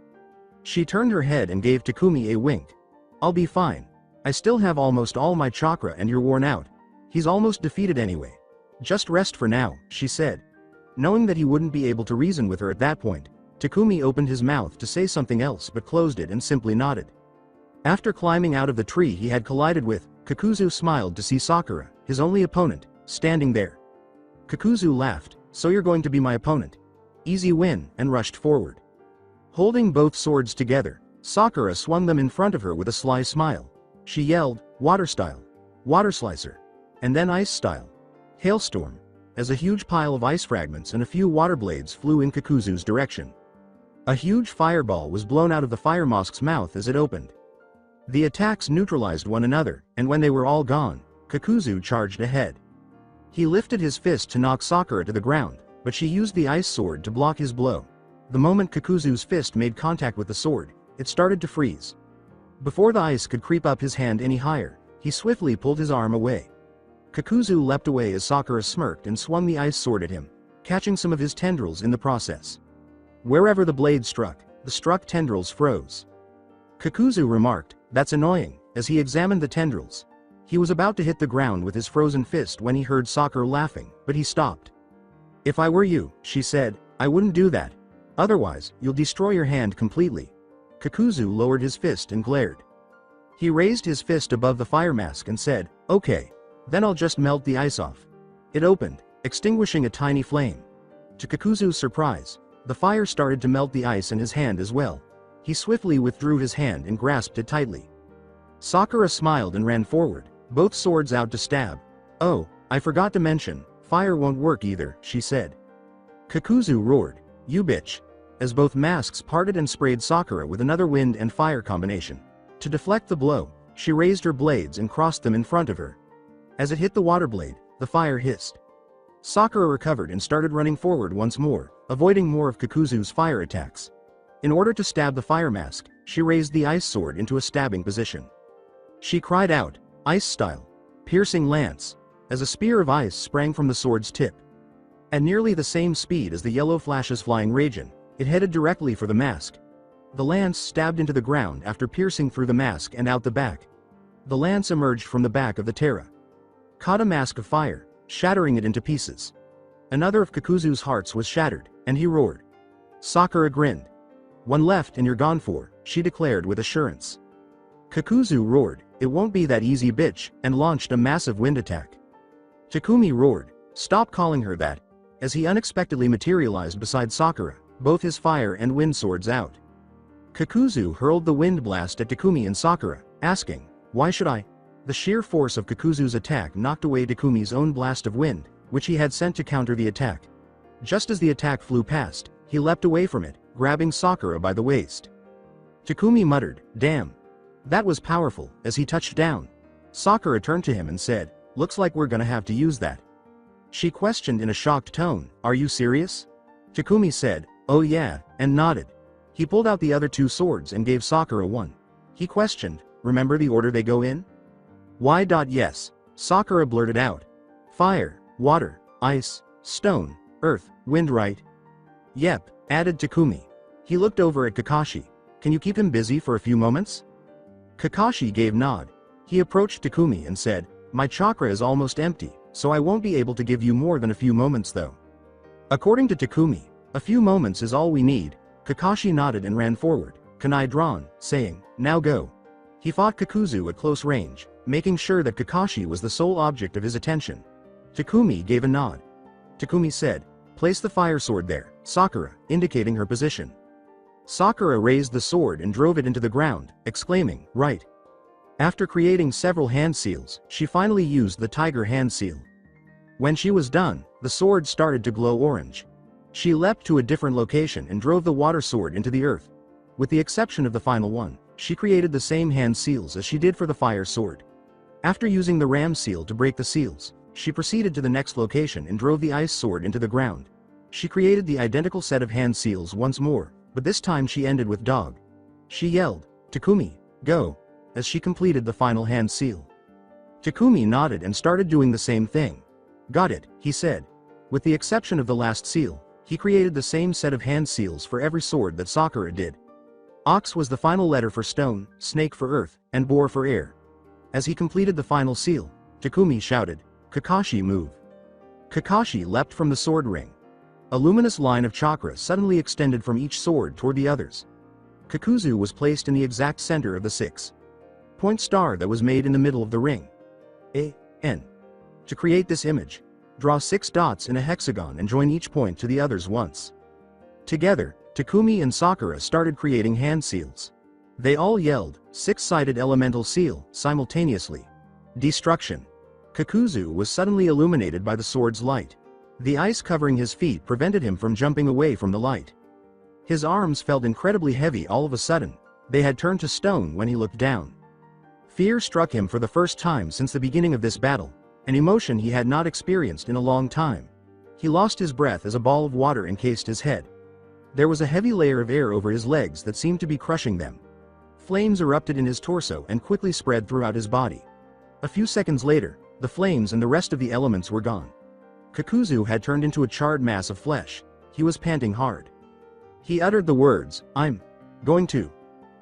She turned her head and gave Takumi a wink. I'll be fine. I still have almost all my chakra and you're worn out. He's almost defeated anyway. Just rest for now, she said. Knowing that he wouldn't be able to reason with her at that point, Takumi opened his mouth to say something else but closed it and simply nodded. After climbing out of the tree he had collided with, Kakuzu smiled to see Sakura, his only opponent, standing there. Kakuzu laughed, "So you're going to be my opponent? Easy win," and rushed forward. Holding both swords together, Sakura swung them in front of her with a sly smile. She yelled, "Water style. Water slicer." And then ice style. Hailstorm. As a huge pile of ice fragments and a few water blades flew in Kakuzu's direction. A huge fireball was blown out of the fire mosk's mouth as it opened. The attacks neutralized one another, and when they were all gone, Kakuzu charged ahead. He lifted his fist to knock Sakura to the ground, but she used the ice sword to block his blow. The moment Kakuzu's fist made contact with the sword, it started to freeze. Before the ice could creep up his hand any higher, he swiftly pulled his arm away. Kakuzu leapt away as Sakura smirked and swung the ice sword at him, catching some of his tendrils in the process. Wherever the blade struck, the struck tendrils froze. Kakuzu remarked, "That's annoying," as he examined the tendrils. He was about to hit the ground with his frozen fist when he heard Sakura laughing, but he stopped. "If I were you," she said, "I wouldn't do that. Otherwise, you'll destroy your hand completely." Kakuzu lowered his fist and glared. He raised his fist above the fire mask and said, "Okay. Then I'll just melt the ice off." It opened, extinguishing a tiny flame. To Kakuzu's surprise, the fire started to melt the ice in his hand as well. He swiftly withdrew his hand and grasped it tightly. Sakura smiled and ran forward, both swords out to stab. "Oh, I forgot to mention, fire won't work either," she said. Kakuzu roared, "You bitch," as both masks parted and sprayed Sakura with another wind and fire combination. To deflect the blow, she raised her blades and crossed them in front of her. As it hit the water blade, the fire hissed. Sakura recovered and started running forward once more, avoiding more of Kakuzu's fire attacks. In order to stab the fire mask, she raised the ice sword into a stabbing position. She cried out, "Ice style. Piercing lance," as a spear of ice sprang from the sword's tip. At nearly the same speed as the yellow flashes flying Raijin, it headed directly for the mask. The lance stabbed into the ground after piercing through the mask and out the back. The lance emerged from the back of the Terra, caught a mask of fire, shattering it into pieces. Another of Kakuzu's hearts was shattered, and he roared. Sakura grinned. "One left and you're gone for," she declared with assurance. Kakuzu roared, "It won't be that easy, bitch," and launched a massive wind attack. Takumi roared, "Stop calling her that," as he unexpectedly materialized beside Sakura, both his fire and wind swords out. Kakuzu hurled the wind blast at Takumi and Sakura, asking, "Why should I?" The sheer force of Kakuzu's attack knocked away Takumi's own blast of wind, which he had sent to counter the attack. Just as the attack flew past, he leapt away from it, grabbing Sakura by the waist. Takumi muttered, "Damn. That was powerful," as he touched down. Sakura turned to him and said, "Looks like we're gonna have to use that." She questioned in a shocked tone, "Are you serious?" Takumi said, "Oh yeah," and nodded. He pulled out the other two swords and gave Sakura one. He questioned, "Remember the order they go in?" "Why? Yes," Sakura blurted out. "Fire, water, ice, stone, earth, wind, right?" "Yep," added Takumi. He looked over at Kakashi. "Can you keep him busy for a few moments?" Kakashi gave nod. He approached Takumi and said, "My chakra is almost empty, so I won't be able to give you more than a few moments though." According to Takumi, a few moments is all we need. Kakashi nodded and ran forward, kunai drawn, saying, "Now go." He fought Kakuzu at close range, making sure that Kakashi was the sole object of his attention. Takumi gave a nod. Takumi said, "Place the fire sword there," Sakura, indicating her position. Sakura raised the sword and drove it into the ground, exclaiming, "Right." After creating several hand seals, she finally used the tiger hand seal. When she was done, the sword started to glow orange. She leapt to a different location and drove the water sword into the earth. With the exception of the final one, she created the same hand seals as she did for the fire sword. After using the ram seal to break the seals, she proceeded to the next location and drove the ice sword into the ground. She created the identical set of hand seals once more, but this time she ended with dog. She yelled, "Takumi, go," as she completed the final hand seal. Takumi nodded and started doing the same thing. "Got it," he said. With the exception of the last seal, he created the same set of hand seals for every sword that Sakura did. Ox was the final letter for stone, snake for earth, and boar for air. As he completed the final seal, Takumi shouted, "Kakashi, move." Kakashi leapt from the sword ring. A luminous line of chakra suddenly extended from each sword toward the others. Kakuzu was placed in the exact center of the 6-point star that was made in the middle of the ring. N. To create this image, draw 6 dots in a hexagon and join each point to the others once. Together, Takumi and Sakura started creating hand seals. They all yelled, "Six-sided elemental seal," simultaneously. Destruction. Kakuzu was suddenly illuminated by the sword's light. The ice covering his feet prevented him from jumping away from the light. His arms felt incredibly heavy all of a sudden. They had turned to stone when he looked down. Fear struck him for the first time since the beginning of this battle, an emotion he had not experienced in a long time. He lost his breath as a ball of water encased his head. There was a heavy layer of air over his legs that seemed to be crushing them. Flames erupted in his torso and quickly spread throughout his body. A few seconds later, the flames and the rest of the elements were gone. Kakuzu had turned into a charred mass of flesh. He was panting hard. He uttered the words, "I'm going to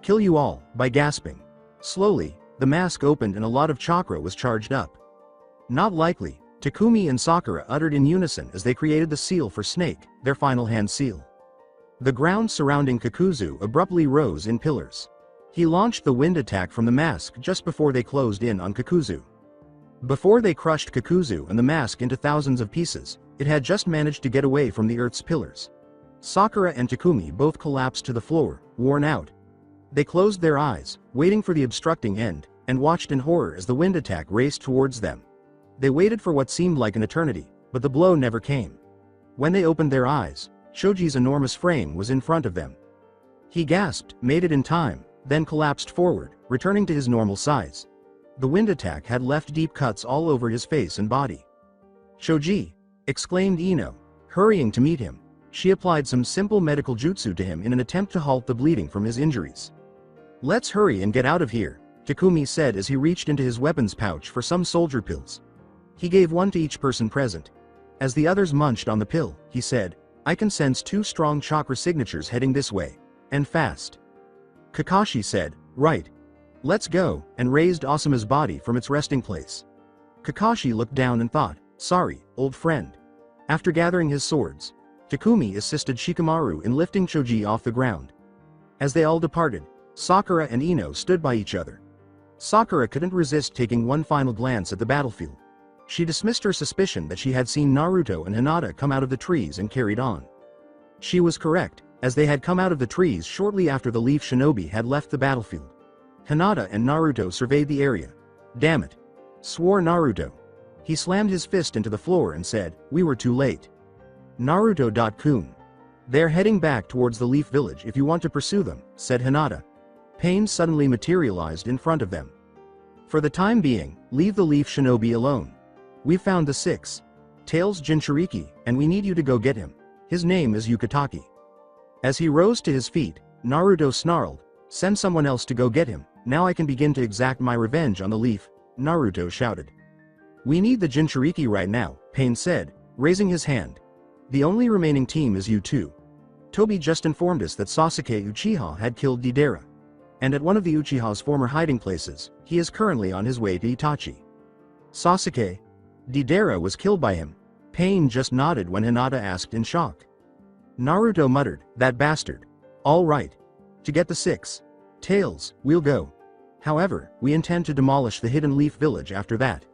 kill you all," by gasping. Slowly, the mask opened and a lot of chakra was charged up. Not likely, Takumi and Sakura uttered in unison as they created the seal for Snake, their final hand seal. The ground surrounding Kakuzu abruptly rose in pillars. He launched the wind attack from the mask just before they closed in on Kakuzu. Before they crushed Kakuzu and the mask into thousands of pieces, it had just managed to get away from the earth's pillars. Sakura and Takumi both collapsed to the floor, worn out. They closed their eyes, waiting for the obstructing end, and watched in horror as the wind attack raced towards them. They waited for what seemed like an eternity, but the blow never came. When they opened their eyes, Shoji's enormous frame was in front of them. He gasped, made it in time, then collapsed forward, returning to his normal size. The wind attack had left deep cuts all over his face and body. "Shoji!" exclaimed Ino, hurrying to meet him. She applied some simple medical jutsu to him in an attempt to halt the bleeding from his injuries. "Let's hurry and get out of here," Takumi said as he reached into his weapons pouch for some soldier pills. He gave one to each person present. As the others munched on the pill, he said, "I can sense 2 strong chakra signatures heading this way. And fast." Kakashi said, "Right. Let's go," and raised Asuma's body from its resting place. Kakashi looked down and thought, "Sorry, old friend." After gathering his swords, Takumi assisted Shikamaru in lifting Shoji off the ground. As they all departed, Sakura and Ino stood by each other. Sakura couldn't resist taking one final glance at the battlefield. She dismissed her suspicion that she had seen Naruto and Hinata come out of the trees and carried on. She was correct, as they had come out of the trees shortly after the Leaf Shinobi had left the battlefield. Hinata and Naruto surveyed the area. "Damn it!" swore Naruto. He slammed his fist into the floor and said, "We were too late." Naruto.kun. "They're heading back towards the Leaf Village if you want to pursue them," said Hinata. Pain suddenly materialized in front of them. "For the time being, leave the Leaf Shinobi alone. We've found the 6-tails Jinchuriki, and we need you to go get him. His name is Yukitaki." As he rose to his feet, Naruto snarled, "Send someone else to go get him. Now I can begin to exact my revenge on the Leaf," Naruto shouted. "We need the Jinchuriki right now," Pain said, raising his hand. "The only remaining team is you two. Tobi just informed us that Sasuke Uchiha had killed Deidara. And at one of the Uchiha's former hiding places, he is currently on his way to Itachi." "Sasuke? Deidara was killed by him?" Pain just nodded when Hinata asked in shock. Naruto muttered, "That bastard. All right. To get the 6-tails, we'll go. However, we intend to demolish the Hidden Leaf Village after that."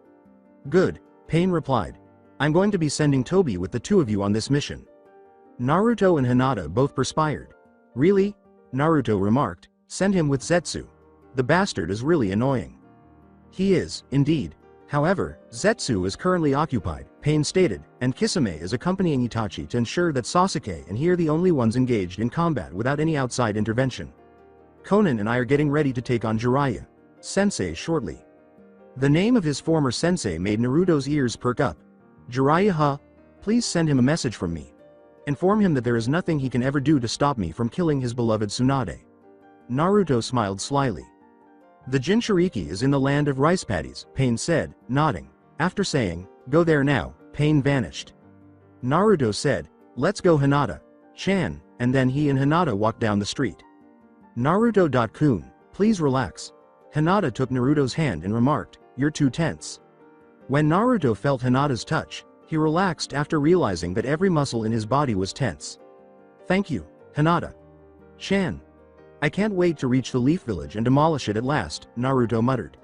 "Good," Pain replied. "I'm going to be sending Tobi with the 2 of you on this mission." Naruto and Hinata both perspired. "Really?" Naruto remarked, "Send him with Zetsu. The bastard is really annoying." "He is, indeed. However, Zetsu is currently occupied," Pain stated, "and Kisame is accompanying Itachi to ensure that Sasuke and he are the only ones engaged in combat without any outside intervention. Konan and I are getting ready to take on Jiraiya Sensei shortly." The name of his former sensei made Naruto's ears perk up. "Jiraiya, huh? Please send him a message from me. Inform him that there is nothing he can ever do to stop me from killing his beloved Tsunade." Naruto smiled slyly. "The Jinchuriki is in the land of rice paddies," Pain said, nodding. After saying, "Go there now," Pain vanished. Naruto said, "Let's go Hinata-chan," and then he and Hinata walked down the street. Naruto-kun, please relax. Hinata took Naruto's hand and remarked, you're too tense. When Naruto felt Hinata's touch, he relaxed after realizing that every muscle in his body was tense. Thank you, Hinata-chan. I can't wait to reach the Leaf Village and demolish it at last, Naruto muttered.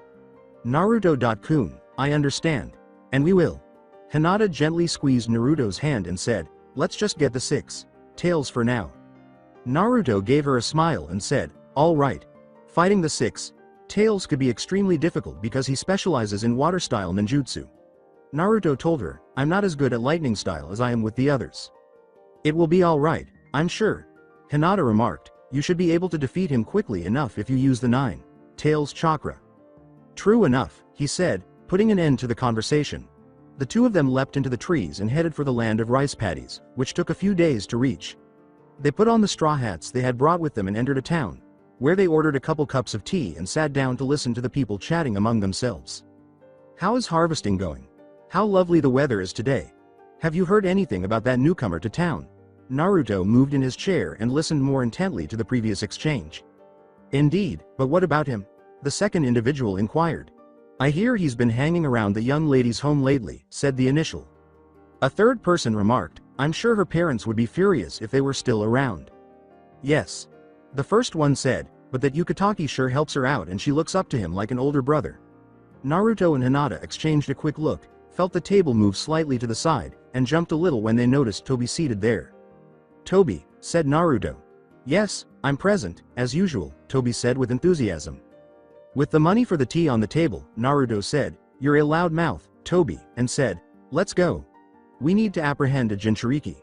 Naruto-kun, I understand. And we will. Hinata gently squeezed Naruto's hand and said, let's just get the 6 tails for now. Naruto gave her a smile and said, all right. Fighting the 6 tails could be extremely difficult because he specializes in water style ninjutsu. Naruto told her, I'm not as good at lightning style as I am with the others. It will be all right, I'm sure. Hinata remarked, you should be able to defeat him quickly enough if you use the 9 tails chakra. True enough, he said, putting an end to the conversation. The two of them leapt into the trees and headed for the land of rice paddies, which took a few days to reach. They put on the straw hats they had brought with them and entered a town, where they ordered a couple cups of tea and sat down to listen to the people chatting among themselves. How is harvesting going? How lovely the weather is today. Have you heard anything about that newcomer to town? Naruto moved in his chair and listened more intently to the previous exchange. Indeed, but what about him? The second individual inquired. I hear he's been hanging around the young lady's home lately, said the initial. A third person remarked, I'm sure her parents would be furious if they were still around. Yes. The first one said, but that Yukitaki sure helps her out and she looks up to him like an older brother. Naruto and Hinata exchanged a quick look, felt the table move slightly to the side, and jumped a little when they noticed Tobi seated there. Tobi, said Naruto. Yes, I'm present, as usual, Tobi said with enthusiasm. With the money for the tea on the table, Naruto said, you're a loud mouth, Tobi, and said, let's go. We need to apprehend a Jinchuriki.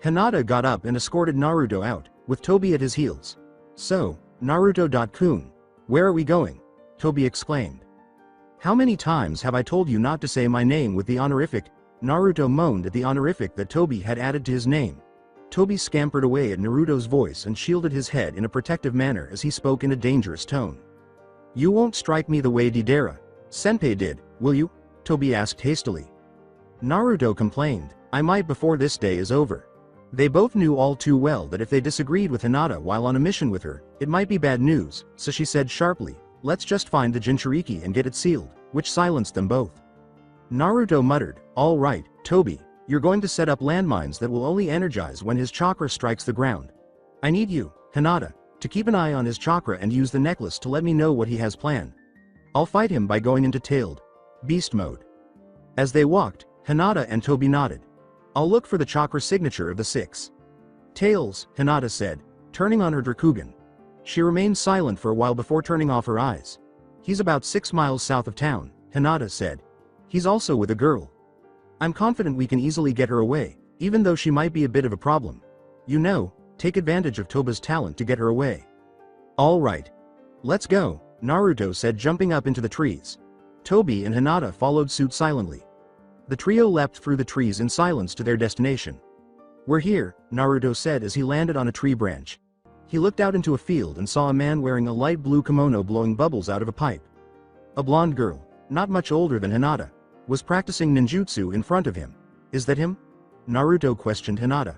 Hinata got up and escorted Naruto out, with Tobi at his heels. So, Naruto-kun, where are we going? Tobi exclaimed. How many times have I told you not to say my name with the honorific? Naruto moaned at the honorific that Tobi had added to his name. Tobi scampered away at Naruto's voice and shielded his head in a protective manner as he spoke in a dangerous tone. You won't strike me the way Deidara Senpai did, will you? Tobi asked hastily. Naruto complained, I might before this day is over. They both knew all too well that if they disagreed with Hinata while on a mission with her, it might be bad news, so she said sharply, let's just find the Jinchuriki and get it sealed, which silenced them both. Naruto muttered, all right, Tobi, you're going to set up landmines that will only energize when his chakra strikes the ground. I need you, Hinata, to keep an eye on his chakra and use the necklace to let me know what he has planned. I'll fight him by going into tailed beast mode. As they walked, Hinata and Tobi nodded. I'll look for the chakra signature of the 6 tails, Hinata said, turning on her Drakugan. She remained silent for a while before turning off her eyes. He's about 6 miles south of town, Hinata said. He's also with a girl. I'm confident we can easily get her away, even though she might be a bit of a problem. You know, take advantage of Toba's talent to get her away. All right. Let's go, Naruto said, jumping up into the trees. Tobi and Hinata followed suit silently. The trio leapt through the trees in silence to their destination. We're here, Naruto said as he landed on a tree branch. He looked out into a field and saw a man wearing a light blue kimono blowing bubbles out of a pipe. A blonde girl, not much older than Hinata, was practicing ninjutsu in front of him. Is that him? Naruto questioned Hinata.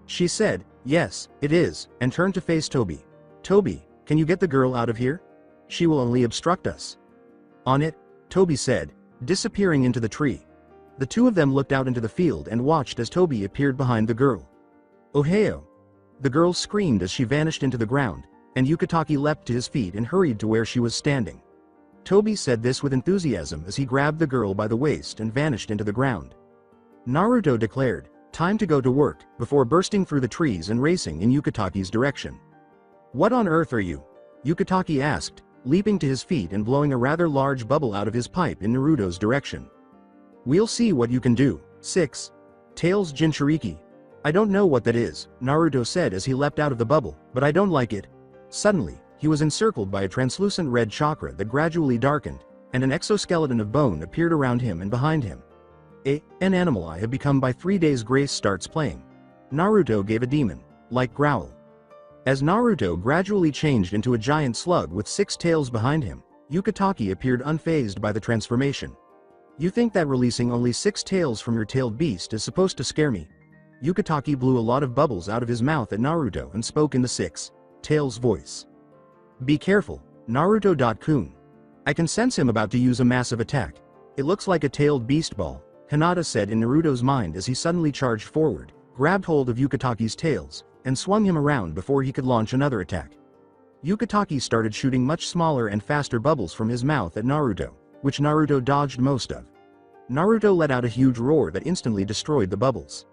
She said, yes, it is, and turned to face Tobi. Tobi, can you get the girl out of here? She will only obstruct us. On it, Tobi said, disappearing into the tree. The two of them looked out into the field and watched as Tobi appeared behind the girl. Ohio! The girl screamed as she vanished into the ground, and Yukitaki leapt to his feet and hurried to where she was standing. Tobi said this with enthusiasm as he grabbed the girl by the waist and vanished into the ground. Naruto declared, time to go to work, before bursting through the trees and racing in Yukitaki's direction. What on earth are you? Yukitaki asked, leaping to his feet and blowing a rather large bubble out of his pipe in Naruto's direction. We'll see what you can do. 6 tails Jinchuriki. I don't know what that is, Naruto said as he leapt out of the bubble, but I don't like it. Suddenly, he was encircled by a translucent red chakra that gradually darkened, and an exoskeleton of bone appeared around him and behind him. An animal I have become by 3 days grace starts playing. Naruto gave a demon-like growl. As Naruto gradually changed into a giant slug with 6 tails behind him, Yukitaki appeared unfazed by the transformation. You think that releasing only 6 tails from your tailed beast is supposed to scare me? Yukitaki blew a lot of bubbles out of his mouth at Naruto and spoke in the 6 Tails' voice. Be careful, Naruto-kun. I can sense him about to use a massive attack. It looks like a tailed beast ball, Hinata said in Naruto's mind as he suddenly charged forward, grabbed hold of Yukitaki's tails, and swung him around before he could launch another attack. Yukitaki started shooting much smaller and faster bubbles from his mouth at Naruto, which Naruto dodged most of. Naruto let out a huge roar that instantly destroyed the bubbles.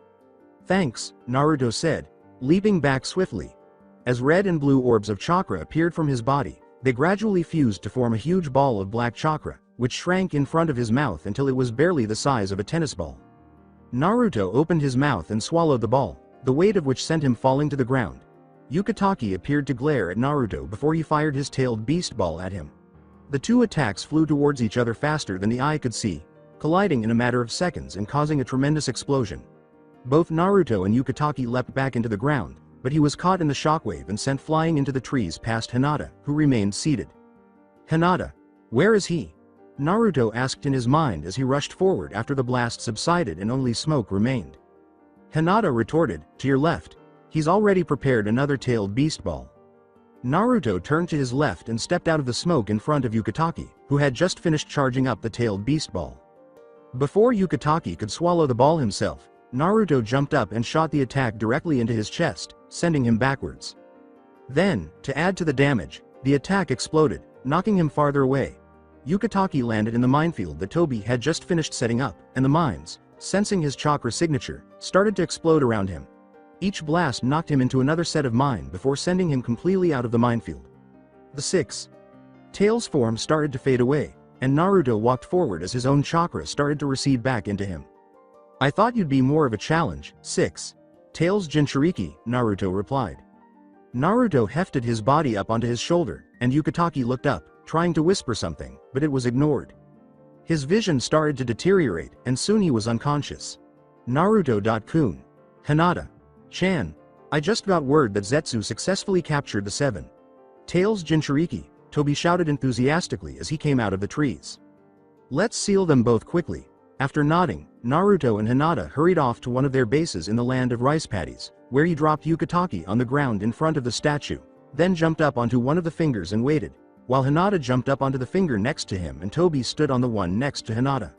Thanks, Naruto said, leaping back swiftly. As red and blue orbs of chakra appeared from his body, they gradually fused to form a huge ball of black chakra, which shrank in front of his mouth until it was barely the size of a tennis ball. Naruto opened his mouth and swallowed the ball, the weight of which sent him falling to the ground. Yukitaki appeared to glare at Naruto before he fired his tailed beast ball at him. The two attacks flew towards each other faster than the eye could see, colliding in a matter of seconds and causing a tremendous explosion. Both Naruto and Yukitaki leapt back into the ground, but he was caught in the shockwave and sent flying into the trees past Hinata, who remained seated. Hinata, where is he? Naruto asked in his mind as he rushed forward after the blast subsided and only smoke remained. Hinata retorted, to your left. He's already prepared another tailed beast ball. Naruto turned to his left and stepped out of the smoke in front of Yukitaki, who had just finished charging up the tailed beast ball. Before Yukitaki could swallow the ball himself, Naruto jumped up and shot the attack directly into his chest, sending him backwards. Then, to add to the damage, the attack exploded, knocking him farther away. Yukitaki landed in the minefield that Tobi had just finished setting up, and the mines, sensing his chakra signature, started to explode around him. Each blast knocked him into another set of mine before sending him completely out of the minefield. The 6. Tails' form started to fade away, and Naruto walked forward as his own chakra started to recede back into him. I thought you'd be more of a challenge, 6. Tails Jinchuriki, Naruto replied. Naruto hefted his body up onto his shoulder, and Yukitaki looked up, trying to whisper something, but it was ignored. His vision started to deteriorate, and soon he was unconscious. Naruto-kun. Hinata. Chan. I just got word that Zetsu successfully captured the 7. Tails Jinchuriki, Tobi shouted enthusiastically as he came out of the trees. Let's seal them both quickly. After nodding, Naruto and Hinata hurried off to one of their bases in the land of rice paddies, where he dropped Yukitaki on the ground in front of the statue, then jumped up onto one of the fingers and waited, while Hinata jumped up onto the finger next to him and Tobi stood on the one next to Hinata.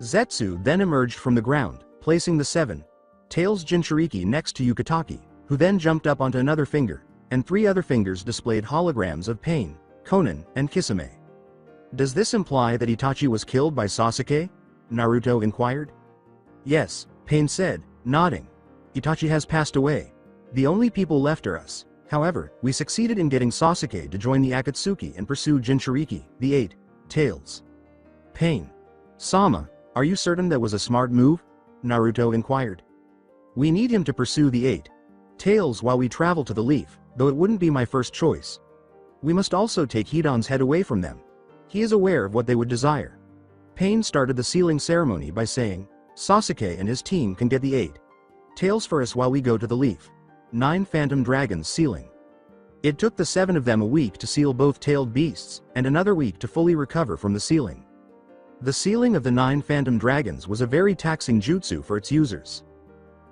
Zetsu then emerged from the ground, placing the 7. Tails Jinchuriki next to Yukitaki, who then jumped up onto another finger, and 3 other fingers displayed holograms of Pain, Konan, and Kisame. Does this imply that Itachi was killed by Sasuke? Naruto inquired. Yes, Pain said, nodding. Itachi has passed away. The only people left are us. However, we succeeded in getting Sasuke to join the Akatsuki and pursue Jinchuriki, the 8. Tails. Pain. Sama, are you certain that was a smart move? Naruto inquired. We need him to pursue the 8. Tails while we travel to the Leaf, though it wouldn't be my first choice. We must also take Hidan's head away from them. He is aware of what they would desire. Pain started the sealing ceremony by saying, Sasuke and his team can get the 8. Tails for us while we go to the Leaf. 9 Phantom Dragons sealing. It took the 7 of them a week to seal both tailed beasts, and another week to fully recover from the sealing. The sealing of the 9 Phantom Dragons was a very taxing jutsu for its users.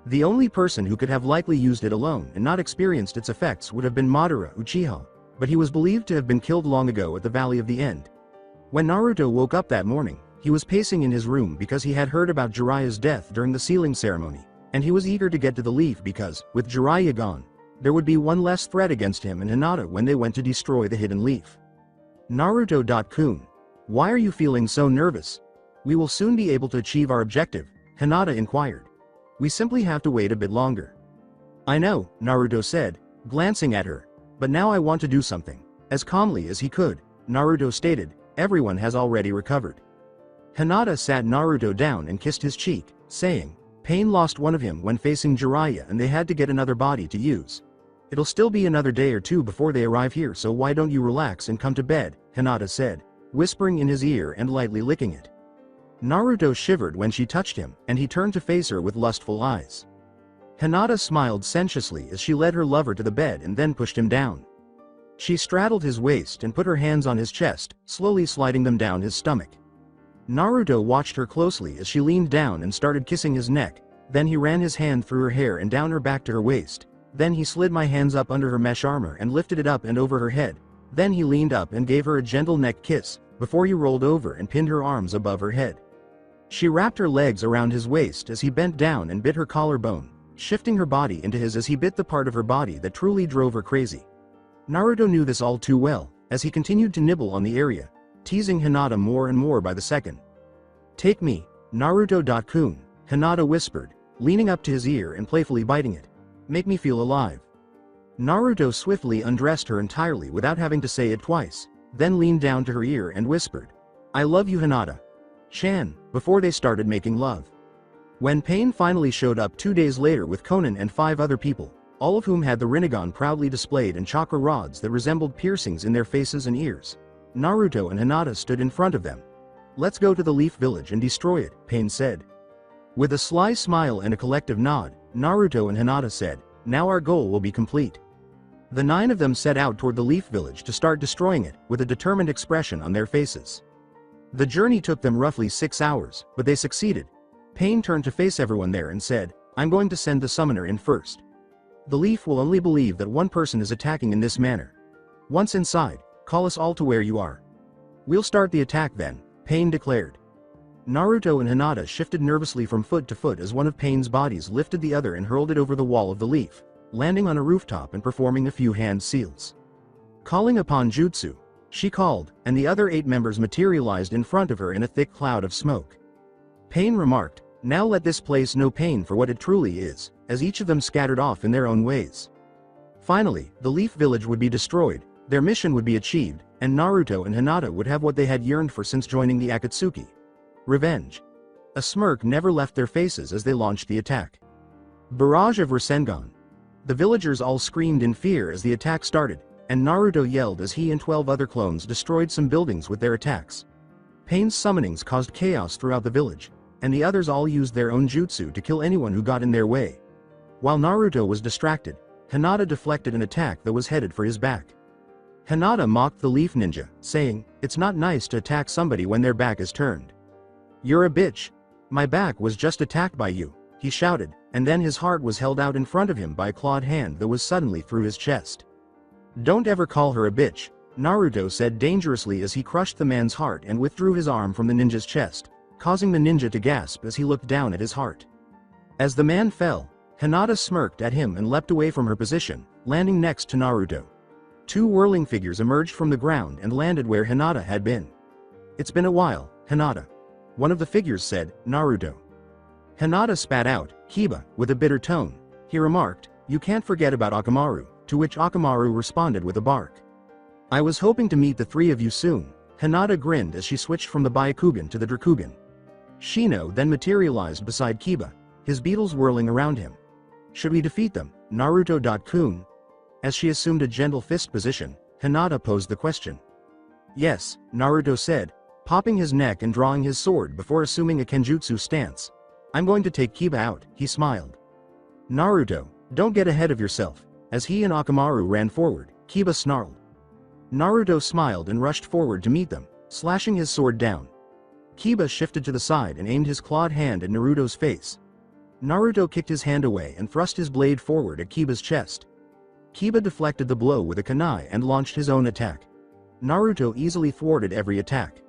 The only person who could have likely used it alone and not experienced its effects would have been Madara Uchiha, but he was believed to have been killed long ago at the Valley of the End. When Naruto woke up that morning, he was pacing in his room because he had heard about Jiraiya's death during the sealing ceremony, and he was eager to get to the Leaf because, with Jiraiya gone, there would be one less threat against him and Hinata when they went to destroy the Hidden Leaf. Naruto-kun. Why are you feeling so nervous? We will soon be able to achieve our objective, Hinata inquired. We simply have to wait a bit longer. I know, Naruto said, glancing at her, but now I want to do something. As calmly as he could, Naruto stated, everyone has already recovered. Hinata sat Naruto down and kissed his cheek, saying, Pain lost one of him when facing Jiraiya and they had to get another body to use. It'll still be another day or two before they arrive here, so why don't you relax and come to bed, Hinata said, whispering in his ear and lightly licking it. Naruto shivered when she touched him, and he turned to face her with lustful eyes. Hinata smiled sensuously as she led her lover to the bed and then pushed him down. She straddled his waist and put her hands on his chest, slowly sliding them down his stomach. Naruto watched her closely as she leaned down and started kissing his neck, then he ran his hand through her hair and down her back to her waist, Then he slid my hands up under her mesh armor and lifted it up and over her head. Then he leaned up and gave her a gentle neck kiss, before he rolled over and pinned her arms above her head. She wrapped her legs around his waist as he bent down and bit her collarbone, shifting her body into his as he bit the part of her body that truly drove her crazy. Naruto knew this all too well, as he continued to nibble on the area, teasing Hinata more and more by the second. "Take me, Naruto-kun," Hinata whispered, leaning up to his ear and playfully biting it. "Make me feel alive." Naruto swiftly undressed her entirely without having to say it twice, then leaned down to her ear and whispered, "I love you, Hinata-chan," before they started making love. When Pain finally showed up 2 days later with Konan and 5 other people, all of whom had the Rinnegan proudly displayed and chakra rods that resembled piercings in their faces and ears, Naruto and Hinata stood in front of them. "Let's go to the Leaf Village and destroy it," Pain said. With a sly smile and a collective nod, Naruto and Hinata said, "Now our goal will be complete." The 9 of them set out toward the Leaf Village to start destroying it, with a determined expression on their faces. The journey took them roughly 6 hours, but they succeeded. Pain turned to face everyone there and said, "I'm going to send the summoner in first. The Leaf will only believe that one person is attacking in this manner. Once inside, call us all to where you are. We'll start the attack then," Pain declared. Naruto and Hinata shifted nervously from foot to foot as one of Pain's bodies lifted the other and hurled it over the wall of the Leaf, landing on a rooftop and performing a few hand seals. Calling upon Jutsu, she called, and the other 8 members materialized in front of her in a thick cloud of smoke. Pain remarked, "Now let this place know Pain for what it truly is," as each of them scattered off in their own ways. Finally, the Leaf Village would be destroyed, their mission would be achieved, and Naruto and Hinata would have what they had yearned for since joining the Akatsuki: revenge. A smirk never left their faces as they launched the attack. Barrage of Rasengan. The villagers all screamed in fear as the attack started, and Naruto yelled as he and 12 other clones destroyed some buildings with their attacks. Pain's summonings caused chaos throughout the village, and the others all used their own jutsu to kill anyone who got in their way. While Naruto was distracted, Hinata deflected an attack that was headed for his back. Hinata mocked the Leaf Ninja, saying, "It's not nice to attack somebody when their back is turned." "You're a bitch. My back was just attacked by you," he shouted, and then his heart was held out in front of him by a clawed hand that was suddenly through his chest. "Don't ever call her a bitch," Naruto said dangerously as he crushed the man's heart and withdrew his arm from the ninja's chest, causing the ninja to gasp as he looked down at his heart. As the man fell, Hinata smirked at him and leapt away from her position, landing next to Naruto. 2 whirling figures emerged from the ground and landed where Hinata had been. "It's been a while, Hinata," one of the figures said. Naruto. Hinata spat out, "Kiba," with a bitter tone. He remarked, "You can't forget about Akamaru," to which Akamaru responded with a bark. "I was hoping to meet the 3 of you soon." Hinata grinned as she switched from the Byakugan to the Drakugan. Shino then materialized beside Kiba, his beetles whirling around him. "Should we defeat them, Naruto-kun?" As she assumed a gentle fist position, Hinata posed the question. "Yes," Naruto said, popping his neck and drawing his sword before assuming a Kenjutsu stance. "I'm going to take Kiba out," he smiled. "Naruto, don't get ahead of yourself." As he and Akamaru ran forward, Kiba snarled. Naruto smiled and rushed forward to meet them, slashing his sword down. Kiba shifted to the side and aimed his clawed hand at Naruto's face. Naruto kicked his hand away and thrust his blade forward at Kiba's chest. Kiba deflected the blow with a kunai and launched his own attack. Naruto easily thwarted every attack.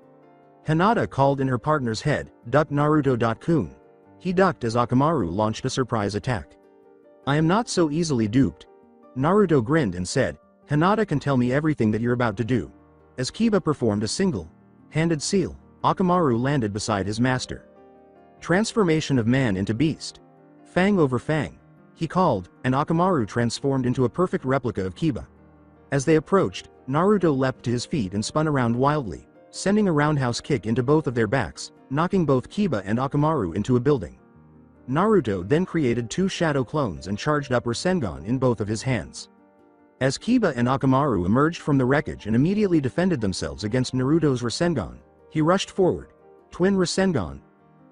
Hinata called in her partner's head, "Duck Naruto-kun." He ducked as Akamaru launched a surprise attack. "I am not so easily duped." Naruto grinned and said, "Hinata can tell me everything that you're about to do." As Kiba performed a single-handed seal, Akamaru landed beside his master. Transformation of man into beast. Fang over fang. He called, and Akamaru transformed into a perfect replica of Kiba. As they approached, Naruto leapt to his feet and spun around wildly, sending a roundhouse kick into both of their backs, knocking both Kiba and Akamaru into a building. Naruto then created 2 shadow clones and charged up Rasengan in both of his hands. As Kiba and Akamaru emerged from the wreckage and immediately defended themselves against Naruto's Rasengan, he rushed forward. Twin Rasengan.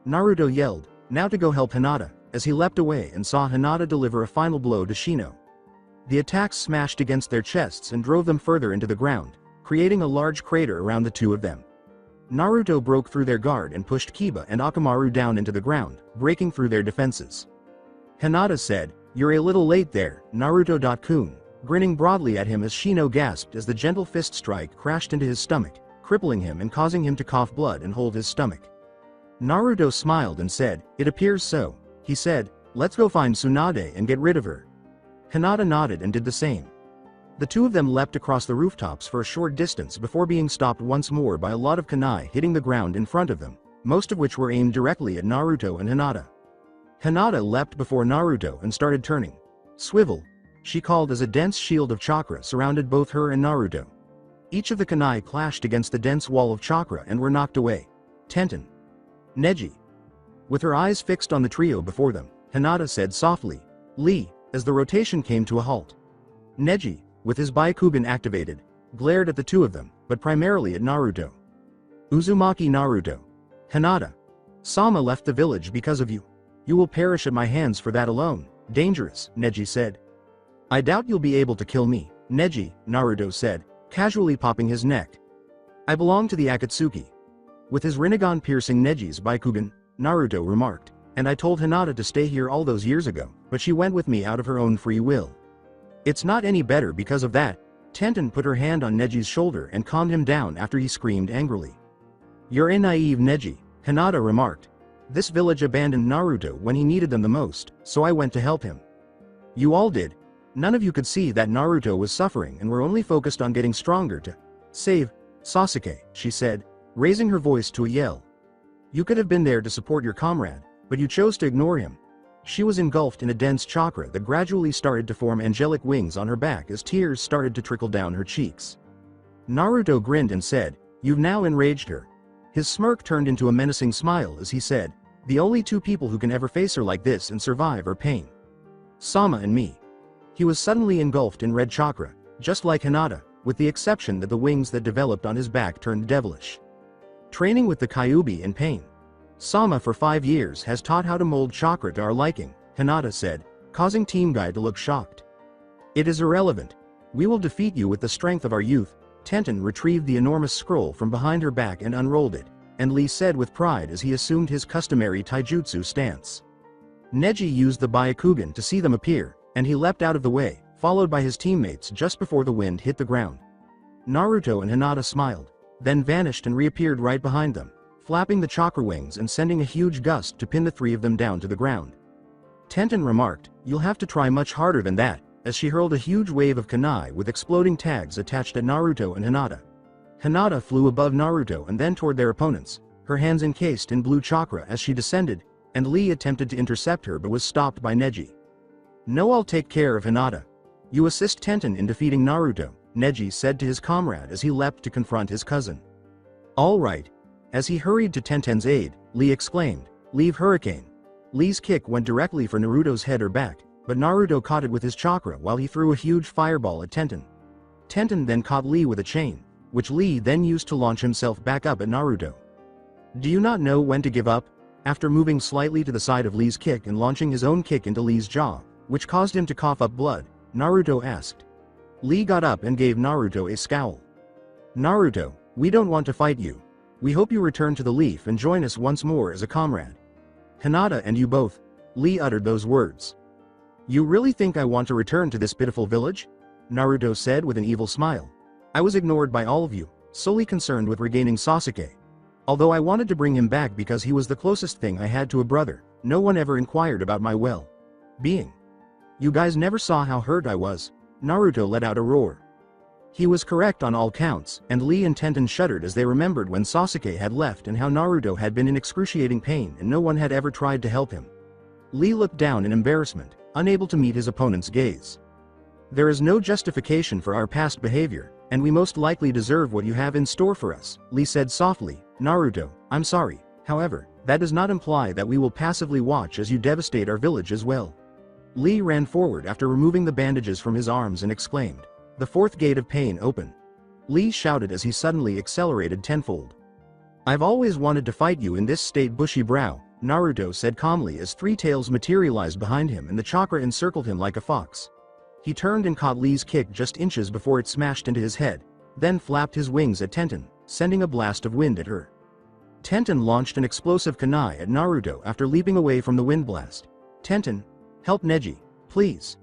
Naruto yelled, "Now to go help Hinata," as he leapt away and saw Hinata deliver a final blow to Shino. The attacks smashed against their chests and drove them further into the ground, creating a large crater around the 2 of them. Naruto broke through their guard and pushed Kiba and Akamaru down into the ground, breaking through their defenses. Hinata said, You're a little late there, Naruto-kun, grinning broadly at him as Shino gasped as the gentle fist strike crashed into his stomach, crippling him and causing him to cough blood and hold his stomach. Naruto smiled and said, "It appears so," he said. "Let's go find Tsunade and get rid of her." Hinata nodded and did the same. The two of them leapt across the rooftops for a short distance before being stopped once more by a lot of kunai hitting the ground in front of them, most of which were aimed directly at Naruto and Hinata. Hinata leapt before Naruto and started turning. "Swivel," she called as a dense shield of chakra surrounded both her and Naruto. Each of the kunai clashed against the dense wall of chakra and were knocked away. Tenten. Neji. With her eyes fixed on the trio before them, Hinata said softly, "Lee," as the rotation came to a halt. Neji, with his Byakugan activated, glared at the two of them, but primarily at Naruto. "Uzumaki Naruto. Hinata. Sama left the village because of you. You will perish at my hands for that alone." "Dangerous," Neji said. "I doubt you'll be able to kill me, Neji," Naruto said, casually popping his neck. "I belong to the Akatsuki." With his Rinnegan piercing Neji's Byakugan, Naruto remarked, "And I told Hinata to stay here all those years ago, but she went with me out of her own free will. It's not any better because of that." Tenten put her hand on Neji's shoulder and calmed him down after he screamed angrily. "You're a naive Neji," Hinata remarked. "This village abandoned Naruto when he needed them the most, so I went to help him. You all did. None of you could see that Naruto was suffering and were only focused on getting stronger to save Sasuke," she said, raising her voice to a yell. "You could have been there to support your comrade, but you chose to ignore him." She was engulfed in a dense chakra that gradually started to form angelic wings on her back as tears started to trickle down her cheeks. Naruto grinned and said, "You've now enraged her." His smirk turned into a menacing smile as he said, "The only two people who can ever face her like this and survive are Pain. Sama and me." He was suddenly engulfed in red chakra, just like Hinata, with the exception that the wings that developed on his back turned devilish. Training with the Kyuubi and Pain. Sama for 5 years has taught how to mold chakra to our liking, Hinata said, causing Team Guy to look shocked. "It is irrelevant. We will defeat you with the strength of our youth." Tenten retrieved the enormous scroll from behind her back and unrolled it, and Lee said with pride as he assumed his customary taijutsu stance. Neji used the Byakugan to see them appear, and he leapt out of the way, followed by his teammates just before the wind hit the ground. Naruto and Hinata smiled, then vanished and reappeared right behind them, flapping the chakra wings and sending a huge gust to pin the three of them down to the ground. Tenten remarked, "You'll have to try much harder than that," as she hurled a huge wave of kunai with exploding tags attached at Naruto and Hinata. Hinata flew above Naruto and then toward their opponents, her hands encased in blue chakra as she descended, and Lee attempted to intercept her but was stopped by Neji. "No, I'll take care of Hinata. You assist Tenten in defeating Naruto," Neji said to his comrade as he leapt to confront his cousin. "All right." As he hurried to Tenten's aid, Lee exclaimed, "Leave Hurricane." Lee's kick went directly for Naruto's head or back, but Naruto caught it with his chakra while he threw a huge fireball at Tenten. Tenten then caught Lee with a chain, which Lee then used to launch himself back up at Naruto. "Do you not know when to give up?" After moving slightly to the side of Lee's kick and launching his own kick into Lee's jaw, which caused him to cough up blood, Naruto asked. Lee got up and gave Naruto a scowl. "Naruto, we don't want to fight you. We hope you return to the Leaf and join us once more as a comrade." "Hinata and you both." Lee uttered those words. "You really think I want to return to this pitiful village?" Naruto said with an evil smile. "I was ignored by all of you, solely concerned with regaining Sasuke. Although I wanted to bring him back because he was the closest thing I had to a brother, no one ever inquired about my well-being. You guys never saw how hurt I was." Naruto let out a roar. He was correct on all counts, and Lee and Tenten shuddered as they remembered when Sasuke had left and how Naruto had been in excruciating pain and no one had ever tried to help him. Lee looked down in embarrassment, unable to meet his opponent's gaze. "There is no justification for our past behavior, and we most likely deserve what you have in store for us," Lee said softly. "Naruto, I'm sorry. However, that does not imply that we will passively watch as you devastate our village as well." Lee ran forward after removing the bandages from his arms and exclaimed, "The fourth gate of pain open." Lee shouted as he suddenly accelerated tenfold. "I've always wanted to fight you in this state, bushy brow," Naruto said calmly as three tails materialized behind him and the chakra encircled him like a fox. He turned and caught Lee's kick just inches before it smashed into his head, then flapped his wings at Tenten, sending a blast of wind at her. Tenten launched an explosive kunai at Naruto after leaping away from the wind blast. "Tenten, help Neji, Please.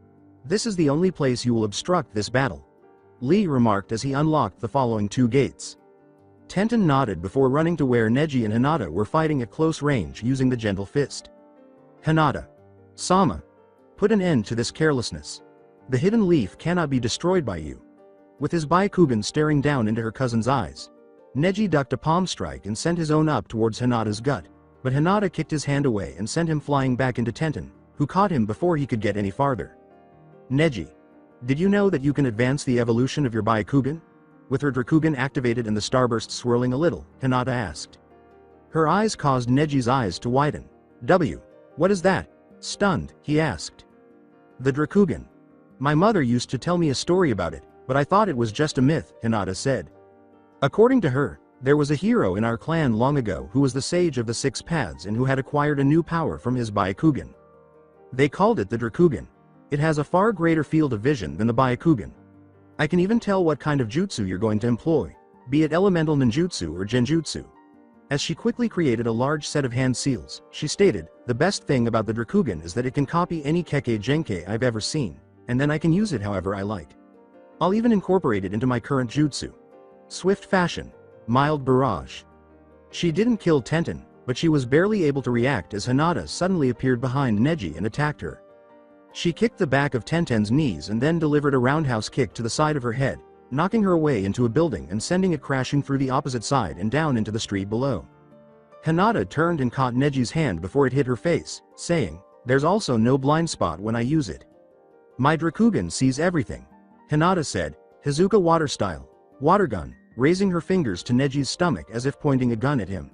This is the only place you will obstruct this battle. Lee remarked as he unlocked the following 2 gates. Tenten nodded before running to where Neji and Hinata were fighting at close range using the gentle fist. Hinata. Sama. Put an end to this carelessness. The hidden leaf cannot be destroyed by you. With his Byakugan staring down into her cousin's eyes, Neji ducked a palm strike and sent his own up towards Hinata's gut, but Hinata kicked his hand away and sent him flying back into Tenten, who caught him before he could get any farther. Neji. Did you know that you can advance the evolution of your Byakugan? With her Drakugan activated and the starburst swirling a little, Hinata asked. Her eyes caused Neji's eyes to widen. What is that? Stunned, he asked. The Drakugan. My mother used to tell me a story about it, but I thought it was just a myth, Hinata said. According to her, there was a hero in our clan long ago who was the sage of the 6 paths and who had acquired a new power from his Byakugan. They called it the Drakugan. It has a far greater field of vision than the Byakugan. I can even tell what kind of jutsu you're going to employ, be it elemental ninjutsu or genjutsu. As she quickly created a large set of hand seals, she stated, the best thing about the Drakugan is that it can copy any Kekkei Genkei I've ever seen, and then I can use it however I like. I'll even incorporate it into my current jutsu. Swift fashion. Mild barrage. She didn't kill Tenten, but she was barely able to react as Hinata suddenly appeared behind Neji and attacked her. She kicked the back of Tenten's knees and then delivered a roundhouse kick to the side of her head, knocking her away into a building and sending it crashing through the opposite side and down into the street below. Hinata turned and caught Neji's hand before it hit her face, saying, there's also no blind spot when I use it. My Drakugan sees everything. Hinata said, Hizuka water style. Water gun, raising her fingers to Neji's stomach as if pointing a gun at him.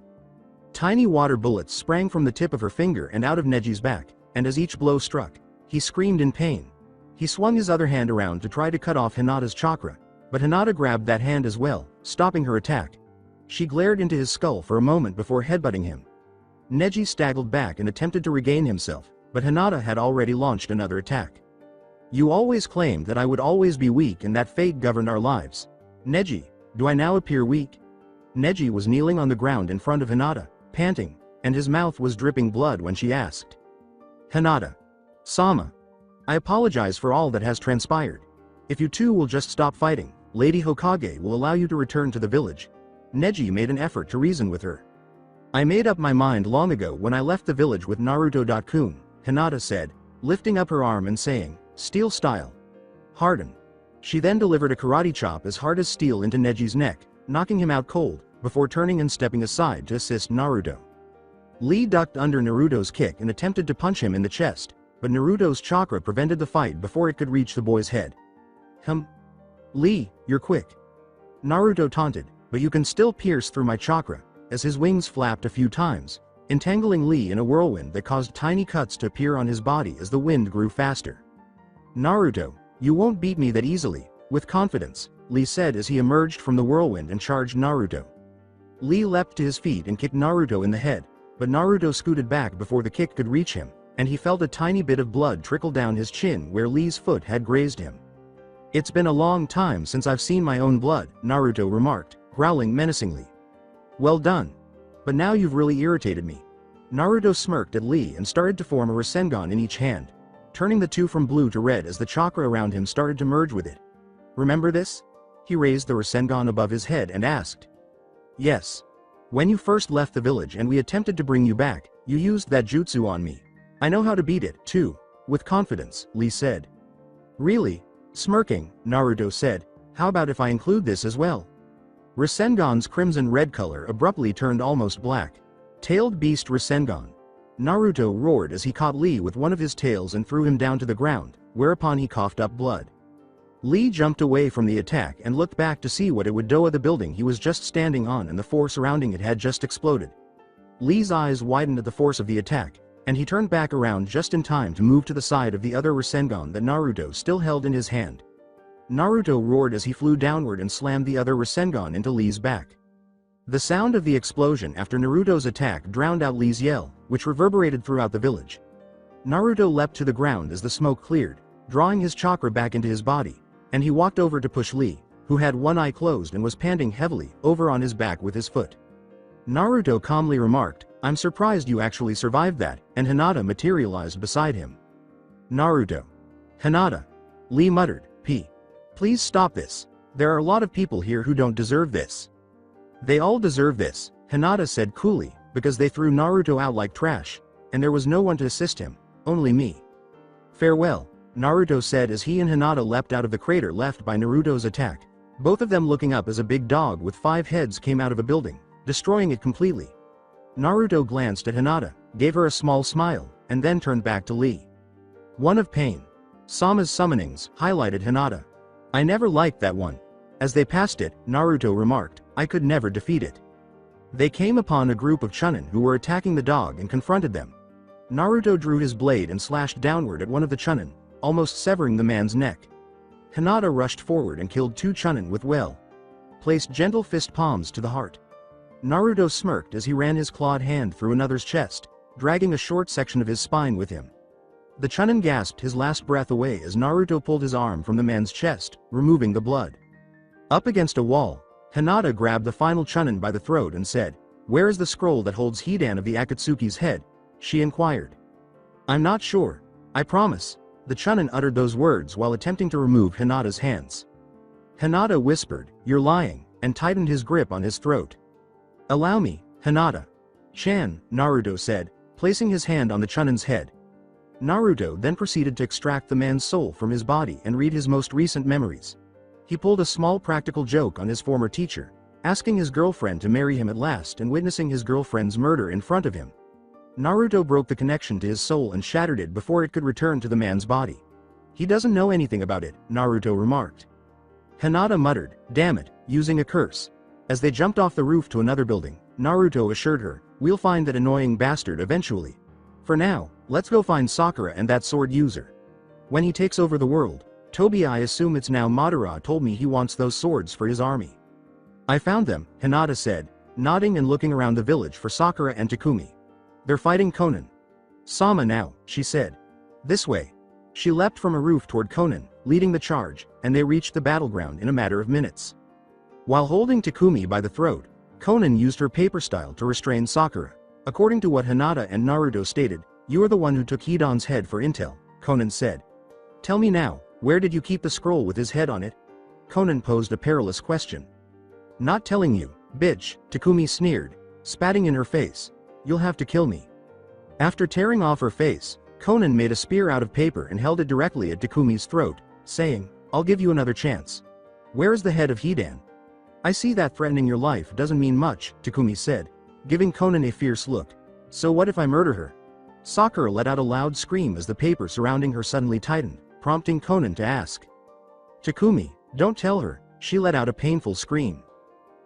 Tiny water bullets sprang from the tip of her finger and out of Neji's back, and as each blow struck, he screamed in pain. He swung his other hand around to try to cut off Hinata's chakra, but Hinata grabbed that hand as well, stopping her attack. She glared into his skull for a moment before headbutting him. Neji staggered back and attempted to regain himself, but Hinata had already launched another attack. You always claimed that I would always be weak and that fate governed our lives. Neji, do I now appear weak? Neji was kneeling on the ground in front of Hinata, panting, and his mouth was dripping blood when she asked. Hinata. Sama. I apologize for all that has transpired. If you two will just stop fighting, Lady Hokage will allow you to return to the village. Neji made an effort to reason with her. I made up my mind long ago when I left the village with Naruto-kun, Hinata said, lifting up her arm and saying, steel style. Harden. She then delivered a karate chop as hard as steel into Neji's neck, knocking him out cold, before turning and stepping aside to assist Naruto. Lee ducked under Naruto's kick and attempted to punch him in the chest, but Naruto's chakra prevented the fight before it could reach the boy's head. Lee, you're quick. Naruto taunted, but you can still pierce through my chakra, as his wings flapped a few times, entangling Lee in a whirlwind that caused tiny cuts to appear on his body as the wind grew faster. Naruto, you won't beat me that easily, with confidence, Lee said as he emerged from the whirlwind and charged Naruto. Lee leapt to his feet and kicked Naruto in the head, but Naruto scooted back before the kick could reach him, and he felt a tiny bit of blood trickle down his chin where Lee's foot had grazed him. It's been a long time since I've seen my own blood, Naruto remarked, growling menacingly. Well done. But now you've really irritated me. Naruto smirked at Lee and started to form a Rasengan in each hand, turning the two from blue to red as the chakra around him started to merge with it. Remember this? He raised the Rasengan above his head and asked. Yes. When you first left the village and we attempted to bring you back, you used that jutsu on me. I know how to beat it, too. With confidence, Lee said. Really? Smirking, Naruto said, how about if I include this as well? Rasengan's crimson-red color abruptly turned almost black. Tailed Beast Rasengan. Naruto roared as he caught Lee with one of his tails and threw him down to the ground, whereupon he coughed up blood. Lee jumped away from the attack and looked back to see what it would do at the building he was just standing on, and the floor surrounding it had just exploded. Lee's eyes widened at the force of the attack, and he turned back around just in time to move to the side of the other Rasengan that Naruto still held in his hand. Naruto roared as he flew downward and slammed the other Rasengan into Lee's back. The sound of the explosion after Naruto's attack drowned out Lee's yell, which reverberated throughout the village. Naruto leapt to the ground as the smoke cleared, drawing his chakra back into his body, and he walked over to push Lee, who had one eye closed and was panting heavily, over on his back with his foot. Naruto calmly remarked, I'm surprised you actually survived that, and Hinata materialized beside him. Naruto. Hinata. Lee muttered, Please stop this. There are a lot of people here who don't deserve this. They all deserve this, Hinata said coolly, because they threw Naruto out like trash, and there was no one to assist him, only me. Farewell, Naruto said as he and Hinata leapt out of the crater left by Naruto's attack, both of them looking up as a big dog with 5 heads came out of a building, destroying it completely. Naruto glanced at Hinata, gave her a small smile, and then turned back to Lee. One of pain. Sama's summonings, highlighted Hinata. I never liked that one. As they passed it, Naruto remarked, I could never defeat it. They came upon a group of Chunin who were attacking the dog and confronted them. Naruto drew his blade and slashed downward at one of the Chunin, almost severing the man's neck. Hinata rushed forward and killed 2 Chunin with placed gentle fist palms to the heart. Naruto smirked as he ran his clawed hand through another's chest, dragging a short section of his spine with him. The Chunin gasped his last breath away as Naruto pulled his arm from the man's chest, removing the blood. Up against a wall, Hinata grabbed the final Chunin by the throat and said, Where is the scroll that holds Hidan of the Akatsuki's head? She inquired. I'm not sure. I promise. The Chunin uttered those words while attempting to remove Hinata's hands. Hinata whispered, You're lying, and tightened his grip on his throat. Allow me, Hinata. Chan, Naruto said, placing his hand on the Chunin's head. Naruto then proceeded to extract the man's soul from his body and read his most recent memories. He pulled a small practical joke on his former teacher, asking his girlfriend to marry him at last and witnessing his girlfriend's murder in front of him. Naruto broke the connection to his soul and shattered it before it could return to the man's body. He doesn't know anything about it, Naruto remarked. Hinata muttered, Damn it, using a curse. As they jumped off the roof to another building, Naruto assured her, We'll find that annoying bastard eventually. For now, let's go find Sakura and that sword user. When he takes over the world, Tobi, I assume it's now Madara, told me he wants those swords for his army. I found them, Hinata said, nodding and looking around the village for Sakura and Takumi. They're fighting Konan. Sama now, she said. This way. She leapt from a roof toward Konan, leading the charge, and they reached the battleground in a matter of minutes. While holding Takumi by the throat, Konan used her paper style to restrain Sakura. According to what Hinata and Naruto stated, you are the one who took Hidan's head for intel, Konan said. Tell me now, where did you keep the scroll with his head on it? Konan posed a perilous question. Not telling you, bitch, Takumi sneered, spatting in her face. You'll have to kill me. After tearing off her face, Konan made a spear out of paper and held it directly at Takumi's throat, saying, I'll give you another chance. Where is the head of Hidan? I see that threatening your life doesn't mean much, Takumi said, giving Konan a fierce look. So what if I murder her? Sakura let out a loud scream as the paper surrounding her suddenly tightened, prompting Konan to ask. Takumi, don't tell her, she let out a painful scream.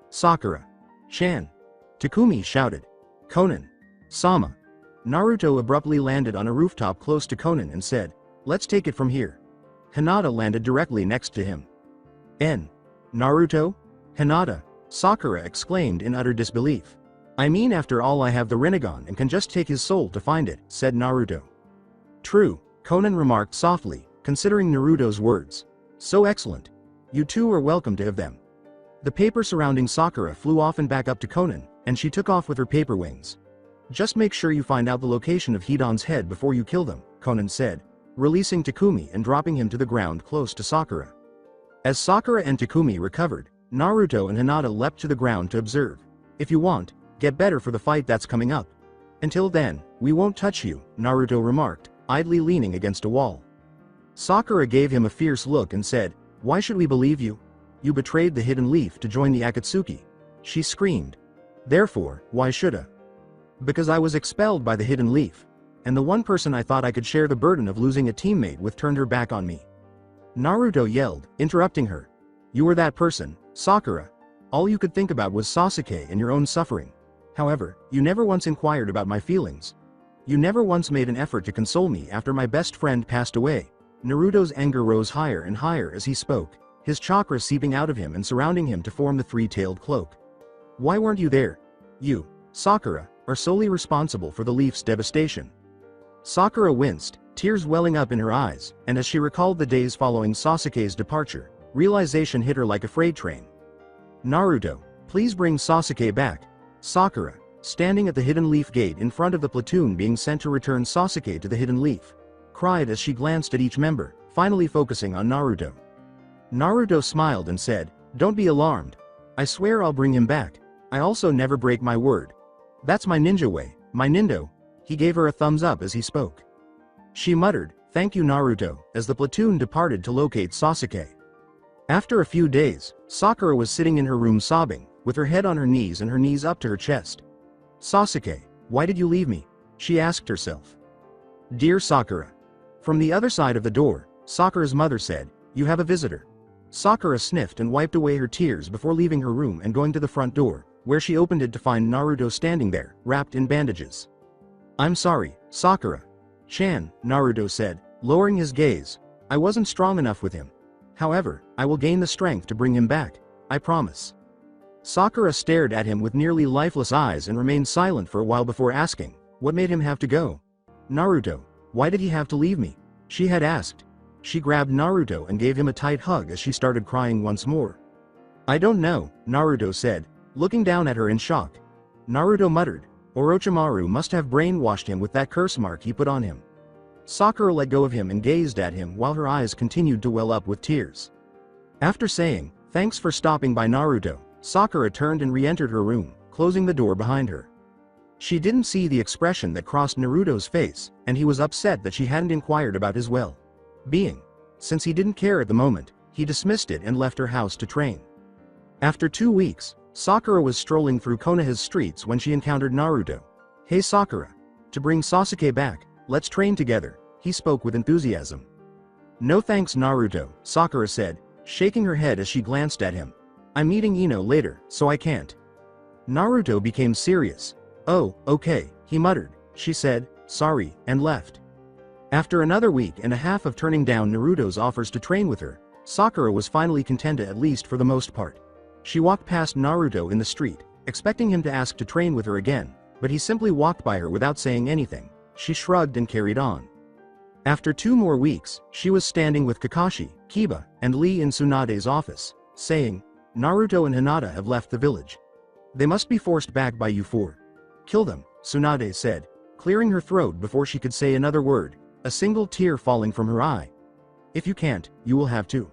Sakura. Chan. Takumi shouted. Konan. Sama. Naruto abruptly landed on a rooftop close to Konan and said, Let's take it from here. Hinata landed directly next to him. Naruto? Hinata? Sakura exclaimed in utter disbelief. I mean, after all, I have the Rinnegan and can just take his soul to find it, said Naruto. True, Konan remarked softly, considering Naruto's words. So excellent. You two are welcome to have them. The paper surrounding Sakura flew off and back up to Konan, and she took off with her paper wings. Just make sure you find out the location of Hidan's head before you kill them, Konan said, releasing Takumi and dropping him to the ground close to Sakura. As Sakura and Takumi recovered, Naruto and Hinata leapt to the ground to observe. If you want, get better for the fight that's coming up. Until then, we won't touch you, Naruto remarked, idly leaning against a wall. Sakura gave him a fierce look and said, Why should we believe you? You betrayed the Hidden Leaf to join the Akatsuki. She screamed. Therefore, why should I? Because I was expelled by the Hidden Leaf, and the one person I thought I could share the burden of losing a teammate with turned her back on me. Naruto yelled, interrupting her. You were that person, Sakura. All you could think about was Sasuke and your own suffering. However, you never once inquired about my feelings. You never once made an effort to console me after my best friend passed away. Naruto's anger rose higher and higher as he spoke, his chakra seeping out of him and surrounding him to form the three-tailed cloak. Why weren't you there? You, Sakura, are solely responsible for the leaf's devastation. Sakura winced, tears welling up in her eyes, and as she recalled the days following Sasuke's departure, realization hit her like a freight train. Naruto, please bring Sasuke back. Sakura, standing at the Hidden Leaf gate in front of the platoon being sent to return Sasuke to the Hidden Leaf, cried as she glanced at each member, finally focusing on Naruto. Naruto smiled and said, "Don't be alarmed. I swear I'll bring him back. I also never break my word. That's my ninja way, my nindo." He gave her a thumbs up as he spoke. She muttered, "Thank you Naruto," as the platoon departed to locate Sasuke. After a few days, Sakura was sitting in her room sobbing, with her head on her knees and her knees up to her chest. "Sasuke, why did you leave me?" she asked herself. "Dear Sakura." From the other side of the door, Sakura's mother said, "You have a visitor." Sakura sniffed and wiped away her tears before leaving her room and going to the front door, where she opened it to find Naruto standing there, wrapped in bandages. "I'm sorry, Sakura-chan," Naruto said, lowering his gaze. "I wasn't strong enough with him. However, I will gain the strength to bring him back, I promise." Sakura stared at him with nearly lifeless eyes and remained silent for a while before asking, "What made him have to go?" "Naruto, why did he have to leave me?" she had asked. She grabbed Naruto and gave him a tight hug as she started crying once more. "I don't know," Naruto said, looking down at her in shock. Naruto muttered, "Orochimaru must have brainwashed him with that curse mark he put on him." Sakura let go of him and gazed at him while her eyes continued to well up with tears. After saying, "Thanks for stopping by Naruto," Sakura turned and re-entered her room, closing the door behind her. She didn't see the expression that crossed Naruto's face, and he was upset that she hadn't inquired about his well-being. Since he didn't care at the moment, he dismissed it and left her house to train. After 2 weeks, Sakura was strolling through Konoha's streets when she encountered Naruto. "Hey Sakura. To bring Sasuke back, let's train together," he spoke with enthusiasm. "No thanks Naruto," Sakura said, shaking her head as she glanced at him. "I'm meeting Ino later, so I can't." Naruto became serious. "Oh, okay," he muttered. She said, "Sorry," and left. After another week and a half of turning down Naruto's offers to train with her, Sakura was finally contented at least for the most part. She walked past Naruto in the street, expecting him to ask to train with her again, but he simply walked by her without saying anything. She shrugged and carried on. After 2 more weeks, she was standing with Kakashi, Kiba, and Lee in Tsunade's office, saying, "Naruto and Hinata have left the village. They must be forced back by you 4. Kill them," Tsunade said, clearing her throat before she could say another word, a single tear falling from her eye. "If you can't, you will have to."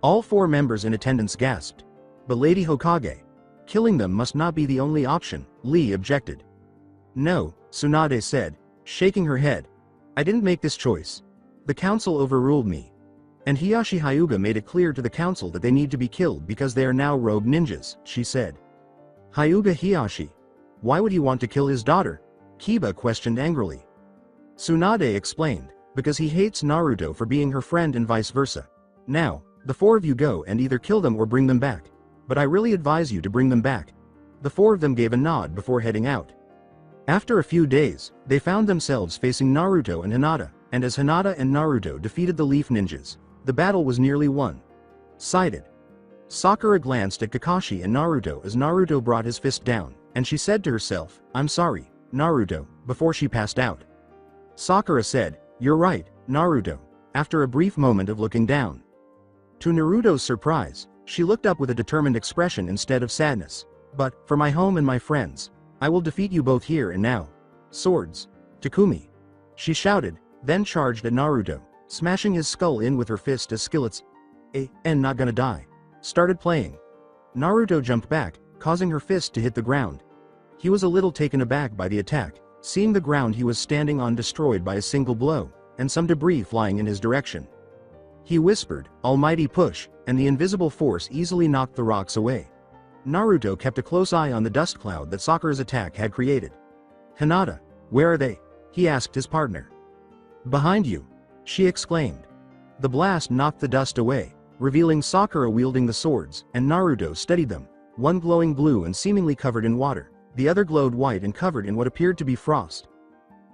All 4 members in attendance gasped. "But Lady Hokage, killing them must not be the only option," Lee objected. "No," Tsunade said, shaking her head. "I didn't make this choice. The council overruled me. And Hiyashi Hyuga made it clear to the council that they need to be killed because they are now rogue ninjas," she said. "Hyuga Hiyashi? Why would he want to kill his daughter?" Kiba questioned angrily. Tsunade explained, "Because he hates Naruto for being her friend and vice versa. Now, the 4 of you go and either kill them or bring them back. But I really advise you to bring them back." The 4 of them gave a nod before heading out. After a few days, they found themselves facing Naruto and Hinata, and as Hinata and Naruto defeated the Leaf Ninjas, the battle was nearly one-sided. Sakura glanced at Kakashi and Naruto as Naruto brought his fist down, and she said to herself, "I'm sorry, Naruto," before she passed out. Sakura said, "You're right, Naruto," after a brief moment of looking down. To Naruto's surprise, she looked up with a determined expression instead of sadness. "But, for my home and my friends, I will defeat you both here and now. Swords. Takumi," she shouted, then charged at Naruto, smashing his skull in with her fist as skillets, and not gonna die, started playing. Naruto jumped back, causing her fist to hit the ground. He was a little taken aback by the attack, seeing the ground he was standing on destroyed by a single blow, and some debris flying in his direction. He whispered, "Almighty push," and the invisible force easily knocked the rocks away. Naruto kept a close eye on the dust cloud that Sakura's attack had created. "Hinata, where are they?" he asked his partner. "Behind you," she exclaimed. The blast knocked the dust away, revealing Sakura wielding the swords, and Naruto steadied them, one glowing blue and seemingly covered in water, the other glowed white and covered in what appeared to be frost.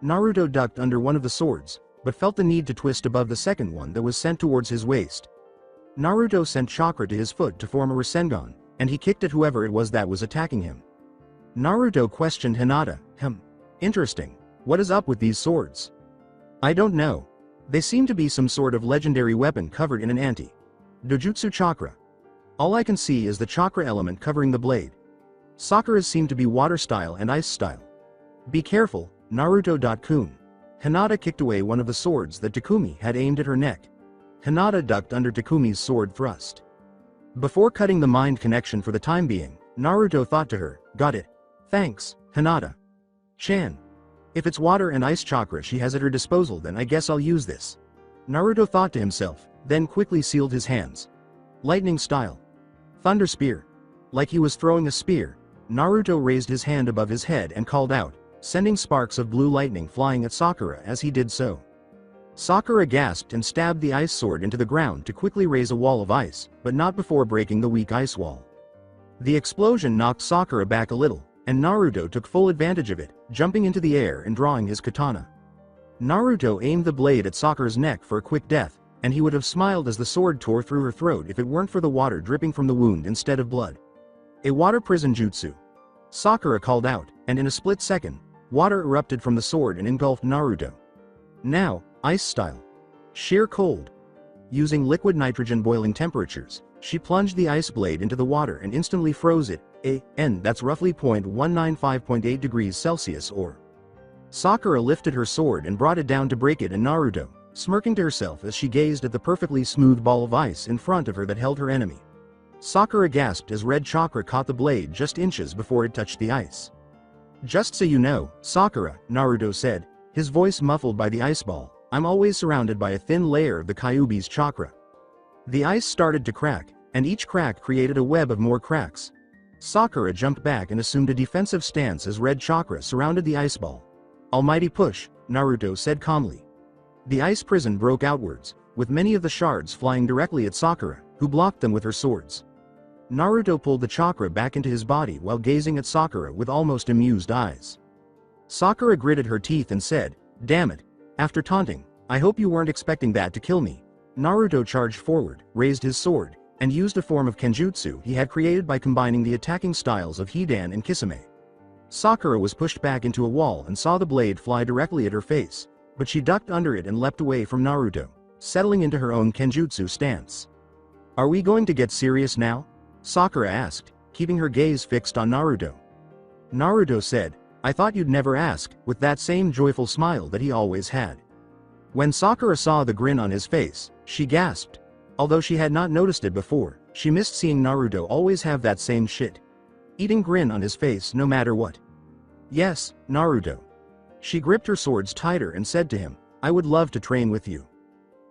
Naruto ducked under one of the swords, but felt the need to twist above the second one that was sent towards his waist. Naruto sent chakra to his foot to form a Rasengan, and he kicked at whoever it was that was attacking him. Naruto questioned Hinata, Interesting, what is up with these swords?" "I don't know. They seem to be some sort of legendary weapon covered in an anti-dojutsu chakra. All I can see is the chakra element covering the blade. Sakura's seem to be water style and ice style. Be careful, Naruto. Kun." Hinata kicked away one of the swords that Takumi had aimed at her neck. Hinata ducked under Takumi's sword thrust. Before cutting the mind connection for the time being, Naruto thought to her, "Got it. Thanks, Hinata. Chan. If it's water and ice chakra she has at her disposal, then I guess I'll use this." Naruto thought to himself, then quickly sealed his hands. Lightning style. Thunder spear. Like he was throwing a spear, Naruto raised his hand above his head and called out, sending sparks of blue lightning flying at Sakura as he did so. Sakura gasped and stabbed the ice sword into the ground to quickly raise a wall of ice, but not before breaking the weak ice wall. The explosion knocked Sakura back a little, and Naruto took full advantage of it, jumping into the air and drawing his katana. Naruto aimed the blade at Sakura's neck for a quick death, and he would have smiled as the sword tore through her throat if it weren't for the water dripping from the wound instead of blood. A water prison jutsu. Sakura called out, and in a split second, water erupted from the sword and engulfed Naruto. Now, ice style. Sheer cold. Using liquid nitrogen boiling temperatures, she plunged the ice blade into the water and instantly froze it, that's roughly 195.8 degrees Celsius or. Sakura lifted her sword and brought it down to break it, and Naruto, smirking to herself as she gazed at the perfectly smooth ball of ice in front of her that held her enemy. Sakura gasped as red chakra caught the blade just inches before it touched the ice. "Just so you know, Sakura," Naruto said, his voice muffled by the ice ball, "I'm always surrounded by a thin layer of the Kyuubi's chakra." The ice started to crack, and each crack created a web of more cracks. Sakura jumped back and assumed a defensive stance as red chakra surrounded the ice ball. "Almighty push," Naruto said calmly. The ice prison broke outwards, with many of the shards flying directly at Sakura, who blocked them with her swords. Naruto pulled the chakra back into his body while gazing at Sakura with almost amused eyes. Sakura gritted her teeth and said, "Damn it. After taunting, I hope you weren't expecting that to kill me." Naruto charged forward, raised his sword, and used a form of kenjutsu he had created by combining the attacking styles of Hidan and Kisame. Sakura was pushed back into a wall and saw the blade fly directly at her face, but she ducked under it and leapt away from Naruto, settling into her own kenjutsu stance. "Are we going to get serious now?" Sakura asked, keeping her gaze fixed on Naruto. Naruto said, "I thought you'd never ask," with that same joyful smile that he always had. When Sakura saw the grin on his face, she gasped. Although she had not noticed it before, she missed seeing Naruto always have that same shit-eating grin on his face no matter what. "Yes, Naruto." She gripped her swords tighter and said to him, "I would love to train with you."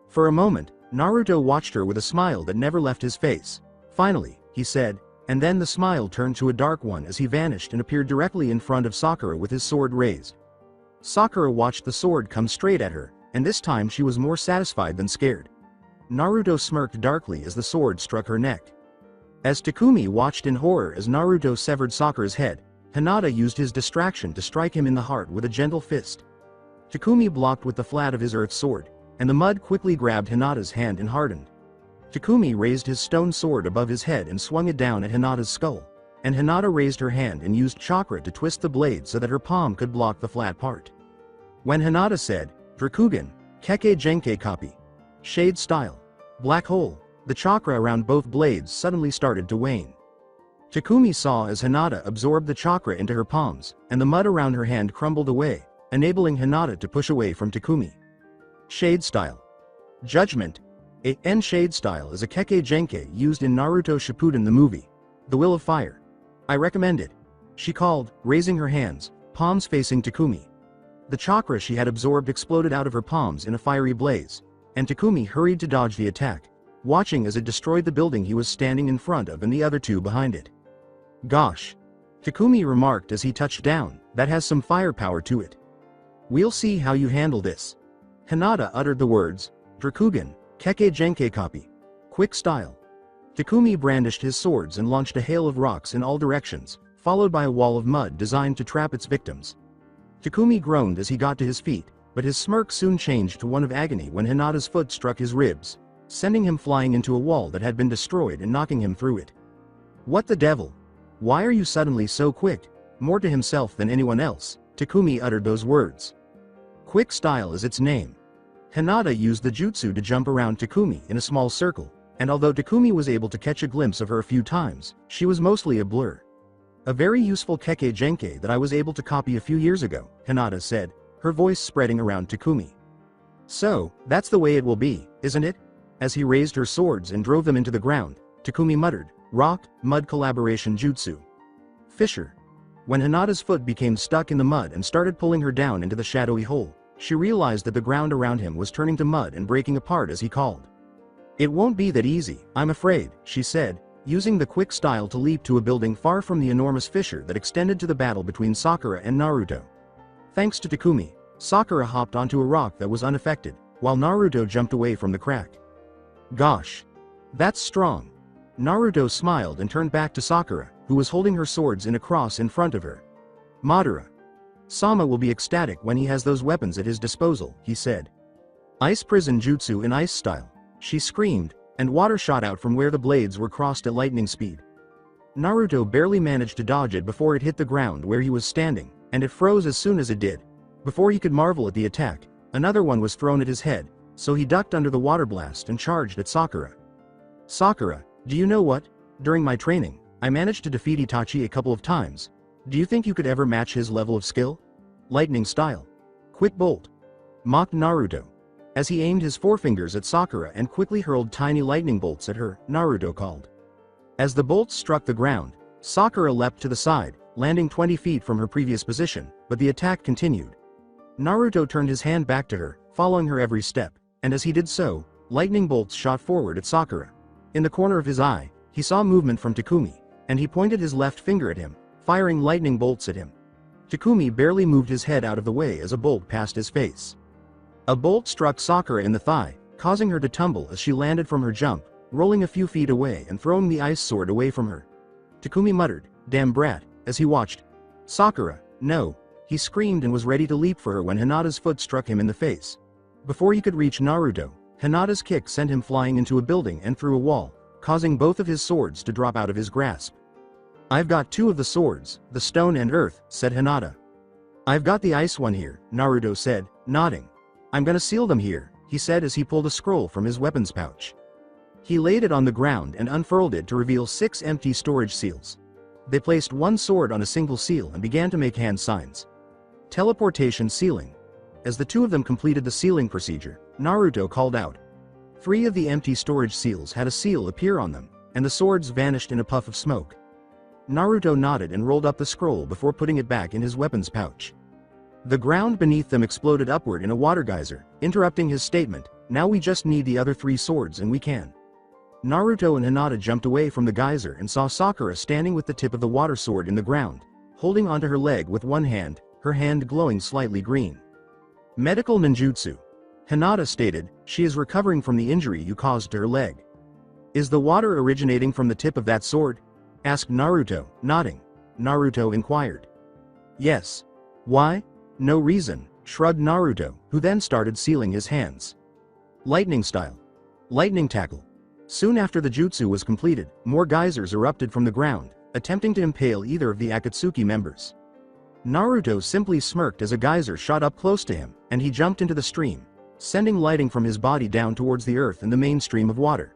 For a moment, Naruto watched her with a smile that never left his face. "Finally," he said, and then the smile turned to a dark one as he vanished and appeared directly in front of Sakura with his sword raised. Sakura watched the sword come straight at her, and this time she was more satisfied than scared. Naruto smirked darkly as the sword struck her neck. As Takumi watched in horror as Naruto severed Sakura's head, Hinata used his distraction to strike him in the heart with a gentle fist. Takumi blocked with the flat of his earth sword, and the mud quickly grabbed Hinata's hand and hardened. Takumi raised his stone sword above his head and swung it down at Hinata's skull, and Hinata raised her hand and used chakra to twist the blade so that her palm could block the flat part. When Hinata said, "Drakugan, Kekkei Genkei copy. Shade style. Black hole," the chakra around both blades suddenly started to wane. Takumi saw as Hinata absorbed the chakra into her palms, and the mud around her hand crumbled away, enabling Hinata to push away from Takumi. Shade style. Judgment. Shade style is a Kekkei Genkei used in Naruto Shippuden the movie, The Will of Fire. "I recommend it," she called, raising her hands, palms facing Takumi. The chakra she had absorbed exploded out of her palms in a fiery blaze, and Takumi hurried to dodge the attack, watching as it destroyed the building he was standing in front of and the other two behind it. "Gosh," Takumi remarked as he touched down, "that has some firepower to it. We'll see how you handle this." Hinata uttered the words, "Drakugan, Kekkei Genkei copy. Quick style." Takumi brandished his swords and launched a hail of rocks in all directions, followed by a wall of mud designed to trap its victims. Takumi groaned as he got to his feet, but his smirk soon changed to one of agony when Hinata's foot struck his ribs, sending him flying into a wall that had been destroyed and knocking him through it. "What the devil? Why are you suddenly so quick?" More to himself than anyone else, Takumi uttered those words. Quick style is its name. Hinata used the jutsu to jump around Takumi in a small circle, and although Takumi was able to catch a glimpse of her a few times, she was mostly a blur. "A very useful Kekkei Genkei that I was able to copy a few years ago," Hinata said, her voice spreading around Takumi. "So, that's the way it will be, isn't it? As he raised her swords and drove them into the ground, Takumi muttered, "Rock, mud collaboration jutsu. Fissure." When Hinata's foot became stuck in the mud and started pulling her down into the shadowy hole, she realized that the ground around him was turning to mud and breaking apart as he called. "It won't be that easy, I'm afraid," she said, using the quick style to leap to a building far from the enormous fissure that extended to the battle between Sakura and Naruto. Thanks to Takumi, Sakura hopped onto a rock that was unaffected, while Naruto jumped away from the crack. "Gosh. That's strong." Naruto smiled and turned back to Sakura, who was holding her swords in a cross in front of her. "Madara. Sama will be ecstatic when he has those weapons at his disposal," he said. "Ice prison jutsu in ice style," she screamed, and water shot out from where the blades were crossed at lightning speed. Naruto barely managed to dodge it before it hit the ground where he was standing, and it froze as soon as it did. Before he could marvel at the attack, another one was thrown at his head, so he ducked under the water blast and charged at Sakura. "Sakura, do you know what? During my training, I managed to defeat Itachi a couple of times. Do you think you could ever match his level of skill? Lightning style. Quick bolt," mocked Naruto. As he aimed his forefingers at Sakura and quickly hurled tiny lightning bolts at her, Naruto called. As the bolts struck the ground, Sakura leapt to the side, landing 20 feet from her previous position, but the attack continued. Naruto turned his hand back to her, following her every step, and as he did so, lightning bolts shot forward at Sakura. In the corner of his eye, he saw movement from Takumi, and he pointed his left finger at him, firing lightning bolts at him. Takumi barely moved his head out of the way as a bolt passed his face. A bolt struck Sakura in the thigh, causing her to tumble as she landed from her jump, rolling a few feet away and throwing the ice sword away from her. Takumi muttered, "Damn brat," as he watched. "Sakura, no," he screamed and was ready to leap for her when Hinata's foot struck him in the face. Before he could reach Naruto, Hinata's kick sent him flying into a building and through a wall, causing both of his swords to drop out of his grasp. "I've got two of the swords, the stone and earth," said Hinata. "I've got the ice one here," Naruto said, nodding. "I'm gonna seal them here," he said as he pulled a scroll from his weapons pouch. He laid it on the ground and unfurled it to reveal 6 empty storage seals. They placed one sword on a single seal and began to make hand signs. Teleportation sealing. As the two of them completed the sealing procedure, Naruto called out. 3 of the empty storage seals had a seal appear on them, and the swords vanished in a puff of smoke. Naruto nodded and rolled up the scroll before putting it back in his weapons pouch. The ground beneath them exploded upward in a water geyser, interrupting his statement, "Now we just need the other 3 swords and we can." Naruto and Hinata jumped away from the geyser and saw Sakura standing with the tip of the water sword in the ground, holding onto her leg with one hand, her hand glowing slightly green. "Medical ninjutsu," Hinata stated, "she is recovering from the injury you caused to her leg." "Is the water originating from the tip of that sword?" asked Naruto, nodding. Naruto inquired. "Yes." "Why?" "No reason," shrugged Naruto, who then started sealing his hands. Lightning style. Lightning tackle. Soon after the jutsu was completed, more geysers erupted from the ground, attempting to impale either of the Akatsuki members. Naruto simply smirked as a geyser shot up close to him, and he jumped into the stream, sending lighting from his body down towards the earth and the main stream of water.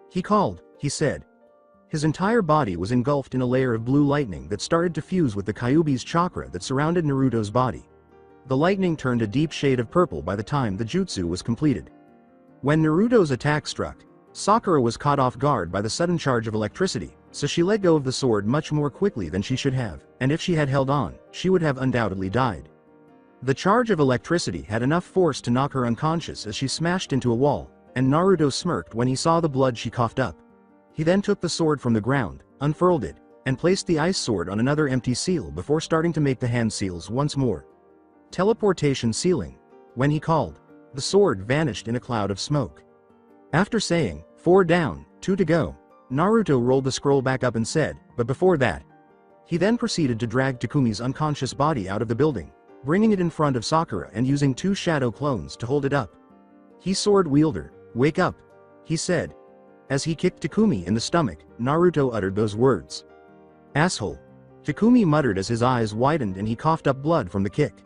"He called," he said. His entire body was engulfed in a layer of blue lightning that started to fuse with the Kyuubi's chakra that surrounded Naruto's body. The lightning turned a deep shade of purple by the time the jutsu was completed. When Naruto's attack struck, Sakura was caught off guard by the sudden charge of electricity, so she let go of the sword much more quickly than she should have, and if she had held on, she would have undoubtedly died. The charge of electricity had enough force to knock her unconscious as she smashed into a wall, and Naruto smirked when he saw the blood she coughed up. He then took the sword from the ground, unfurled it, and placed the ice sword on another empty seal before starting to make the hand seals once more. Teleportation sealing. When he called, the sword vanished in a cloud of smoke. After saying, 4 down, 2 to go, Naruto rolled the scroll back up and said, "But before that." He then proceeded to drag Takumi's unconscious body out of the building, bringing it in front of Sakura and using 2 shadow clones to hold it up. "He sword wielder, wake up," he said. As he kicked Takumi in the stomach, Naruto uttered those words. "Asshole." Takumi muttered as his eyes widened and he coughed up blood from the kick.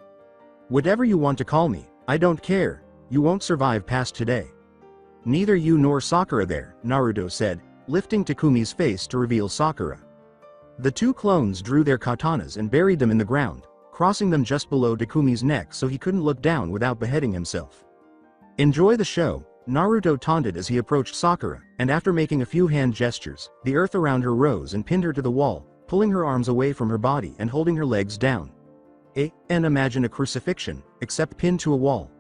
"Whatever you want to call me, I don't care, you won't survive past today." "Neither you nor Sakura there," Naruto said, lifting Takumi's face to reveal Sakura. The 2 clones drew their katanas and buried them in the ground, crossing them just below Takumi's neck so he couldn't look down without beheading himself. Enjoy the show. Naruto taunted as he approached Sakura, and after making a few hand gestures, the earth around her rose and pinned her to the wall, pulling her arms away from her body and holding her legs down. And imagine a crucifixion, except pinned to a wall.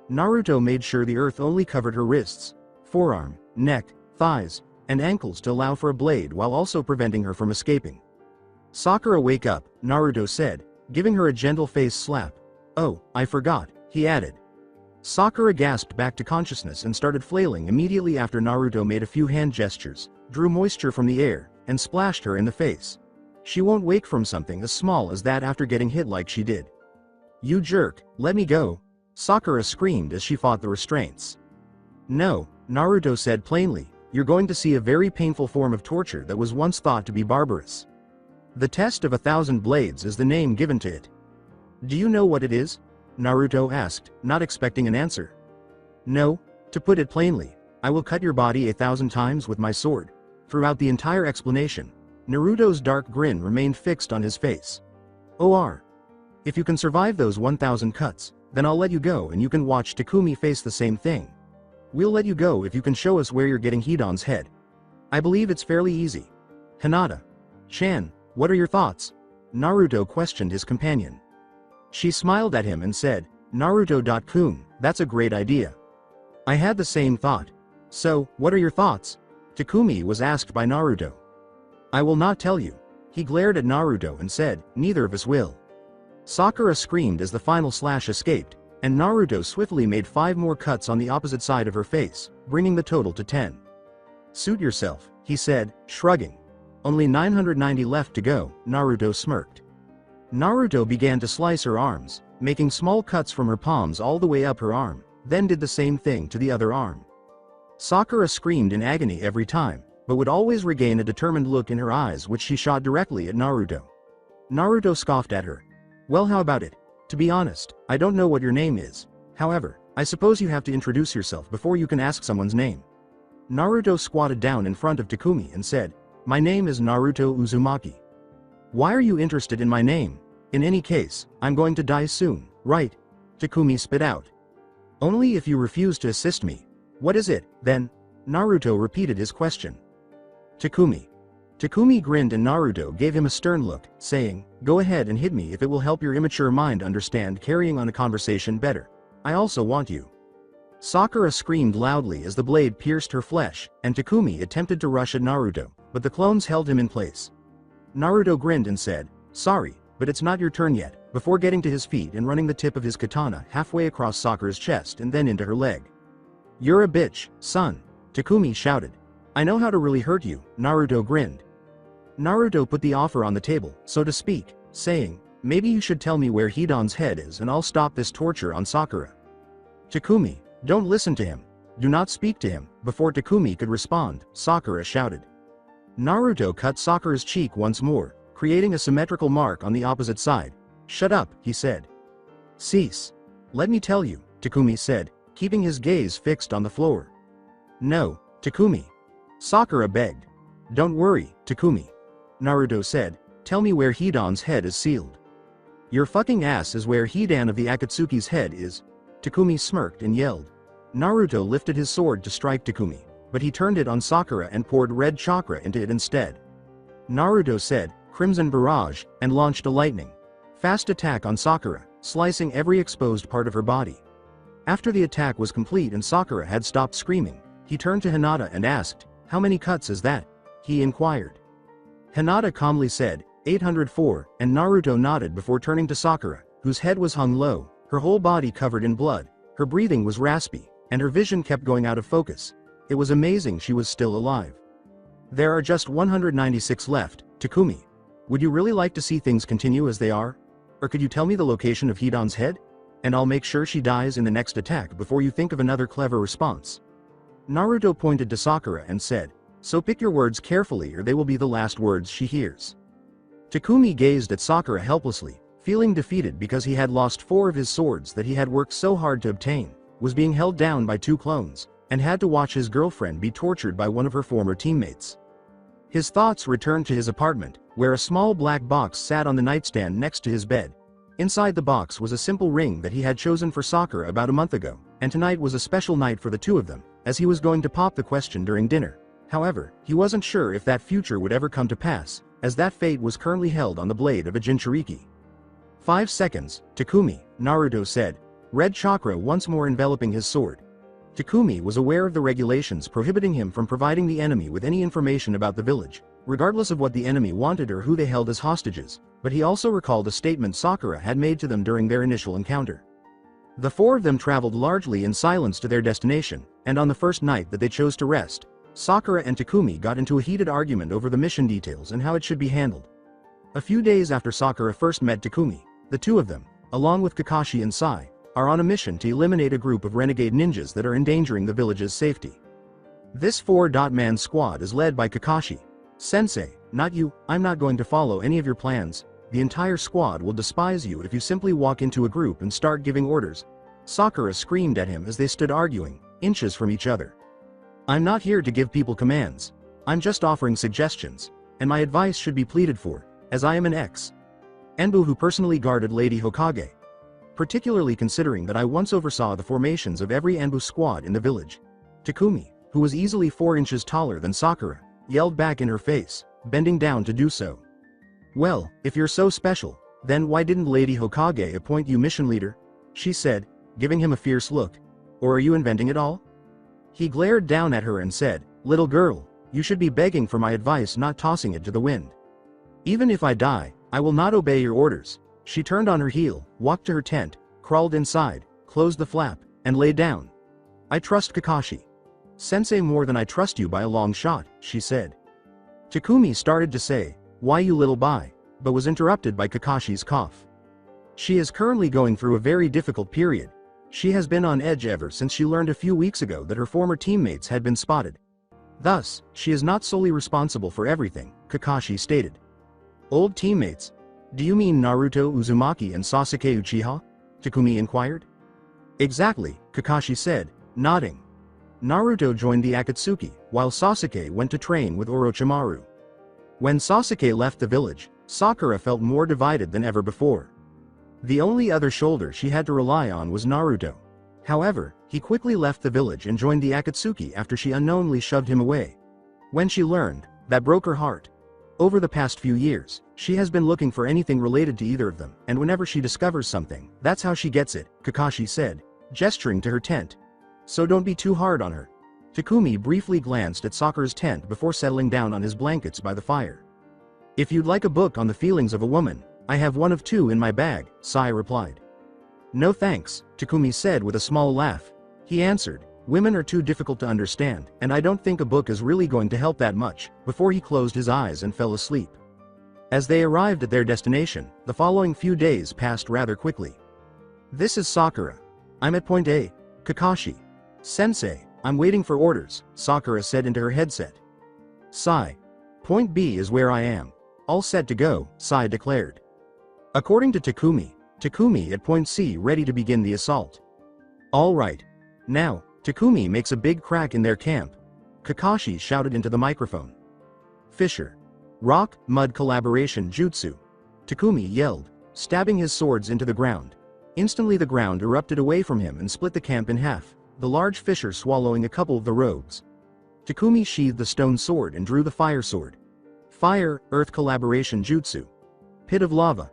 Naruto made sure the earth only covered her wrists, forearm, neck, thighs, and ankles to allow for a blade while also preventing her from escaping. Sakura, wake up, Naruto said, giving her a gentle face slap. Oh, I forgot, he added. Sakura gasped back to consciousness and started flailing immediately after Naruto made a few hand gestures, drew moisture from the air, and splashed her in the face. She won't wake from something as small as that after getting hit like she did. You jerk, let me go, Sakura screamed as she fought the restraints. No, Naruto said plainly, you're going to see a very painful form of torture that was once thought to be barbarous. The test of 1,000 blades is the name given to it. Do you know what it is? Naruto asked, not expecting an answer. No, to put it plainly, I will cut your body 1,000 times with my sword. Throughout the entire explanation, Naruto's dark grin remained fixed on his face. Or, if you can survive those 1,000 cuts, then I'll let you go and you can watch Takumi face the same thing. We'll let you go if you can show us where you're getting Hidan's head. I believe it's fairly easy. Hinata. Chan, what are your thoughts? Naruto questioned his companion. She smiled at him and said, Naruto-kun, that's a great idea. I had the same thought. So, what are your thoughts? Takumi was asked by Naruto. I will not tell you. He glared at Naruto and said, neither of us will. Sakura screamed as the final slash escaped, and Naruto swiftly made 5 more cuts on the opposite side of her face, bringing the total to 10. Suit yourself, he said, shrugging. Only 990 left to go, Naruto smirked. Naruto began to slice her arms, making small cuts from her palms all the way up her arm, then did the same thing to the other arm. Sakura screamed in agony every time, but would always regain a determined look in her eyes which she shot directly at Naruto. Naruto scoffed at her. Well, how about it? To be honest, I don't know what your name is. However, I suppose you have to introduce yourself before you can ask someone's name. Naruto squatted down in front of Takumi and said, my name is Naruto Uzumaki. Why are you interested in my name? In any case, I'm going to die soon, right? Takumi spit out. Only if you refuse to assist me. What is it, then? Naruto repeated his question. Takumi. Takumi grinned and Naruto gave him a stern look, saying, go ahead and hit me if it will help your immature mind understand carrying on a conversation better. I also want you. Sakura screamed loudly as the blade pierced her flesh, and Takumi attempted to rush at Naruto, but the clones held him in place. Naruto grinned and said, sorry, but it's not your turn yet, before getting to his feet and running the tip of his katana halfway across Sakura's chest and then into her leg. You're a bitch, son, Takumi shouted. I know how to really hurt you, Naruto grinned. Naruto put the offer on the table, so to speak, saying, maybe you should tell me where Hidan's head is and I'll stop this torture on Sakura. Takumi, don't listen to him. Do not speak to him. Before Takumi could respond, Sakura shouted. Naruto cut Sakura's cheek once more, creating a symmetrical mark on the opposite side. Shut up, he said. Cease. Let me tell you, Takumi said, keeping his gaze fixed on the floor. No, Takumi. Sakura begged. Don't worry, Takumi. Naruto said, tell me where Hidan's head is sealed. Your fucking ass is where Hidan of the Akatsuki's head is. Takumi smirked and yelled. Naruto lifted his sword to strike Takumi, but he turned it on Sakura and poured red chakra into it instead. Naruto said, Crimson Barrage, and launched a lightning fast attack on Sakura, slicing every exposed part of her body. After the attack was complete and Sakura had stopped screaming, he turned to Hinata and asked, how many cuts is that? He inquired. Hinata calmly said, 804, and Naruto nodded before turning to Sakura, whose head was hung low, her whole body covered in blood, her breathing was raspy, and her vision kept going out of focus. It was amazing she was still alive. There are just 196 left, Takumi. Would you really like to see things continue as they are? Or could you tell me the location of Hidan's head? And I'll make sure she dies in the next attack before you think of another clever response. Naruto pointed to Sakura and said, so pick your words carefully or they will be the last words she hears. Takumi gazed at Sakura helplessly, feeling defeated because he had lost 4 of his swords that he had worked so hard to obtain, was being held down by 2 clones, and had to watch his girlfriend be tortured by one of her former teammates. His thoughts returned to his apartment, where a small black box sat on the nightstand next to his bed. Inside the box was a simple ring that he had chosen for Sakura about a month ago, and tonight was a special night for the two of them, as he was going to pop the question during dinner. However, he wasn't sure if that future would ever come to pass, as that fate was currently held on the blade of a Jinchuriki. 5 seconds, Takumi, Naruto said, red chakra once more enveloping his sword. Takumi was aware of the regulations prohibiting him from providing the enemy with any information about the village, regardless of what the enemy wanted or who they held as hostages, but he also recalled a statement Sakura had made to them during their initial encounter. The four of them traveled largely in silence to their destination, and on the first night that they chose to rest, Sakura and Takumi got into a heated argument over the mission details and how it should be handled. A few days after Sakura first met Takumi, the two of them, along with Kakashi and Sai, are on a mission to eliminate a group of renegade ninjas that are endangering the village's safety. This four-man squad is led by Kakashi. Sensei, not you, I'm not going to follow any of your plans. The entire squad will despise you if you simply walk into a group and start giving orders. Sakura screamed at him as they stood arguing, inches from each other. I'm not here to give people commands. I'm just offering suggestions, and my advice should be pleaded for, as I am an ex-Enbu who personally guarded Lady Hokage. Particularly considering that I once oversaw the formations of every Enbu squad in the village. Takumi, who was easily 4 inches taller than Sakura, yelled back in her face, bending down to do so. Well, if you're so special, then why didn't Lady Hokage appoint you mission leader? She said, giving him a fierce look. Or are you inventing it all? He glared down at her and said, little girl, you should be begging for my advice, not tossing it to the wind. Even if I die, I will not obey your orders. She turned on her heel, walked to her tent, crawled inside, closed the flap, and lay down. I trust Kakashi. Sensei more than I trust you by a long shot, she said. Takumi started to say, why you little boy, but was interrupted by Kakashi's cough. She is currently going through a very difficult period. She has been on edge ever since she learned a few weeks ago that her former teammates had been spotted. Thus, she is not solely responsible for everything, Kakashi stated. Old teammates? Do you mean Naruto Uzumaki and Sasuke Uchiha? Takumi inquired. Exactly, Kakashi said, nodding. Naruto joined the Akatsuki, while Sasuke went to train with Orochimaru. When Sasuke left the village, Sakura felt more divided than ever before. The only other shoulder she had to rely on was Naruto. However, he quickly left the village and joined the Akatsuki after she unknowingly shoved him away. When she learned, that broke her heart. Over the past few years, she has been looking for anything related to either of them, and whenever she discovers something, that's how she gets it, Kakashi said, gesturing to her tent. So don't be too hard on her. Takumi briefly glanced at Sakura's tent before settling down on his blankets by the fire. If you'd like a book on the feelings of a woman, I have one of 2 in my bag, Sai replied. No thanks, Takumi said with a small laugh. He answered, women are too difficult to understand, and I don't think a book is really going to help that much, before he closed his eyes and fell asleep. As they arrived at their destination, the following few days passed rather quickly. This is Sakura. I'm at point A. Kakashi. Sensei, I'm waiting for orders, Sakura said into her headset. Sai. Point B is where I am. All set to go, Sai declared. According to Takumi at point C ready to begin the assault. All right. Now, Takumi makes a big crack in their camp. Kakashi shouted into the microphone. Fissure. Rock, mud collaboration jutsu. Takumi yelled, stabbing his swords into the ground. Instantly the ground erupted away from him and split the camp in half, the large fissure swallowing a couple of the rogues. Takumi sheathed the stone sword and drew the fire sword. Fire, earth collaboration jutsu. Pit of lava.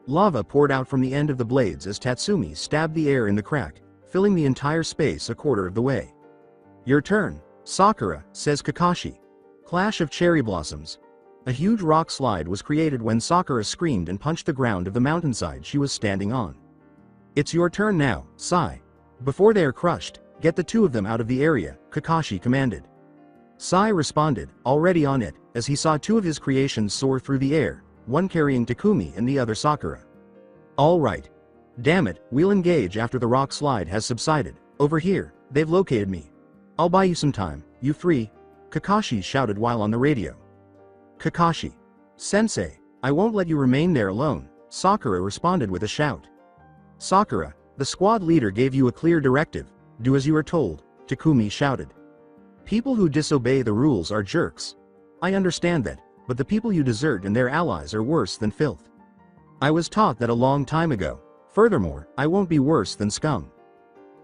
Lava poured out from the end of the blades as Tatsumi stabbed the air in the crack, filling the entire space a quarter of the way. Your turn, Sakura, says Kakashi. Clash of cherry blossoms. A huge rock slide was created when Sakura screamed and punched the ground of the mountainside she was standing on. It's your turn now, Sai. Before they are crushed, get the 2 of them out of the area, Kakashi commanded. Sai responded, already on it, as he saw 2 of his creations soar through the air, one carrying Takumi and the other Sakura. All right. Damn it, we'll engage after the rock slide has subsided. Over here, they've located me. I'll buy you some time, you 3. Kakashi shouted while on the radio. Kakashi. Sensei, I won't let you remain there alone, Sakura responded with a shout. Sakura, the squad leader gave you a clear directive. Do as you are told, Takumi shouted. People who disobey the rules are jerks. I understand that, but the people you desert and their allies are worse than filth. I was taught that a long time ago. Furthermore, I won't be worse than scum.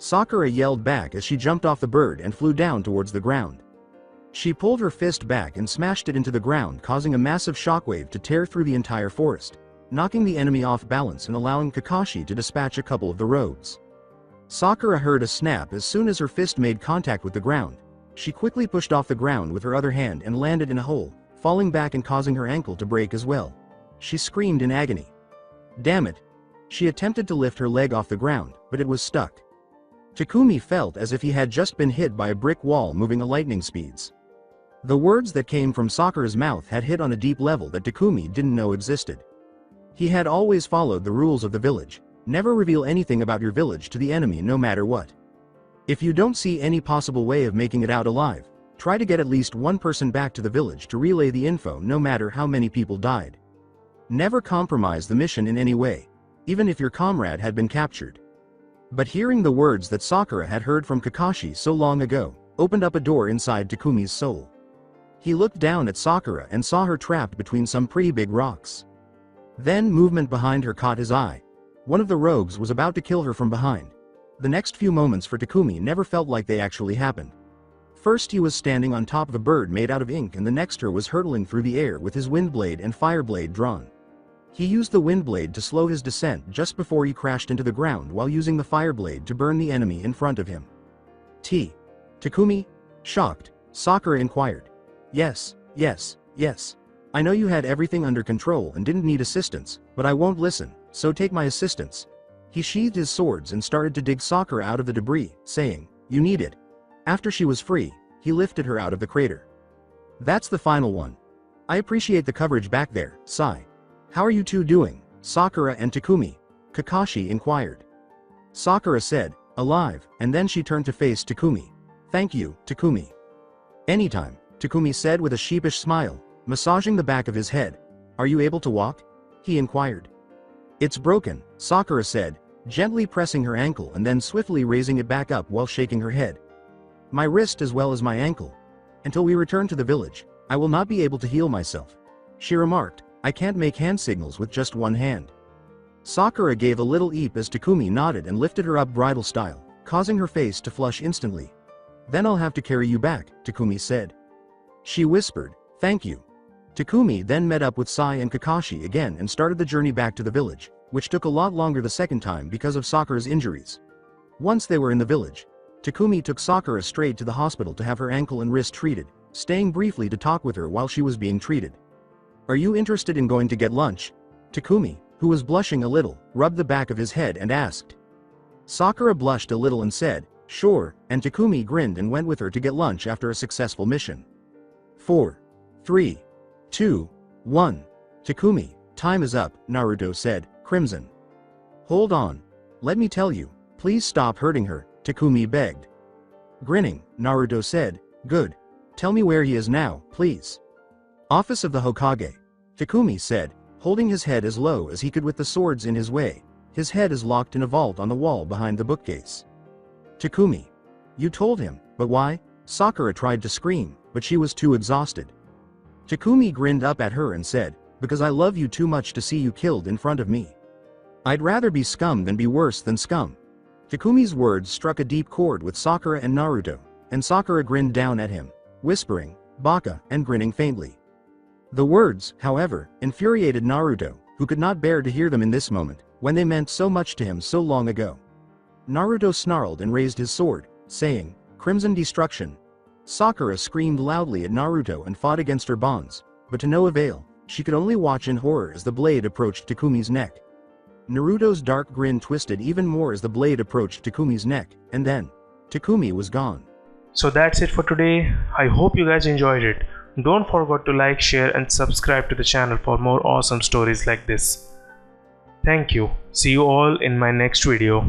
Sakura yelled back as she jumped off the bird and flew down towards the ground. She pulled her fist back and smashed it into the ground, causing a massive shockwave to tear through the entire forest, knocking the enemy off balance and allowing Kakashi to dispatch a couple of the rogues. Sakura heard a snap as soon as her fist made contact with the ground. She quickly pushed off the ground with her other hand and landed in a hole, falling back and causing her ankle to break as well. She screamed in agony. Damn it! She attempted to lift her leg off the ground, but it was stuck. Takumi felt as if he had just been hit by a brick wall moving at lightning speeds. The words that came from Sakura's mouth had hit on a deep level that Takumi didn't know existed. He had always followed the rules of the village. Never reveal anything about your village to the enemy no matter what. If you don't see any possible way of making it out alive, try to get at least one person back to the village to relay the info no matter how many people died. Never compromise the mission in any way, even if your comrade had been captured. But hearing the words that Sakura had heard from Kakashi so long ago, opened up a door inside Takumi's soul. He looked down at Sakura and saw her trapped between some pretty big rocks. Then movement behind her caught his eye. One of the rogues was about to kill her from behind. The next few moments for Takumi never felt like they actually happened. First he was standing on top of a bird made out of ink, and the next her was hurtling through the air with his wind blade and fire blade drawn. He used the wind blade to slow his descent just before he crashed into the ground while using the fire blade to burn the enemy in front of him. Takumi? Shocked, Sakura inquired. Yes. I know you had everything under control and didn't need assistance, but I won't listen, so take my assistance. He sheathed his swords and started to dig Sakura out of the debris, saying, "You need it." After she was free, he lifted her out of the crater. That's the final one. I appreciate the coverage back there, Sai. How are you two doing, Sakura and Takumi? Kakashi inquired. Sakura said, alive, and then she turned to face Takumi. Thank you, Takumi. Anytime, Takumi said with a sheepish smile, massaging the back of his head. Are you able to walk? He inquired. It's broken, Sakura said, gently pressing her ankle and then swiftly raising it back up while shaking her head. My wrist as well as my ankle. Until we return to the village, I will not be able to heal myself. She remarked, I can't make hand signals with just one hand. Sakura gave a little eep as Takumi nodded and lifted her up bridal style, causing her face to flush instantly. Then I'll have to carry you back, Takumi said. She whispered, thank you. Takumi then met up with Sai and Kakashi again and started the journey back to the village, which took a lot longer the second time because of Sakura's injuries. Once they were in the village, Takumi took Sakura straight to the hospital to have her ankle and wrist treated, staying briefly to talk with her while she was being treated. Are you interested in going to get lunch? Takumi, who was blushing a little, rubbed the back of his head and asked. Sakura blushed a little and said, sure, and Takumi grinned and went with her to get lunch after a successful mission. 4, 3, 2, 1. Takumi, time is up, Naruto said, crimson. Hold on. Let me tell you, please stop hurting her, Takumi begged. Grinning, Naruto said, good. Tell me where he is now, please. Office of the Hokage. Takumi said, holding his head as low as he could with the swords in his way. His head is locked in a vault on the wall behind the bookcase. Takumi. You told him, but why? Sakura tried to scream, but she was too exhausted. Takumi grinned up at her and said, because I love you too much to see you killed in front of me. I'd rather be scum than be worse than scum. Takumi's words struck a deep chord with Sakura and Naruto, and Sakura grinned down at him, whispering, Baka, and grinning faintly. The words, however, infuriated Naruto, who could not bear to hear them in this moment, when they meant so much to him so long ago. Naruto snarled and raised his sword, saying, Crimson Destruction. Sakura screamed loudly at Naruto and fought against her bonds, but to no avail. She could only watch in horror as the blade approached Takumi's neck. Naruto's dark grin twisted even more as the blade approached Takumi's neck, and then, Takumi was gone. So that's it for today. I hope you guys enjoyed it. Don't forget to like, share and subscribe to the channel for more awesome stories like this. Thank you. See you all in my next video.